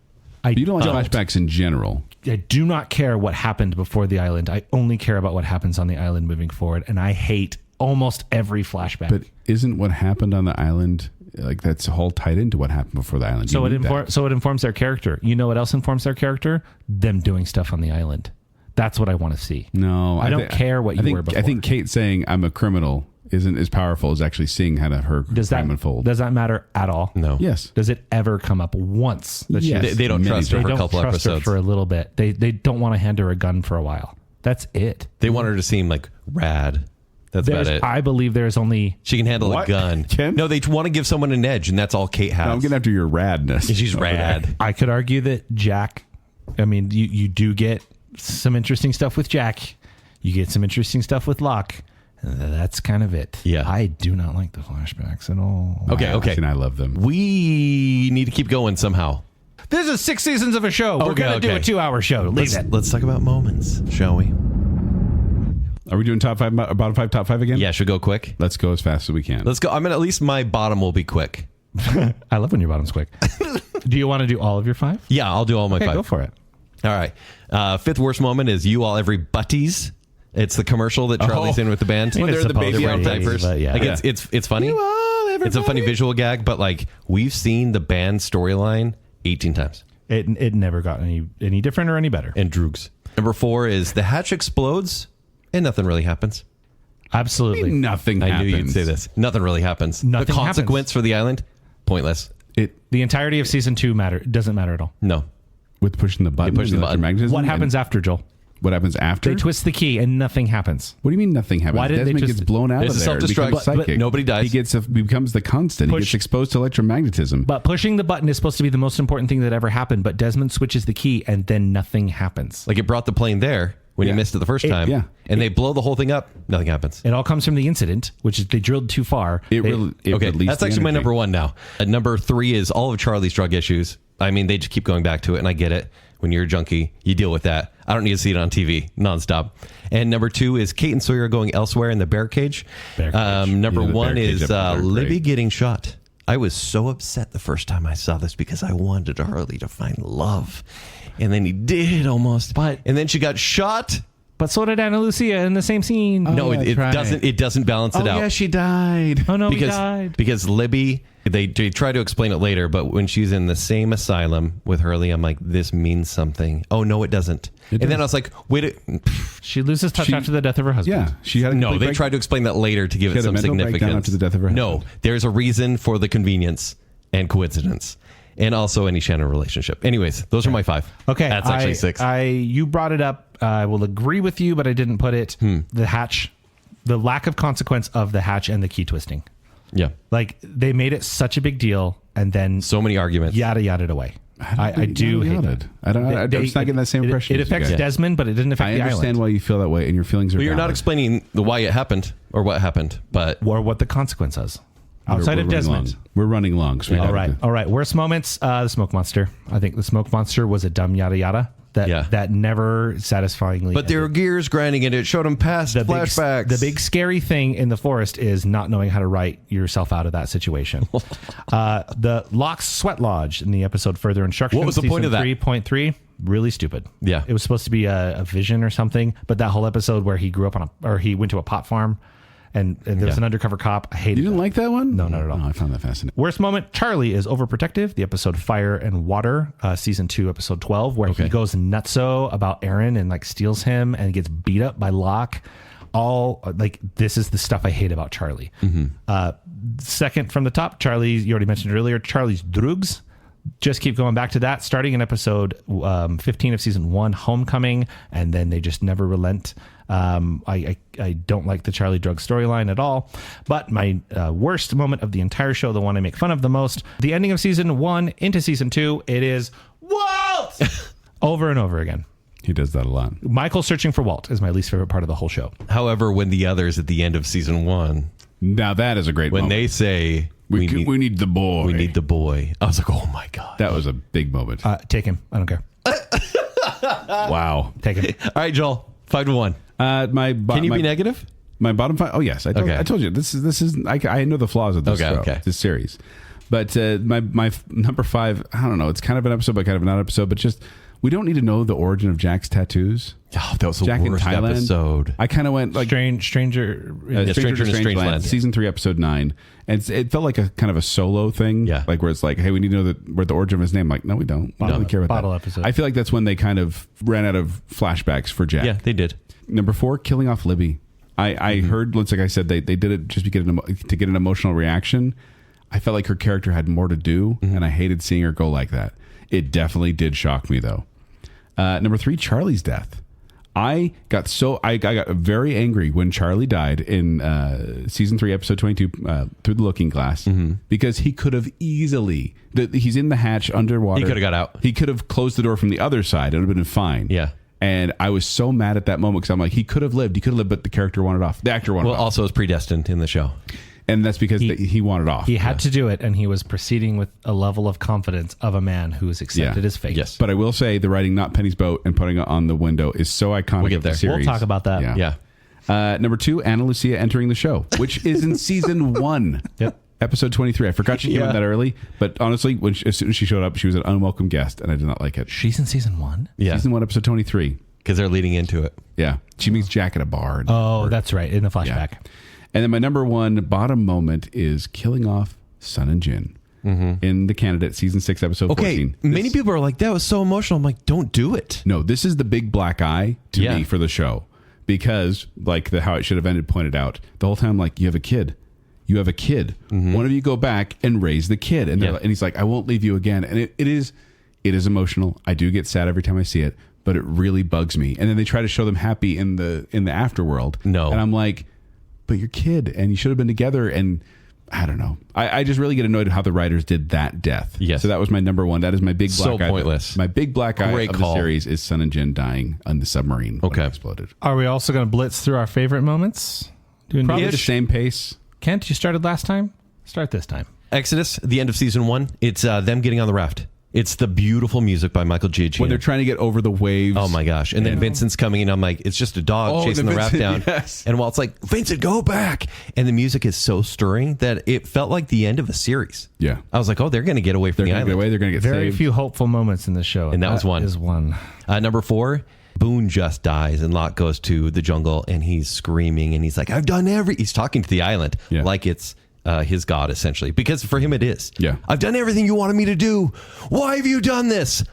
You don't like flashbacks in general. I do not care what happened before the island. I only care about what happens on the island moving forward, and I hate almost every flashback. But isn't what happened on the island like that's all tied into what happened before the island? So You it need that. so it informs their character. You know what else informs their character? Them doing stuff on the island. That's what I want to see. No, I don't care what you were before. I think Kate saying I'm a criminal isn't as powerful as actually seeing how to her crime unfold. Does that matter at all? No. Yes. Does it ever come up once? That she- Yes. They don't Many trust her times. for They a don't couple trust her episodes. for a little bit. They don't want to hand her a gun for a while. That's it. They want her to seem like rad. That's about it. I believe there's only She can handle What? a gun. Ken? No, they want to give someone an edge, and that's all Kate has. No, I'm getting after your radness. She's over rad. there. I could argue that Jack, I mean, you do get some interesting stuff with Jack. You get some interesting stuff with Locke. That's kind of it. Yeah. I do not like the flashbacks at all. Okay. And I love them. We need to keep going somehow. This is 6 seasons of a show. We're going to do a 2-hour show. Leave it. Let's talk about moments, shall we? Are we doing top 5, bottom 5, top 5 again? Yeah, should we go quick? Let's go as fast as we can. Let's go. I mean, at least my bottom will be quick. I love when your bottom's quick. Do you want to do all of your 5? Yeah, I'll do all my Okay, 5. go for it. All right. Fifth worst moment is you all every butties. It's the commercial that Charlie's in with the band. When they're in the baby wearing outfits, diapers. but yeah. Like it's funny. It's a funny visual gag, but like we've seen the band storyline 18 times. It never got any different or any better. And Droogs. Number 4 is the hatch explodes and nothing really happens. Absolutely. Nothing happens. I knew you'd say this. Nothing really happens. Nothing the consequence happens. for the island, pointless. The entirety of season 2 doesn't matter at all. No. With pushing the button. pushing the button. electromagnetism What and happens after, Joel? What happens after? They twist the key and nothing happens. What do you mean nothing happens? Why did they Desmond twist gets it? blown out It's of a there. and self-destruct, becomes but psychic. nobody dies. He becomes the constant. He gets exposed to electromagnetism. But pushing the button is supposed to be the most important thing that ever happened. But Desmond switches the key and then nothing happens. Like it brought the plane there when you missed it the first time. yeah. And they blow the whole thing up. Nothing happens. It all comes from the incident, which is they drilled too far. It They- released That's the actually my energy. number 1 now. Number 3 is all of Charlie's drug issues. I mean, they just keep going back to it, and I get it. When you're a junkie, you deal with that. I don't need to see it on TV nonstop. And number 2 is Kate and Sawyer going elsewhere in the bear cage. Bear cage. Number Yeah, the 1 bear cage is episodes are Libby great. getting shot. I was so upset the first time I saw this because I wanted Harley to find love. And then he did almost. And then she got shot. But so did Ana Lucia in the same scene. No, that's it right. doesn't. It doesn't balance it out. yeah, she died. Oh no, he because died. because Libby, they try to explain it later, but when she's in the same asylum with Hurley, I'm like, this means something. Oh no, it doesn't. And then I was like, wait, She loses touch after the death of her husband. Yeah, she had a no, complete they break- tried to explain that later to give She it had a some mental breakdown significance. after the death of her No, husband. there's a reason for the convenience and coincidence, and also any Shannon relationship. Anyways, those are my 5. Okay, that's actually 6. You brought it up. I will agree with you, but I didn't put it. The hatch, the lack of consequence of the hatch and the key twisting. Yeah, Like they made it such a big deal, and then so many arguments. yada it away. I do hate it. I don't. I'm just not getting that same impression. It as you affects guys. Desmond, but it didn't affect I the understand island why you feel that way, and your feelings are. But you're not valid. explaining the why it happened or what happened, but or what the consequence is outside We're of running Desmond. long. We're running long. So we All have right, to- all right. Worst moments. The smoke monster. I think the smoke monster was a dumb yada yada that never satisfyingly. But there were gears grinding and it showed them past flashbacks. The big scary thing in the forest is not knowing how to write yourself out of that situation. The Locke's Sweat Lodge in the episode Further Instructions. What was the point of that? 3.3. Really stupid. Yeah. It was supposed to be a vision or something, but that whole episode where he grew up he went to a pot farm and there was an undercover cop. I hated You didn't that. like that one? No, not at all. Oh, I found that fascinating. Worst moment, Charlie is overprotective. The episode Fire and Water, season 2, episode 12, where he goes nutso about Aaron and like steals him and gets beat up by Locke. All like this is the stuff I hate about Charlie. Second from the top, Charlie, you already mentioned earlier, Charlie's drugs. Just keep going back to that, starting in episode 15 of season 1, Homecoming, and then they just never relent. I don't like the Charlie drug storyline at all, but my worst moment of the entire show, the one I make fun of the most, the ending of season 1 into season 2, it is Walt over and over again. He does that a lot. Michael searching for Walt is my least favorite part of the whole show. However, when the others at the end of season 1, Now that is a great when moment. they say we need the boy. we need the boy, I was like, oh my god. That was a big moment. Take him. I don't care. Wow. Take him. All right, Joel, 5-1. Can you be negative? My bottom 5. Oh yes, I told you this is. I know the flaws of this show, this series, but my number 5. I don't know. It's kind of an episode, but kind of not an episode. But just we don't need to know the origin of Jack's tattoos. Oh, that was the Jack worst in Thailand. episode. I kind of went like Stranger. Stranger in a Strange Strange Land. Land, season 3, episode 9, and it felt like a kind of a solo thing. Yeah. Like where it's like, hey, we need to know where the origin of his name. Like, no, we don't. We don't really care about Bottle that. episode. I feel like that's when they kind of ran out of flashbacks for Jack. Yeah, they did. Number 4, killing off Libby. I heard, like I said, they did it just to get an emotional reaction. I felt like her character had more to do, and I hated seeing her go like that. It definitely did shock me, though. Number 3, Charlie's death. I got very angry when Charlie died in season 3, episode 22, Through the Looking Glass, because he could have easily. He's in the hatch underwater. He could have got out. He could have closed the door from the other side. It would have been fine. Yeah. And I was so mad at that moment because I'm like, he could have lived, but the character wanted off. The actor wanted off. Well, also is predestined in the show. And that's because he wanted off. He had to do it, and he was proceeding with a level of confidence of a man who has accepted his fate. Yes. But I will say the writing Not Penny's Boat and putting it on the window is so iconic. We'll get of the there. series. We'll talk about that. Yeah. Number 2, Ana Lucia entering the show, which is in season 1. Yep. Episode 23. I forgot she came in that early, but honestly, as soon as she showed up, she was an unwelcome guest, and I did not like it. She's in season 1? Yeah. Season 1, episode 23. Because they're leading into it. Yeah. She meets Jack at a bar. That's right, in the flashback. Yeah. And then my number 1 bottom moment is killing off Sun and Jin in The Candidate, season 6, episode 14. Many people are like, that was so emotional. I'm like, don't do it. No, this is the big black eye to me for the show. Because, like how it should have ended pointed out, the whole time, like, you have a kid. You have a kid. One of you go back and raise the kid. And, and he's like, I won't leave you again. And it is emotional. I do get sad every time I see it, but it really bugs me. And then they try to show them happy in the afterworld. No. And I'm like, but your kid, and you should have been together. And I don't know. I just really get annoyed at how the writers did that death. Yes. So that was my number 1. That is my big black eye. So pointless. My big black eye Great of call. the series is Sun and Jin dying on the submarine when it exploded. Are we also going to blitz through our favorite moments? Probably the same pace. Kent, you started last time? Start this time. Exodus, the end of season 1. It's them getting on the raft. It's the beautiful music by Michael Giacchino. When they're trying to get over the waves. Oh my gosh. And then Vincent's coming in. I'm like, it's just a dog chasing the raft down. Yes. And Walt's like, Vincent, go back. And the music is so stirring that it felt like the end of a series. Yeah. I was like, oh, they're going to get away from the island. They're going to get Very saved. few hopeful moments in the show. And that was one. Is one. Number 4, Boone just dies and Locke goes to the jungle and he's screaming and he's like, I've done he's talking to the island like it's his god, essentially, because for him it is. Yeah. I've done everything you wanted me to do. Why have you done this?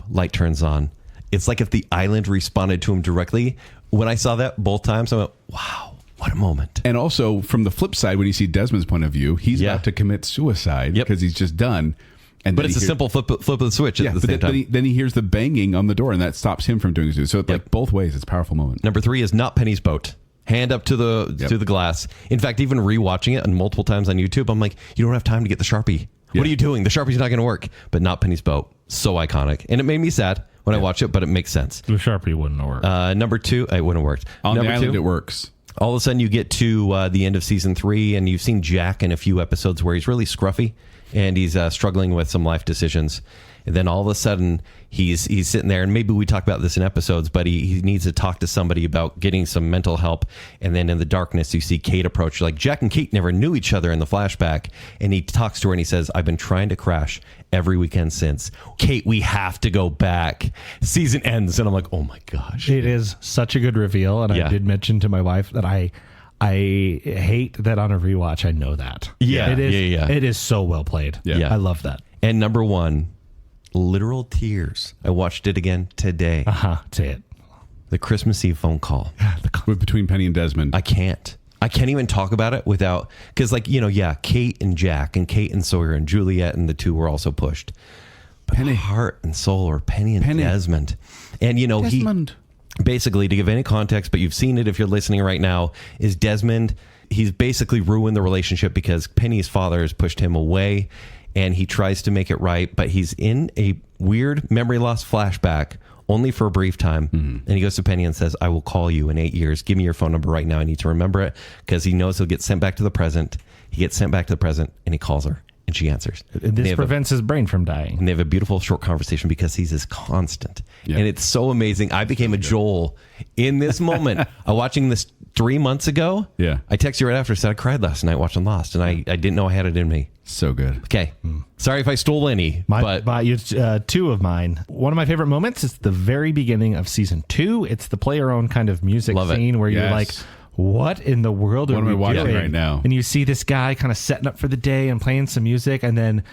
Light turns on. It's like if the island responded to him directly. When I saw that both times, I went, wow, what a moment. And also from the flip side, when you see Desmond's point of view, he's about to commit suicide because he's just done. And but it's a simple flip of the switch at the same time. Then he hears the banging on the door, and that stops him from doing his duty. So like both ways, it's a powerful moment. Number 3 is Not Penny's Boat. Hand up to the glass. In fact, even rewatching it and multiple times on YouTube, I'm like, you don't have time to get the Sharpie. What are you doing? The Sharpie's not going to work. But Not Penny's Boat. So iconic. And it made me sad when I watched it, but it makes sense. The Sharpie wouldn't work. Number 2, it wouldn't have worked. On number the island, 2, it works. all of a sudden you get to the end of season 3 and you've seen Jack in a few episodes where he's really scruffy and he's struggling with some life decisions. And then all of a sudden he's sitting there, and maybe we talk about this in episodes, but he needs to talk to somebody about getting some mental help. And then in the darkness, you see Kate approach. Like, Jack and Kate never knew each other in the flashback. And he talks to her and he says, I've been trying to crash every weekend since. Kate, we have to go back. Season ends. And I'm like, oh my gosh. It is such a good reveal. And I did mention to my wife that I hate that on a rewatch I know that. Yeah. It is, Yeah. It is so well played. Yeah. I love that. And number 1, literal tears. I watched it again today. Say it. The Christmas Eve phone call. Between Penny and Desmond. I can't even talk about it without, because Kate and Jack and Kate and Sawyer and Juliet and the two were also pushed. But Penny, heart and soul are Penny and Desmond. And Desmond. He basically, to give any context, but you've seen it if you're listening right now, is Desmond, he's basically ruined the relationship because Penny's father has pushed him away. And he tries to make it right, but he's in a weird memory loss flashback only for a brief time. Mm-hmm. And he goes to Penny and says, I will call you in 8 years. Give me your phone number right now. I need to remember it, because he knows he'll get sent back to the present. He gets sent back to the present and he calls her and she answers. This prevents his brain from dying. And they have a beautiful short conversation because he's his constant. Yeah. And it's so amazing. I became a Joel in this moment. Watching this 3 months ago. Yeah. I texted you right after, said I cried last night watching Lost, and I didn't know I had it in me. So good. Okay. Sorry if I stole any. Two of mine. One of my favorite moments is the very beginning of season 2. It's the player-owned kind of music scene where you're like, what in the world are we watching doing right now? And you see this guy kind of setting up for the day and playing some music, and then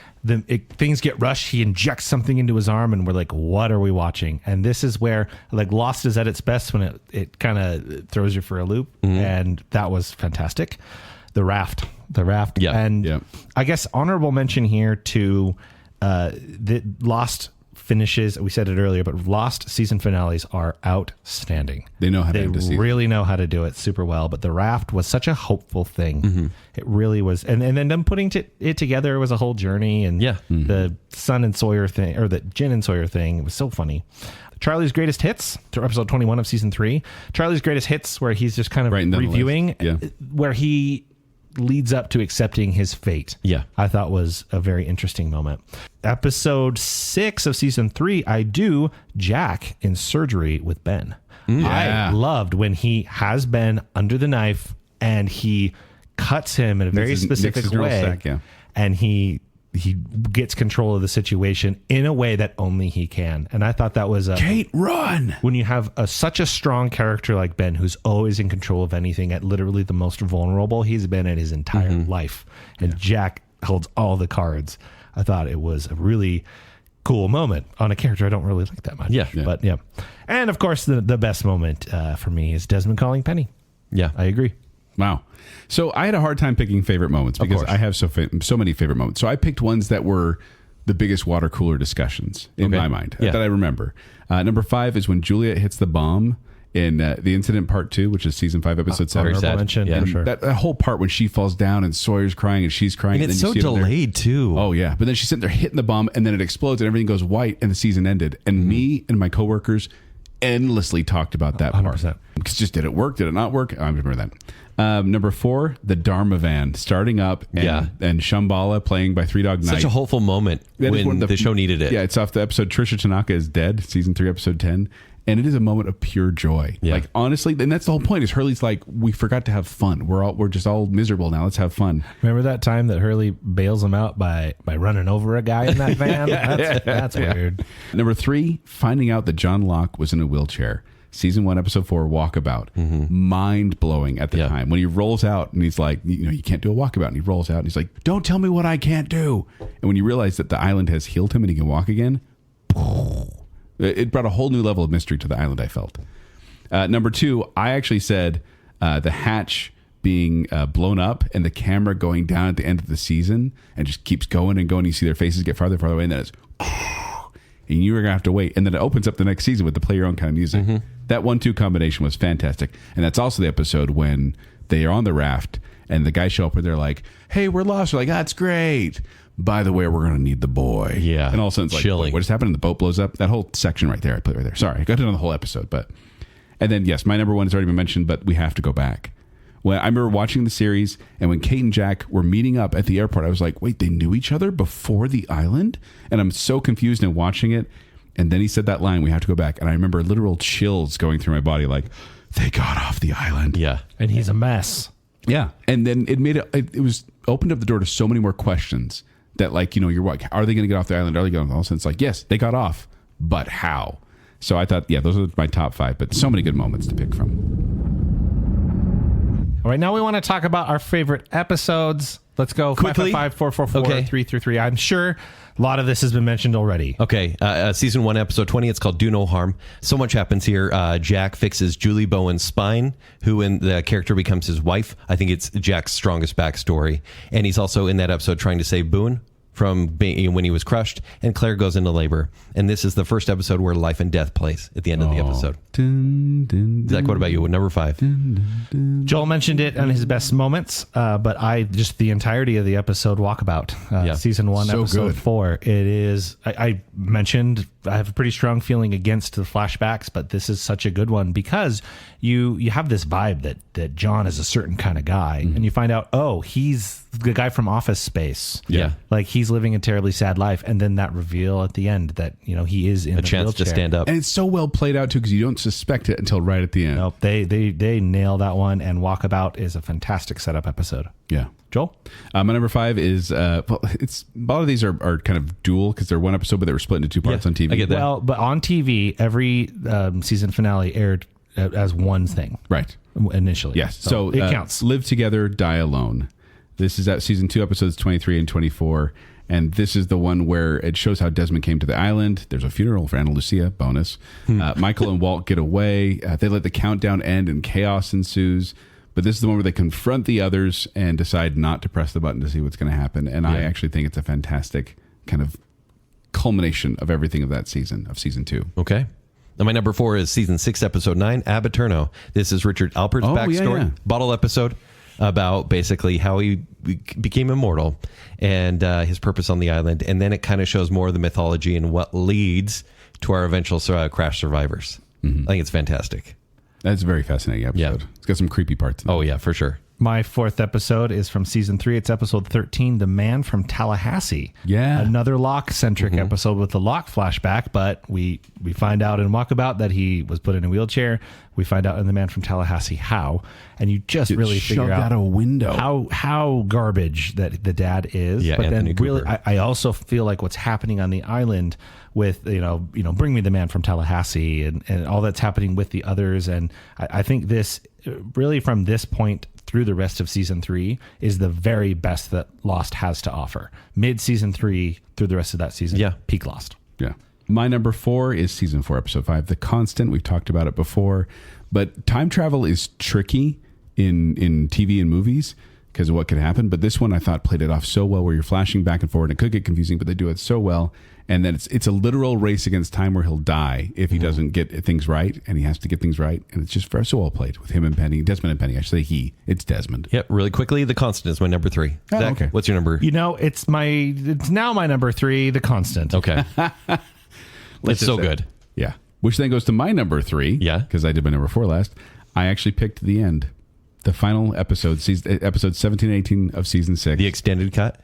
things get rushed. He injects something into his arm, and we're like, what are we watching? And this is where Lost is at its best, when it kind of throws you for a loop. And that was fantastic. The raft. And I guess honorable mention here to the Lost finishes. We said it earlier, but Lost season finales are outstanding. They know how to They end a season. really know how to do it super well. But the raft was such a hopeful thing. It really was. And then them putting it together was a whole journey. And the Sun and Sawyer thing, or the Jin and Sawyer thing, it was so funny. Charlie's Greatest Hits, through episode 21 of season 3. Charlie's Greatest Hits, where he's just kind of reviewing, where he leads up to accepting his fate. Yeah. I thought was a very interesting moment. Episode 6 of season 3, I do Jack in surgery with Ben. Yeah. I loved when he has Ben under the knife and he cuts him in a very specific way. Sack, And he gets control of the situation in a way that only he can. And I thought that was Kate, run! When you have such a strong character like Ben, who's always in control of anything at literally the most vulnerable he's been in his entire life. And Jack holds all the cards. I thought it was a really cool moment on a character I don't really like that much. Yeah. But yeah. And of course, the best moment for me is Desmond calling Penny. Yeah. I agree. Wow. So I had a hard time picking favorite moments because I have so many favorite moments. So I picked ones that were the biggest water cooler discussions in my mind that I remember. Number 5 is when Juliet hits the bomb in The Incident Part 2, which is season 5, episode 7. sad. Mention, Yeah. for sure. That whole part when she falls down and Sawyer's crying and she's crying. And it's then so you see her there. delayed, too. Oh, yeah. But then she's sitting there hitting the bomb and then it explodes and everything goes white and the season ended. And me and my coworkers endlessly talked about that 100%. part. Because just did it work? Did it not work? I remember that. Number 4, the Dharma van starting up and Shambhala playing by Three Dog Night. Such a hopeful moment when the show needed it. Yeah, it's off the episode Trisha Tanaka is Dead, season 3, episode 10. And it is a moment of pure joy. Yeah. Like, honestly, and that's the whole point is Hurley's like, we forgot to have fun. We're just all miserable now. Let's have fun. Remember that time that Hurley bails him out by running over a guy in that van? That's weird. Number 3, finding out that John Locke was in a wheelchair. Season 1, episode 4, Walkabout. Mind blowing at the time. When he rolls out and he's like, you can't do a walkabout. And he rolls out and he's like, don't tell me what I can't do. And when you realize that the island has healed him and he can walk again, it brought a whole new level of mystery to the island, I felt. Number 2, I actually said the hatch being blown up and the camera going down at the end of the season and just keeps going and going. You see their faces get farther and farther away and then it's... and you were going to have to wait. And then it opens up the next season with the play your own kind of music. That 1-2 combination was fantastic. And that's also the episode when they are on the raft and the guys show up and they're like, hey, we're lost. We're like, that's great. By the way, we're going to need the boy. Yeah. And all of a sudden it's like, Chilling. what just happened? And the boat blows up. That whole section right there. I put it right there. Sorry. I got it on the whole episode. And then, yes, my number 1 has already been mentioned, but we have to go back. When I remember watching the series and when Kate and Jack were meeting up at the airport, I was like, wait, they knew each other before the island? And I'm so confused in watching it. And then he said that line, we have to go back. And I remember literal chills going through my body like, they got off the island. Yeah. And he's a mess. Yeah. And then it was opened up the door to so many more questions that like, you're like, are they going to get off the island? Are they going to? All of a sudden it's like, yes, they got off, but how? So I thought, those are my top 5, but so many good moments to pick from. All right, now we want to talk about our favorite episodes. Let's go Quickly. 555-444-333. I'm sure a lot of this has been mentioned already. Okay, season 1, episode 20. It's called Do No Harm. So much happens here. Jack fixes Julie Bowen's spine, who in the character becomes his wife. I think it's Jack's strongest backstory. And he's also in that episode trying to save Boone from being when he was crushed, and Claire goes into labor. And this is the first episode where life and death plays at the end of the episode. Zach, what about you? Number 5. Joel mentioned it on his best moments, but I just the entirety of the episode Walkabout, season 1, So episode good. 4. It is. I mentioned I have a pretty strong feeling against the flashbacks, but this is such a good one because you have this vibe that John is a certain kind of guy, and you find out, he's the guy from Office Space. Yeah. Like he's living a terribly sad life, and then that reveal at the end that he is in A chance to stand up. And it's so well played out too because you don't suspect it until right at the end. Nope, they nail that one, and Walkabout is a fantastic setup episode. Yeah. Joel? My number 5 is it's a lot of these are kind of dual because they're one episode, but they were split into 2 parts on TV. I get that. Well, but on TV, every season finale aired as one thing. Right. Initially. Yes. So it counts. Live Together, Die Alone. This is at season 2, episodes 23 and 24. And this is the one where it shows how Desmond came to the island. There's a funeral for Anna Lucia, bonus. Michael and Walt get away. They let the countdown end and chaos ensues. But this is the one where they confront the others and decide not to press the button to see what's going to happen. And I actually think it's a fantastic kind of culmination of everything of that season, of season 2. Okay. And my number 4 is season 6, episode 9, Ab Eterno. This is Richard Alpert's backstory, bottle episode about basically how he became immortal and his purpose on the island. And then it kind of shows more of the mythology and what leads to our eventual crash survivors. I think it's fantastic. That's a very fascinating episode. Yeah. It's got some creepy parts in it. Oh, yeah, for sure. My 4th episode is from season 3. It's episode 13, The Man from Tallahassee. Yeah. Another Locke-centric episode with the Locke flashback, but we find out in Walkabout that he was put in a wheelchair. We find out in The Man from Tallahassee how. And you just really figure out a window. how garbage that the dad is. Yeah, but Anthony then really, Cooper. I also feel like what's happening on the island with, Bring Me the Man from Tallahassee and all that's happening with the others. And I think this really from this point through the rest of season 3 is the very best that Lost has to offer. Mid season 3 through the rest of that season. Yeah. Peak Lost. Yeah. My number 4 is season 4, episode 5, The Constant. We've talked about it before, but time travel is tricky in TV and movies because of what could happen. But this one I thought played it off so well where you're flashing back and forward and it could get confusing, but they do it so well. And then it's a literal race against time where he'll die if he doesn't get things right, and he has to get things right. And it's just so well played with him and Penny, Desmond and Penny. I should say he. It's Desmond. Yep, really quickly, The Constant is my number 3. Oh, Zach, okay. what's your number? It's now my number 3, The Constant. Okay. It's so good. Yeah. Which then goes to my number 3. Yeah. Because I did my number 4 last. I actually picked the end. The final episode, episode 17 and 18 of season 6. The extended cut.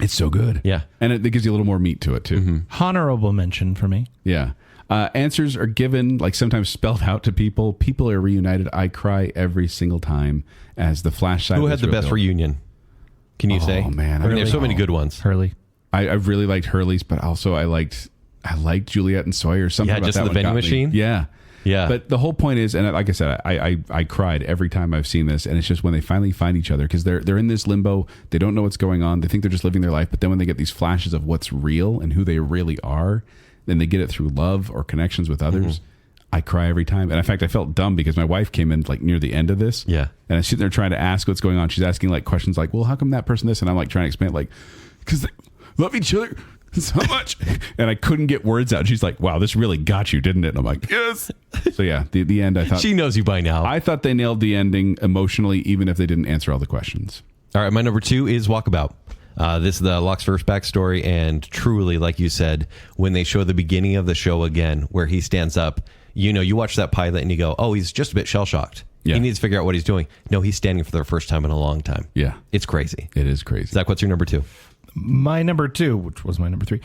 It's so good. Yeah. And it gives you a little more meat to it, too. Honorable mention for me. Yeah. Answers are given, like sometimes spelled out to people. People are reunited. I cry every single time as the flash side. Who had the best reunion? Can you say? Oh, man. There's so many good ones. Hurley. I really liked Hurley's, but also I liked Juliet and Sawyer. Something Yeah, about just that the one vending got me. machine? Yeah. Yeah. But the whole point is, and like I said, I cried every time I've seen this, and it's just when they finally find each other because they're in this limbo. They don't know what's going on. They think they're just living their life, but then when they get these flashes of what's real and who they really are, then they get it through love or connections with others. I cry every time. And in fact, I felt dumb because my wife came in like near the end of this. Yeah. And I'm sitting there trying to ask what's going on. She's asking like questions like, well, how come that person this? And I'm like trying to explain it, like, because they love each other so much. And I couldn't get words out. She's like, wow, this really got you, didn't it? And I'm like, yes. So yeah, the end, I thought. She knows you by now. I thought they nailed the ending emotionally, even if they didn't answer all the questions. All right, my number 2 is Walkabout. This is the Locke's first backstory, and truly, like you said, when they show the beginning of the show again, where he stands up, you watch that pilot and you go, oh, he's just a bit shell-shocked. Yeah. He needs to figure out what he's doing. No, he's standing for the first time in a long time. Yeah. It's crazy. It is crazy. Zach, what's your number 2? My number 2, which was my number 3,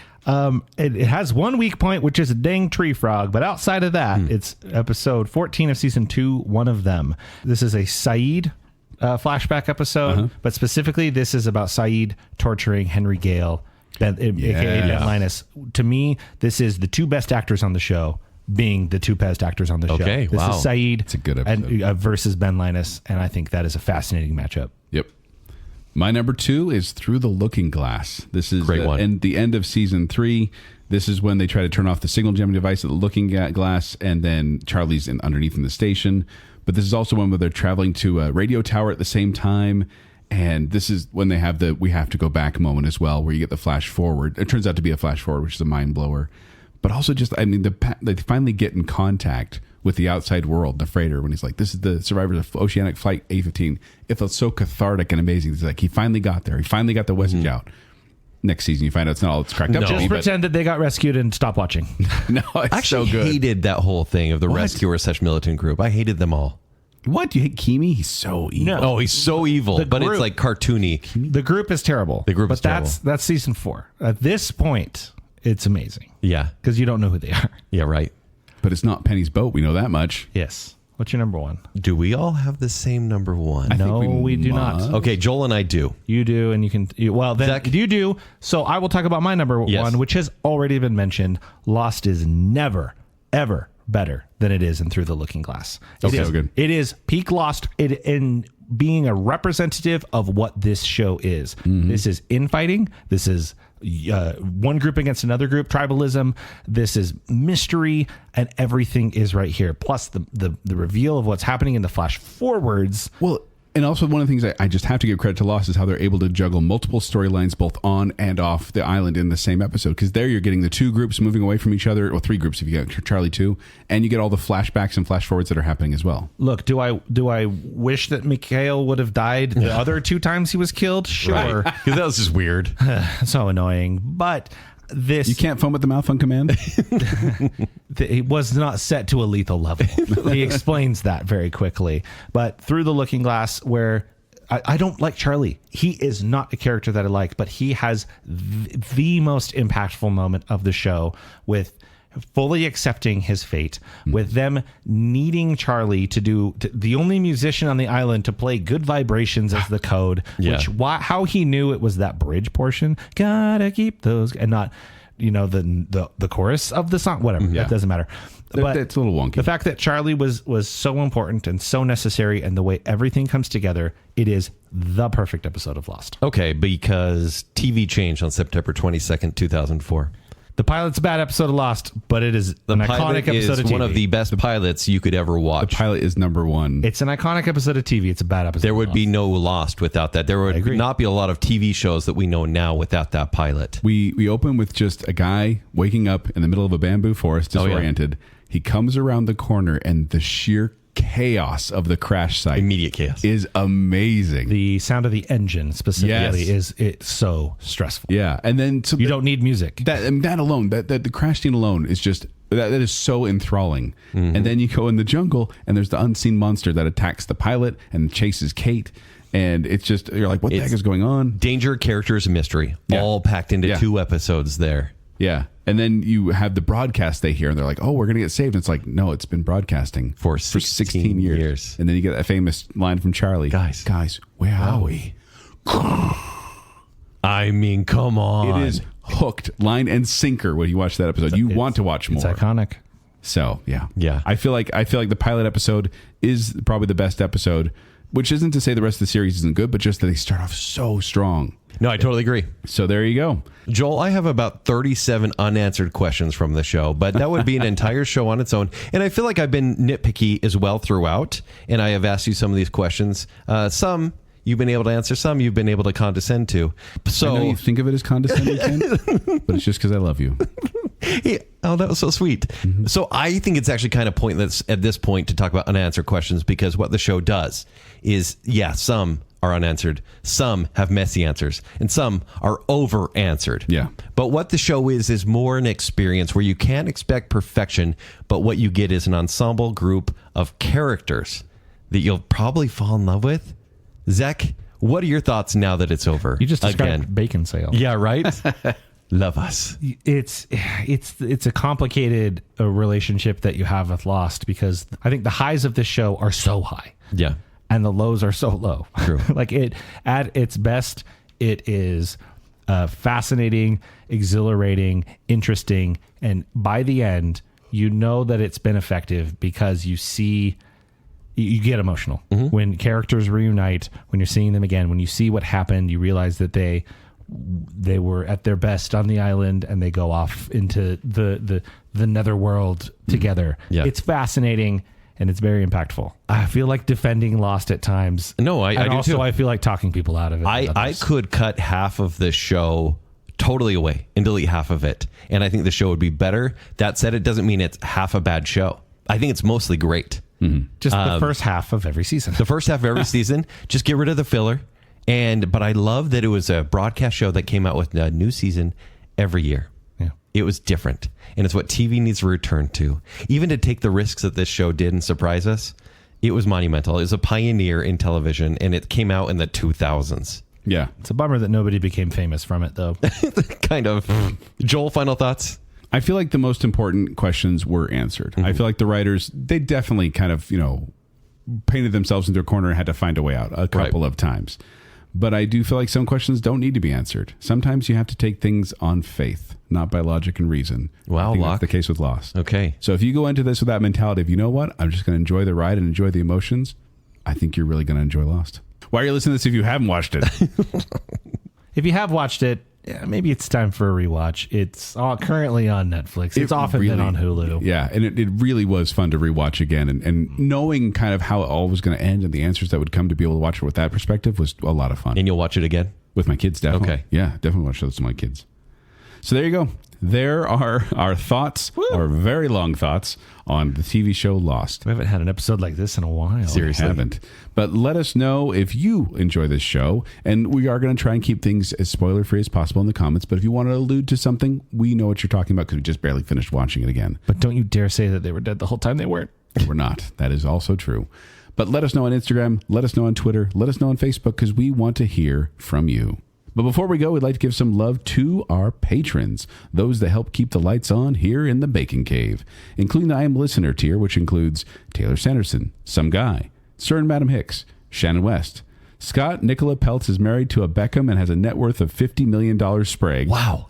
it has one weak point, which is a dang tree frog. But outside of that, it's episode 14 of season 2, One of Them. This is a Saeed flashback episode, but specifically, this is about Saeed torturing Henry Gale, aka Ben Linus. To me, this is the 2 best actors on the show being the 2 best actors on the show. Okay, this wow. is Saeed It's a good episode. versus Ben Linus, and I think that is a fascinating matchup. Yep. My number 2 is Through the Looking Glass. This is Great one. And the end of season 3. This is when they try to turn off the signal jamming device at the Looking Glass, and then Charlie's underneath in the station. But this is also one where they're traveling to a radio tower at the same time. And this is when they have the we have to go back moment as well, where you get the flash forward. It turns out to be a flash forward, which is a mind blower. But also just, I mean, they finally get in contact with the outside world, the freighter, when he's like, this is the survivors of Oceanic Flight A-15. It felt so cathartic and amazing. It's like, he finally got there. He finally got the message out. Next season, you find out it's not all it's cracked up to Just be. pretend that they got rescued and stop watching. No, it's I actually so good. hated that whole thing of the rescuer / militant group. I hated them all. What? Do you hate Kimi? He's so evil. No. Oh, he's so evil, but it's group. like cartoony. The group is terrible. The group is terrible. That's season 4. At this point, it's amazing Yeah. because you don't know who they are. Yeah, right. But it's not Penny's boat. We know that much. Yes. What's your number 1? Do we all have the same number 1? No, think we do not. must. Okay, Joel and I do. You do, and you can. Then Zach? you do. So I will talk about my number Yes. 1, which has already been mentioned. Lost is never, ever better than it is in Through the Looking Glass. Okay, good. It is peak Lost in being a representative of what this show is. This is infighting. This is one group against another group, tribalism. This is mystery, and everything is right here. Plus the reveal of what's happening in the flash forwards. Well, And also, one of the things I just have to give credit to Lost is how they're able to juggle multiple storylines both on and off the island in the same episode. Because there you're getting the two groups moving away from each other, or three groups if you get Charlie too, and you get all the flashbacks and flash forwards that are happening as well. Look, do I wish that Mikhail would have died the other 2 times he was killed? Sure. Because that was just weird. So annoying. But this... You can't foam at the mouth on command? It was not set to a lethal level. He explains that very quickly. But through the looking glass, where I don't like Charlie. He is not a character that I like, but he has the most impactful moment of the show with fully accepting his fate, with them needing Charlie to do the only musician on the island to play Good Vibrations as the code, how he knew it was that bridge portion. Gotta keep those, and not, the chorus of the song, whatever. That doesn't matter. But it's a little wonky. The fact that Charlie was so important and so necessary, and the way everything comes together, it is the perfect episode of Lost. Okay, because TV changed on September 22nd, 2004. The pilot's a bad episode of Lost, but it is an iconic episode of TV. One of the best pilots you could ever watch. The pilot is number one. It's an iconic episode of TV. It's a bad episode. There would be no Lost without that. There would not be a lot of TV shows that we know now without that pilot. We open with just a guy waking up in the middle of a bamboo forest, disoriented. He comes around the corner, and the sheer chaos of the crash site, immediate chaos, is amazing. The sound of the engine specifically is so stressful. Yeah, and then you don't need music. That alone, that the crash scene alone is just that is so enthralling. And then you go in the jungle, and there's the unseen monster that attacks the pilot and chases Kate. And it's just, you're like, what the heck is going on? Danger, characters, and mystery, all packed into 2 episodes there. Yeah. And then you have the broadcast they hear, and they're like, oh, we're going to get saved. And it's like, no, it's been broadcasting for 16 years. And then you get that famous line from Charlie. Guys, where are we? I mean, come on. It is hooked, line and sinker when you watch that episode. You want to watch more. It's iconic. So, yeah. Yeah. I feel like the pilot episode is probably the best episode, which isn't to say the rest of the series isn't good, but just that they start off so strong. No, I totally agree. So there you go. Joel, I have about 37 unanswered questions from the show, but that would be an entire show on its own. And I feel like I've been nitpicky as well throughout, and I have asked you some of these questions. Some you've been able to answer, some you've been able to condescend to. So I know you think of it as condescending, Ken, but it's just because I love you. Yeah. Oh, that was so sweet. Mm-hmm. So I think it's actually kind of pointless at this point to talk about unanswered questions, because what the show does is, some are unanswered, some have messy answers, and some are over answered. Yeah. But what the show is more an experience where you can't expect perfection, but what you get is an ensemble group of characters that you'll probably fall in love with. Zach, what are your thoughts now that it's over? You just described Baconsale. Yeah, right? Love us. It's a complicated relationship that you have with Lost, because I think the highs of this show are so high. Yeah. And the lows are so low. True. Like at its best, it is fascinating, exhilarating, interesting. And by the end, you know that it's been effective because you get emotional when characters reunite, when you're seeing them again, when you see what happened, you realize that they were at their best on the island and they go off into the netherworld together. Yeah. It's fascinating. And it's very impactful. I feel like defending Lost at times. No, I do also too. I feel like talking people out of it. I could cut half of the show totally away and delete half of it, and I think the show would be better. That said, it doesn't mean it's half a bad show. I think it's mostly great. Mm-hmm. Just the first half of every season. The first half of every season. Just get rid of the filler. But I love that it was a broadcast show that came out with a new season every year. Yeah. It was different. And it's what TV needs to return to. Even to take the risks that this show did and surprise us, it was monumental. It was a pioneer in television, and it came out in the 2000s. Yeah. It's a bummer that nobody became famous from it, though. Kind of. Joel, final thoughts? I feel like the most important questions were answered. I feel like the writers, they definitely kind of, painted themselves into a corner and had to find a way out a couple of times. But I do feel like some questions don't need to be answered. Sometimes you have to take things on faith, not by logic and reason. Wow, I think Locke. that's the case with Lost. Okay. So if you go into this with that mentality of, you know what, I'm just going to enjoy the ride and enjoy the emotions, I think you're really going to enjoy Lost. Why are you listening to this if you haven't watched it? If you have watched it, maybe it's time for a rewatch. It's currently on Netflix. It's often been on Hulu. Yeah, and it really was fun to rewatch again. And knowing kind of how it all was going to end and the answers that would come to be able to watch it with that perspective was a lot of fun. And you'll watch it again? With my kids, definitely. Okay. Yeah, definitely watch those with my kids. So there you go. There are our thoughts, our very long thoughts on the TV show Lost. We haven't had an episode like this in a while. Seriously. We haven't. But let us know if you enjoy this show. And we are going to try and keep things as spoiler-free as possible in the comments. But if you want to allude to something, we know what you're talking about because we just barely finished watching it again. But don't you dare say that they were dead the whole time. They weren't. We're not. That is also true. But let us know on Instagram. Let us know on Twitter. Let us know on Facebook because we want to hear from you. But before we go, we'd like to give some love to our patrons, those that help keep the lights on here in the Bacon Cave, including the I Am Listener tier, which includes Taylor Sanderson, Some Guy, Sir and Madam Hicks, Shannon West. Scott Nicola Peltz is married to a Beckham and has a net worth of $50 million Sprague. Wow.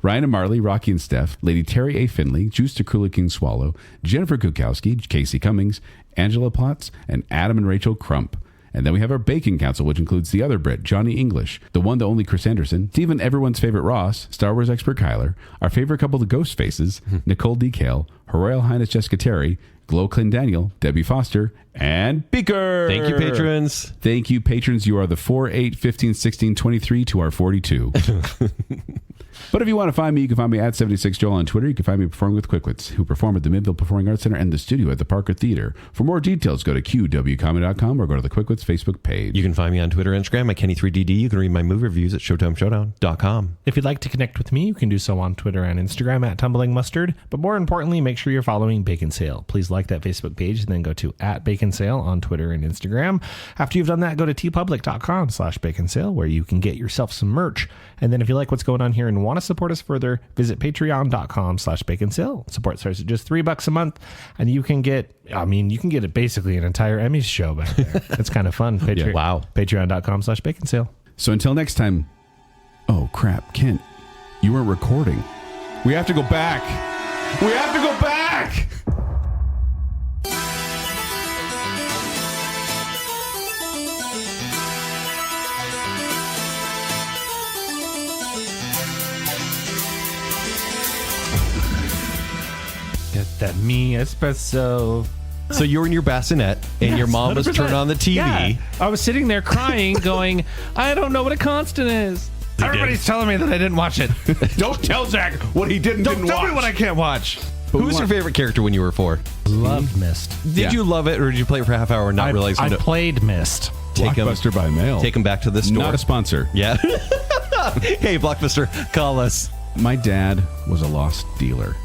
Ryan and Marley, Rocky and Steph, Lady Terry A. Finley, Juice to Kula King Swallow, Jennifer Kukowski, Casey Cummings, Angela Potts, and Adam and Rachel Crump. And then we have our Bacon Council, which includes the other Brit, Johnny English, the one, the only Chris Anderson, Stephen, everyone's favorite Ross, Star Wars expert Kyler, our favorite couple, the Ghost Faces, Nicole D. Kale, Her Royal Highness Jessica Terry, Glow Clin Daniel, Debbie Foster, and Beaker. Thank you, patrons. Thank you, patrons. You are the 4, 8, 15, 16, 23 to our 42. But if you want to find me, you can find me at 76Joel on Twitter. You can find me performing with Quickwits, who perform at the Midville Performing Arts Center and the studio at the Parker Theater. For more details, go to qwcomedy.com or go to the Quickwits Facebook page. You can find me on Twitter and Instagram at Kenny3DD. You can read my movie reviews at ShowtimeShowdown.com. If you'd like to connect with me, you can do so on Twitter and Instagram at Tumbling Mustard. But more importantly, make sure you're following Baconsale. Please like that Facebook page and then go to at Baconsale on Twitter and Instagram. After you've done that, go to tpublic.com/Baconsale where you can get yourself some merch. And then if you like what's going on here and want to support us further, visit patreon.com/Baconsale. Support starts at just $3 a month, and you can get, basically an entire Emmys show back there. It's kind of fun. Wow. Patreon.com/Baconsale. So until next time, oh crap, Kent, you weren't recording. We have to go back. We have to go back. Get that me espresso. So you were in your bassinet, and your mom was 100%. turned on the TV. Yeah. I was sitting there crying, going, I don't know what a constant is. Everybody's telling me that I didn't watch it. Don't tell Zack what he didn't Don't tell watch. me what I can't watch. Who was your favorite character when you were 4? Loved Mist. Did you love it, or did you play it for a half hour and not realize I when to played Mist. take him Blockbuster by mail. back to the store? Not a sponsor. Yeah. Hey, Blockbuster, call us. My dad was a lost dealer.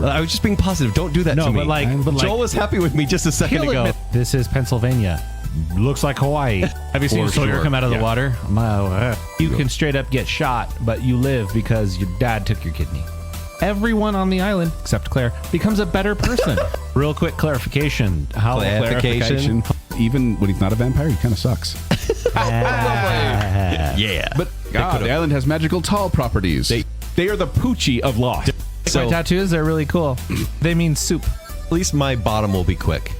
I was just being positive. Don't do that to me. but like Joel was happy with me just a second he'll ago. admit, this is Pennsylvania. Looks like Hawaii. Have you seen a soldier come out of the water? You can straight up get shot, but you live because your dad took your kidney. Everyone on the island, except Claire, becomes a better person. Real quick clarification. Clarification. Even when he's not a vampire, he kind of sucks. Yeah. But God, the island has magical tall properties. They are the Poochie of Lost. So My tattoos are really cool. They mean soup. at least my bottom will be quick.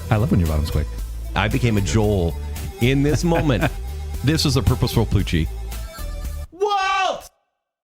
I love when your bottom's quick. I became a Joel in this moment. This was a purposeful Poochie.